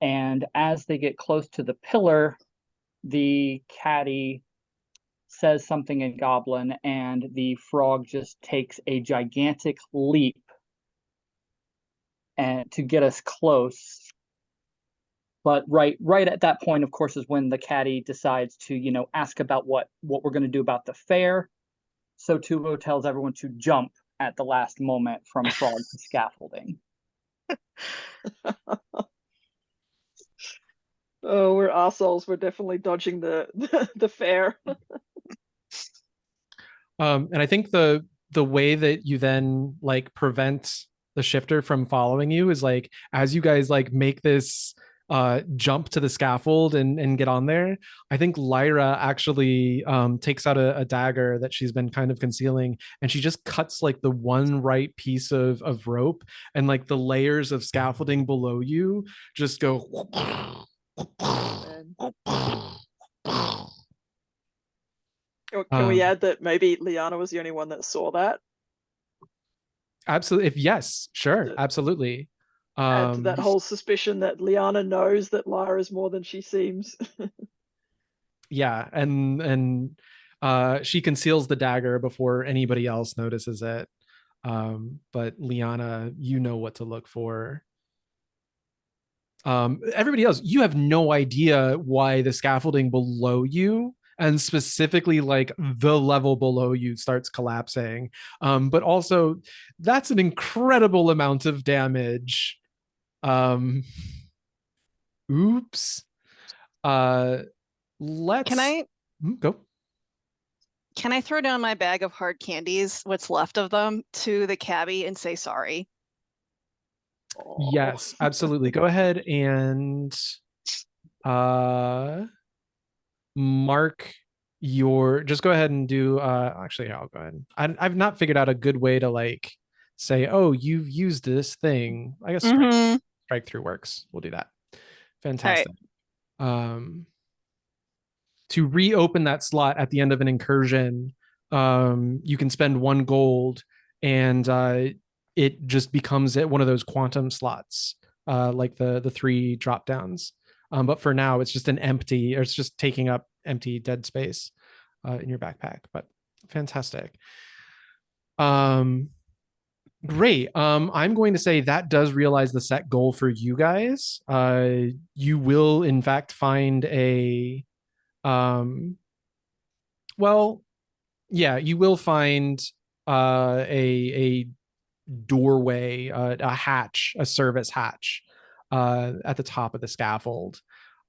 Speaker 5: And as they get close to the pillar, the caddy says something in Goblin, and the frog just takes a gigantic leap and to get us close. But right at that point, of course, is when the caddy decides to, ask about what we're going to do about the fair. So Tuvo tells everyone to jump at the last moment from frog to scaffolding.
Speaker 3: Oh, we're assholes. We're definitely dodging the fair.
Speaker 1: And I think the way that you then like prevent the shifter from following you is like, as you guys like make this jump to the scaffold and get on there, I think Lyra actually takes out a dagger that she's been kind of concealing, and she just cuts like the one right piece of rope, and like the layers of scaffolding below you just go
Speaker 3: Can we add that maybe Liana was the only one that saw that?
Speaker 1: Absolutely. Yes, sure, absolutely.
Speaker 3: Add to that whole suspicion that Liana knows that Lyra is more than she seems.
Speaker 1: Yeah, and she conceals the dagger before anybody else notices it. But Liana, you know what to look for. Everybody else, you have no idea why the scaffolding below you and specifically like the level below you starts collapsing. But also that's an incredible amount of damage. Oops. Let's go.
Speaker 2: Can I throw down my bag of hard candies, what's left of them, to the cabbie and say sorry?
Speaker 1: Yes, absolutely. Go ahead and mark just go ahead and do actually I'll go ahead. I've not figured out a good way to like say, oh, you've used this thing. I guess strike through works. We'll do that. Fantastic. To reopen that slot at the end of an incursion, you can spend 1 gold, and it just becomes one of those quantum slots, like the 3 drop downs. But for now, it's just it's just taking up empty dead space in your backpack. But fantastic. Great. I'm going to say that does realize the set goal for you guys. You will in fact find a well, yeah, you will find a doorway, a hatch, a service hatch at the top of the scaffold.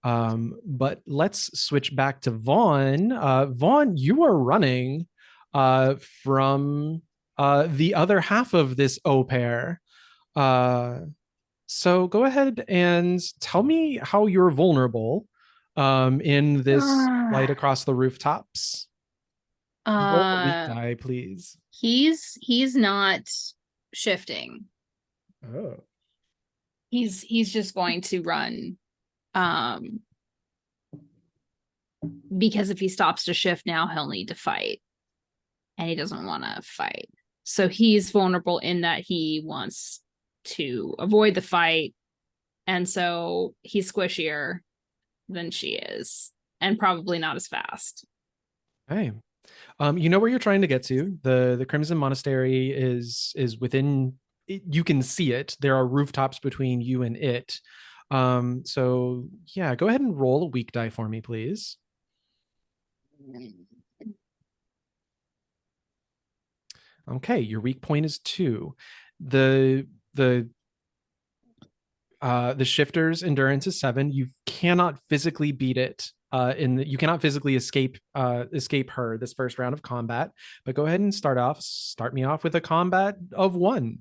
Speaker 1: But let's switch back to Vaughn. Vaughn, you are running from the other half of this au pair. So go ahead and tell me how you're vulnerable in this light across the rooftops. Roll a weak die, please.
Speaker 4: He's not shifting.
Speaker 1: Oh.
Speaker 4: He's just going to run. Because if he stops to shift now, he'll need to fight. And he doesn't want to fight. So he's vulnerable in that he wants to avoid the fight. And so he's squishier than she is. And probably not as fast.
Speaker 1: Hey. You know where you're trying to get to. The Crimson Monastery is within you can see it. There are rooftops between you and it. So yeah, go ahead and roll a weak die for me, please. Okay, your weak point is 2. The shifter's endurance is 7. You cannot physically beat it. You cannot physically escape her this first round of combat. But go ahead and start me off with a combat of 1.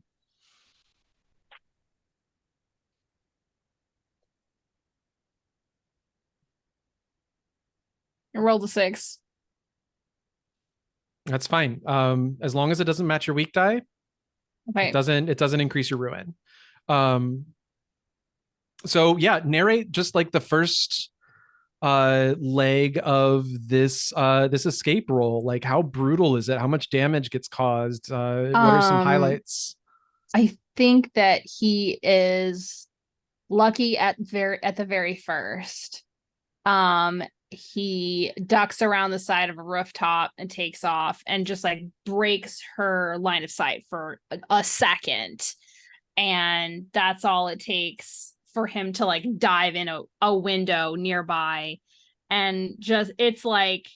Speaker 4: I rolled a 6.
Speaker 1: That's fine. As long as it doesn't match your weak die,
Speaker 4: okay.
Speaker 1: It doesn't increase your ruin. So yeah, narrate just like the first leg of this escape roll. Like, how brutal is it? How much damage gets caused? What are some highlights?
Speaker 4: I think that he is lucky at the very first. He ducks around the side of a rooftop and takes off and just like breaks her line of sight for a second. And that's all it takes for him to like dive in a window nearby. And just, it's like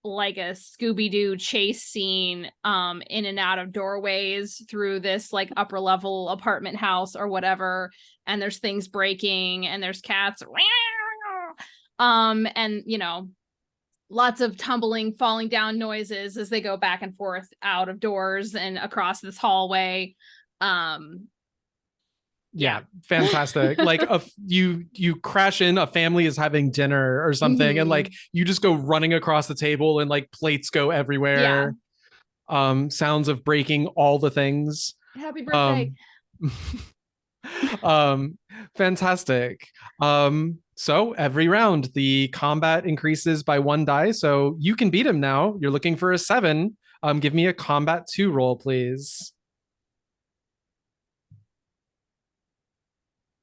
Speaker 4: a Scooby-Doo chase scene in and out of doorways through this like upper level apartment house or whatever. And there's things breaking and there's cats. And you know, lots of tumbling, falling down noises as they go back and forth out of doors and across this hallway.
Speaker 1: Yeah, fantastic. Like you crash in, a family is having dinner or something, and like you just go running across the table and like plates go everywhere. Yeah. Sounds of breaking all the things.
Speaker 4: Happy birthday.
Speaker 1: Fantastic. So every round the combat increases by 1 die, so you can beat him now. You're looking for a 7. Give me a combat 2 roll, please.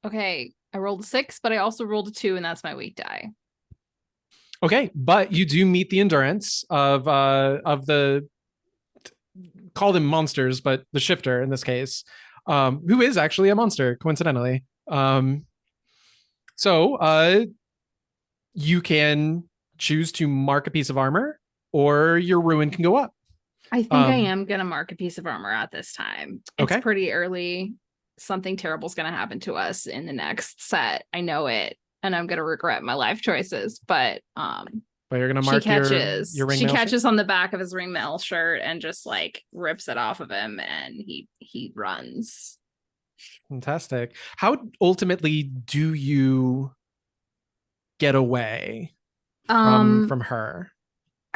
Speaker 4: Okay, I rolled a 6, but I also rolled a 2, and that's my weak die.
Speaker 1: Okay, but you do meet the endurance of the, call them monsters, but the shifter in this case, who is actually a monster, coincidentally. So you can choose to mark a piece of armor, or your ruin can go up.
Speaker 4: I think I am gonna mark a piece of armor at this time. It's
Speaker 1: Okay.
Speaker 4: pretty early. Something terrible is gonna happen to us in the next set. I know it, and I'm gonna regret my life choices. But
Speaker 1: you're gonna
Speaker 4: she
Speaker 1: mark
Speaker 4: catches
Speaker 1: your
Speaker 4: she
Speaker 1: ringmail
Speaker 4: catches on the back of his ringmail shirt and just like rips it off of him, and he runs.
Speaker 1: Fantastic. How ultimately do you get away from her?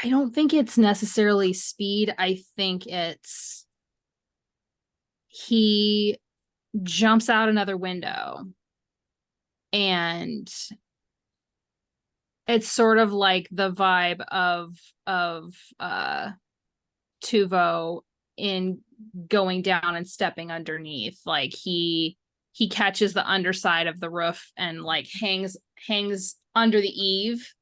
Speaker 4: I don't think it's necessarily speed. I think it's he jumps out another window, and it's sort of like the vibe of Tuvo in going down and stepping underneath. Like he catches the underside of the roof and like hangs under the eave,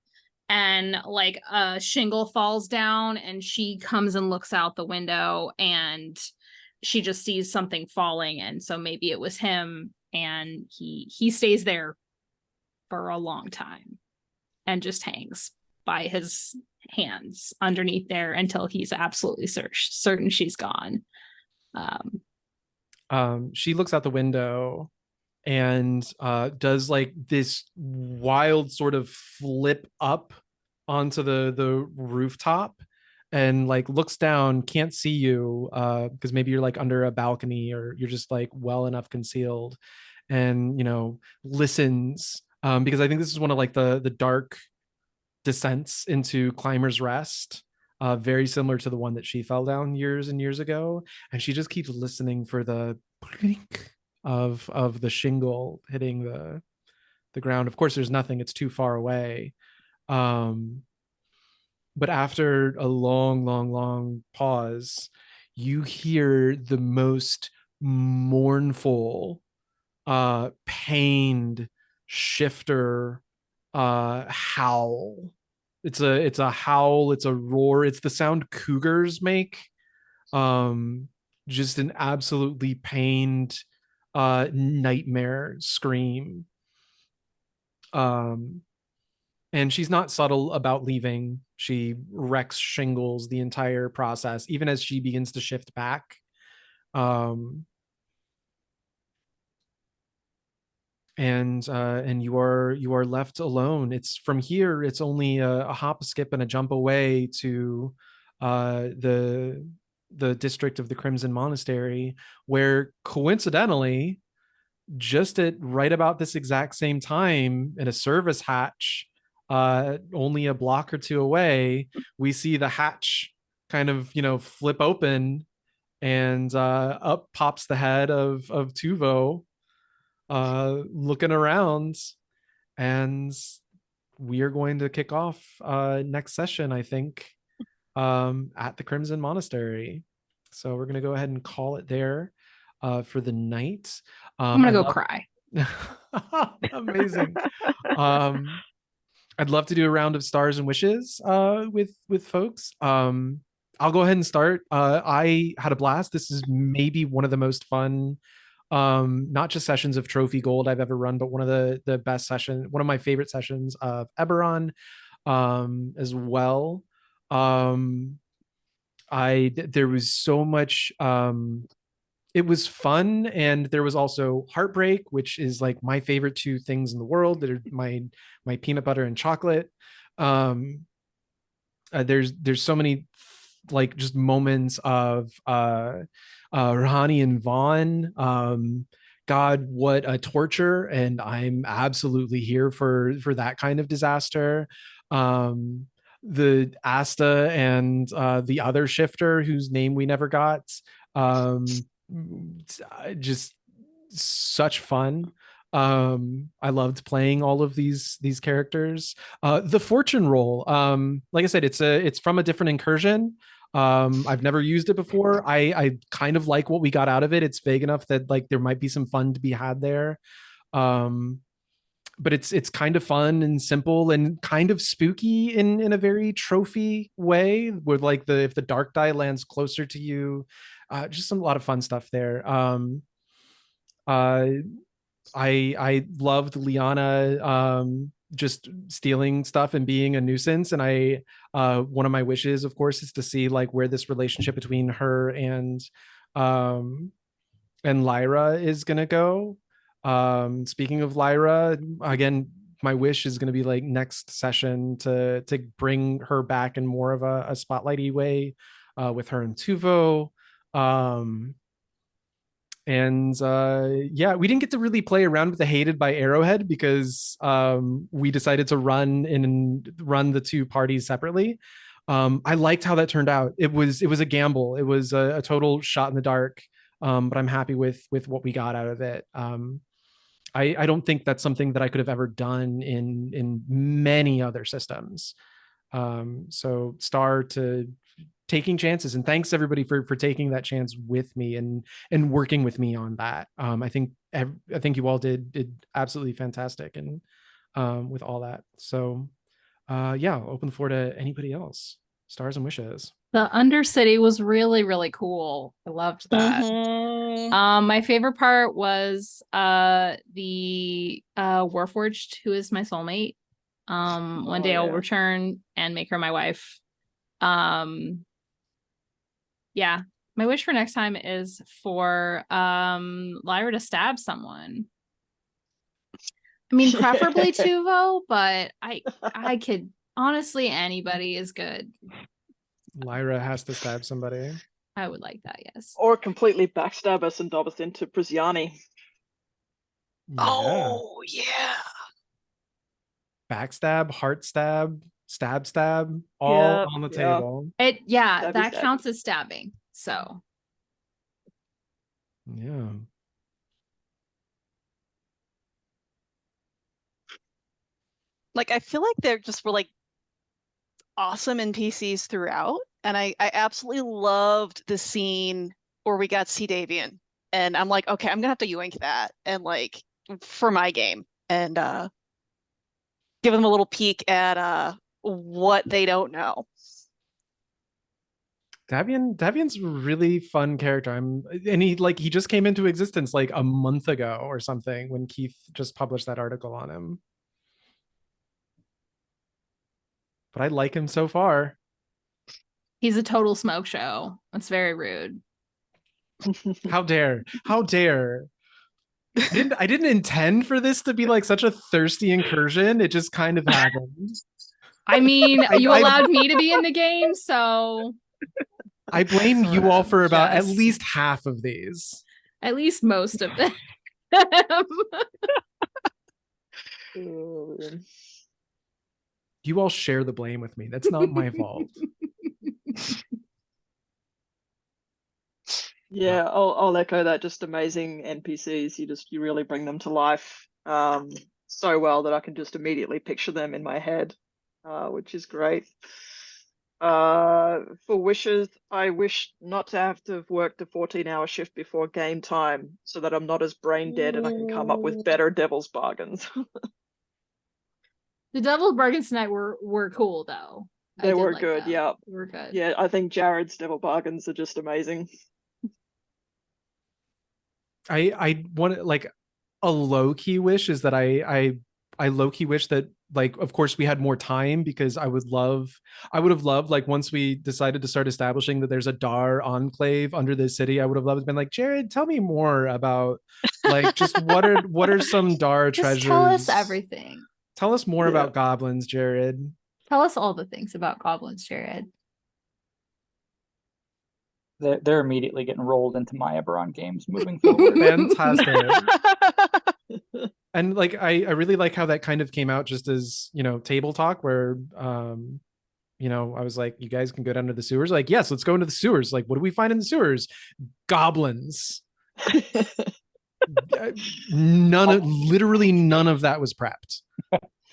Speaker 4: and like a shingle falls down, and she comes and looks out the window, and she just sees something falling, and so maybe it was him, and he stays there for a long time and just hangs by his hands underneath there until he's absolutely certain she's gone.
Speaker 1: She looks out the window and does like this wild sort of flip up onto the rooftop, and like looks down, can't see you because maybe you're like under a balcony, or you're just like well enough concealed, and listens, because I think this is one of like the dark descents into Climber's Rest, very similar to the one that she fell down years and years ago, and she just keeps listening for the blink of the shingle hitting the ground. Of course, there's nothing; it's too far away. But after a long, long, long pause, you hear the most mournful, pained shifter howl. It's a howl, it's a roar, it's the sound cougars make. Just an absolutely pained nightmare scream. And she's not subtle about leaving. She wrecks shingles the entire process, even as she begins to shift back. And you are left alone. It's from here, it's only a hop, a skip, and a jump away to the district of the Crimson Monastery, where coincidentally, just at right about this exact same time, in a service hatch only a block or two away, we see the hatch kind of flip open, and up pops the head of Tuvo, looking around, and we are going to kick off next session, I think, at the Crimson Monastery. So we're going to go ahead and call it there for the night.
Speaker 4: I'm gonna go cry.
Speaker 1: Amazing. I'd love to do a round of stars and wishes with folks. I'll go ahead and start. I had a blast. This is maybe one of the most fun, not just sessions of Trophy Gold I've ever run, but one of the best sessions, one of my favorite sessions of Eberron as well. There was so much, it was fun, and there was also heartbreak, which is like my favorite two things in the world, that are my peanut butter and chocolate. There's so many like just moments of Rahani and Vaughn. God, what a torture, and I'm absolutely here for that kind of disaster. The Asta and the other shifter whose name we never got, just such fun. I loved playing all of these characters. The fortune roll, like I said, it's from a different incursion. I've never used it before. I kind of like what we got out of it. It's vague enough that like there might be some fun to be had there. But it's kind of fun and simple and kind of spooky in a very trophy way, where like if the dark die lands closer to you, just a lot of fun stuff there. I loved Liana just stealing stuff and being a nuisance. And I one of my wishes, of course, is to see like where this relationship between her and Lyra is gonna go. Speaking of Lyra, again, my wish is gonna be like next session to bring her back in more of a spotlighty way with her and Tuvo. Yeah, we didn't get to really play around with the hated by Arrowhead because we decided to run the two parties separately. I liked how that turned out. It was a gamble. It was a total shot in the dark. But I'm happy with what we got out of it. I don't think that's something that I could have ever done in many other systems. So Star to taking chances, and thanks everybody for taking that chance with me and working with me on that. I think you all did absolutely fantastic and with all that. So yeah, I'll open the floor to anybody else. Stars and wishes.
Speaker 4: The Undercity was really, really cool. I loved that. My favorite part was the Warforged, who is my soulmate. One day I'll return and make her my wife. Yeah. My wish for next time is for Lyra to stab someone. I mean, preferably Tuvo, but I could honestly, anybody is good.
Speaker 1: Lyra has to stab somebody.
Speaker 4: I would like that, yes.
Speaker 3: Or completely backstab us and dob us into Priziani.
Speaker 1: Yeah.
Speaker 2: Oh, yeah.
Speaker 1: Backstab, heart stab, stab, all on the table.
Speaker 4: That counts as stabbing. So.
Speaker 1: Yeah.
Speaker 2: Like, I feel like they're just were like awesome NPCs throughout. And I absolutely loved the scene where we got C. Davian. And I'm like, okay, I'm gonna have to yoink that and like for my game and give them a little peek at what they don't know.
Speaker 1: Davian's a really fun character. And he just came into existence like a month ago or something when Keith just published that article on him. But I like him so far.
Speaker 4: He's a total smoke show. That's very rude.
Speaker 1: How dare? How dare? I didn't intend for this to be like such a thirsty incursion. It just kind of happened.
Speaker 4: I mean, you allowed me to be in the game, so
Speaker 1: I blame you all for about at least half of these.
Speaker 4: At least most of them.
Speaker 1: You all share the blame with me. That's not my fault.
Speaker 3: Yeah, I'll echo that. Just amazing NPCs. You really bring them to life so well that I can just immediately picture them in my head, which is great. For wishes, I wish not to have to have worked a 14-hour shift before game time so that I'm not as brain dead and I can come up with better devil's bargains.
Speaker 4: The devil's bargains tonight were cool though.
Speaker 3: They were good, yeah.
Speaker 4: They were good.
Speaker 3: Yeah, I think Jared's devil bargains are just amazing.
Speaker 1: I want like a low-key wish is that I low-key wish that like of course we had more time because I would have loved like once we decided to start establishing that there's a Dar enclave under the city, I would have loved to been like, Jared, tell me more about like just what are some Dar
Speaker 4: just
Speaker 1: treasures.
Speaker 4: Tell us everything.
Speaker 1: Tell us more about goblins, Jared.
Speaker 4: Tell us all the things about goblins, Jared.
Speaker 5: They're immediately getting rolled into my Eberron games moving forward.
Speaker 1: Fantastic. And like I really like how that kind of came out just as, table talk where I was like, you guys can go down to the sewers. Like, yes, let's go into the sewers. Like, what do we find in the sewers? Goblins. Literally none of that was prepped.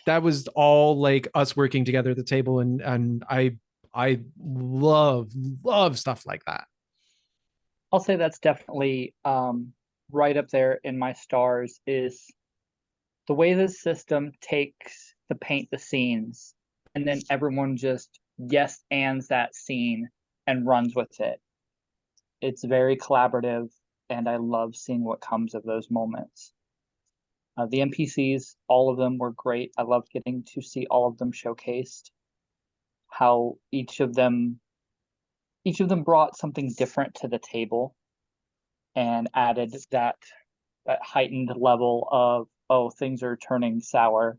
Speaker 1: That was all like us working together at the table, and I love stuff like that.
Speaker 5: I'll say that's definitely right up there in my stars is the way this system takes to paint the scenes and then everyone just yes ands that scene and runs with it. It's very collaborative and I love seeing what comes of those moments. The NPCs, all of them were great. I loved getting to see all of them showcased. How each of them brought something different to the table and added that heightened level of, oh, things are turning sour.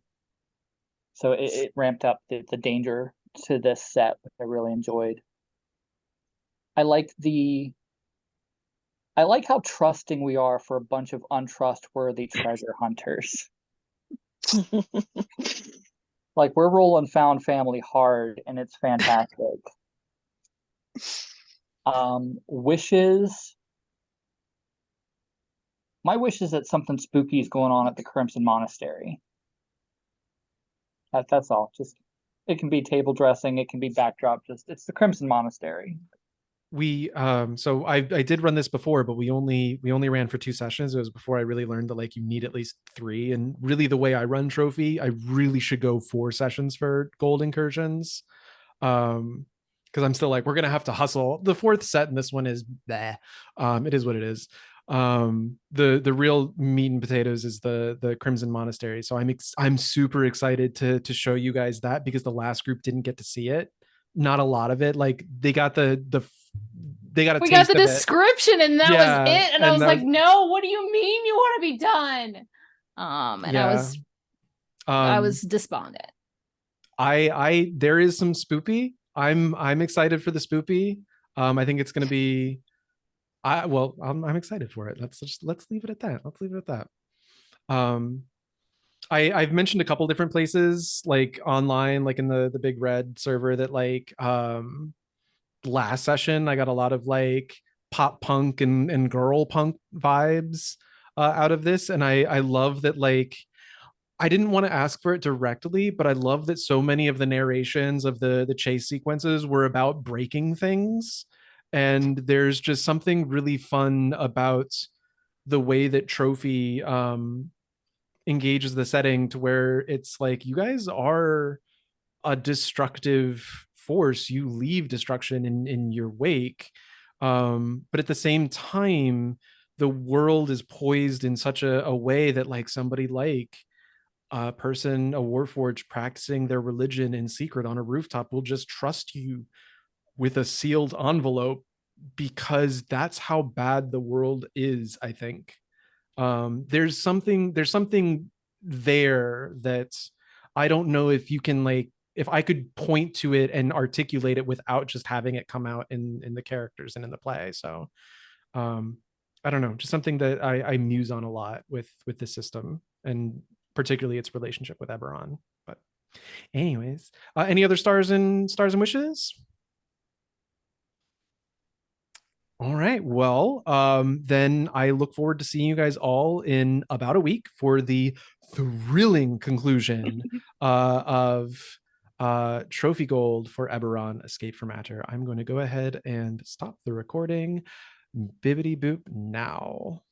Speaker 5: So it ramped up the danger to this set, which I really enjoyed. I like how trusting we are for a bunch of untrustworthy treasure hunters. Like, we're rolling found family hard, and it's fantastic. Wishes. My wish is that something spooky is going on at the Crimson Monastery. That's all. Just, it can be table dressing, it can be backdrop. Just, it's the Crimson Monastery.
Speaker 1: We so I did run this before, but we only ran for 2 sessions. It was before I really learned that like you need at least 3, and really the way I run Trophy, I really should go 4 sessions for gold incursions. Because I'm still like, we're gonna have to hustle. The 4th set in this one is bleh. It is what it is. The real meat and potatoes is the Crimson Monastery. So I'm super excited to show you guys that, because the last group didn't get to see it. Not a lot of it. Like they got we got the
Speaker 4: description and that was it. And I was like,
Speaker 1: was...
Speaker 4: no, what do you mean you want to be done? And yeah. I was despondent.
Speaker 1: There is some spoopy. I'm excited for the spoopy. I think it's going to be, I'm excited for it. Let's leave it at that. I've mentioned a couple different places, like online, like in the Big Red server, that like last session I got a lot of like pop punk and girl punk vibes out of this, and I love that. Like, I didn't want to ask for it directly, but I love that so many of the narrations of the chase sequences were about breaking things, and there's just something really fun about the way that Trophy engages the setting, to where it's like, you guys are a destructive force, you leave destruction in your wake, but at the same time the world is poised in such a way that like somebody like a warforged practicing their religion in secret on a rooftop will just trust you with a sealed envelope, because that's how bad the world is. I think there's something there that I don't know if you can, like, if I could point to it and articulate it without just having it come out in the characters and in the play. So I don't know, just something that I muse on a lot with this system, and particularly its relationship with Eberron. But anyways, any other stars and wishes? All right. Well, then I look forward to seeing you guys all in about a week for the thrilling conclusion of Trophy Gold for Eberron Escape from Atur. I'm going to go ahead and stop the recording. Bibbity boop now.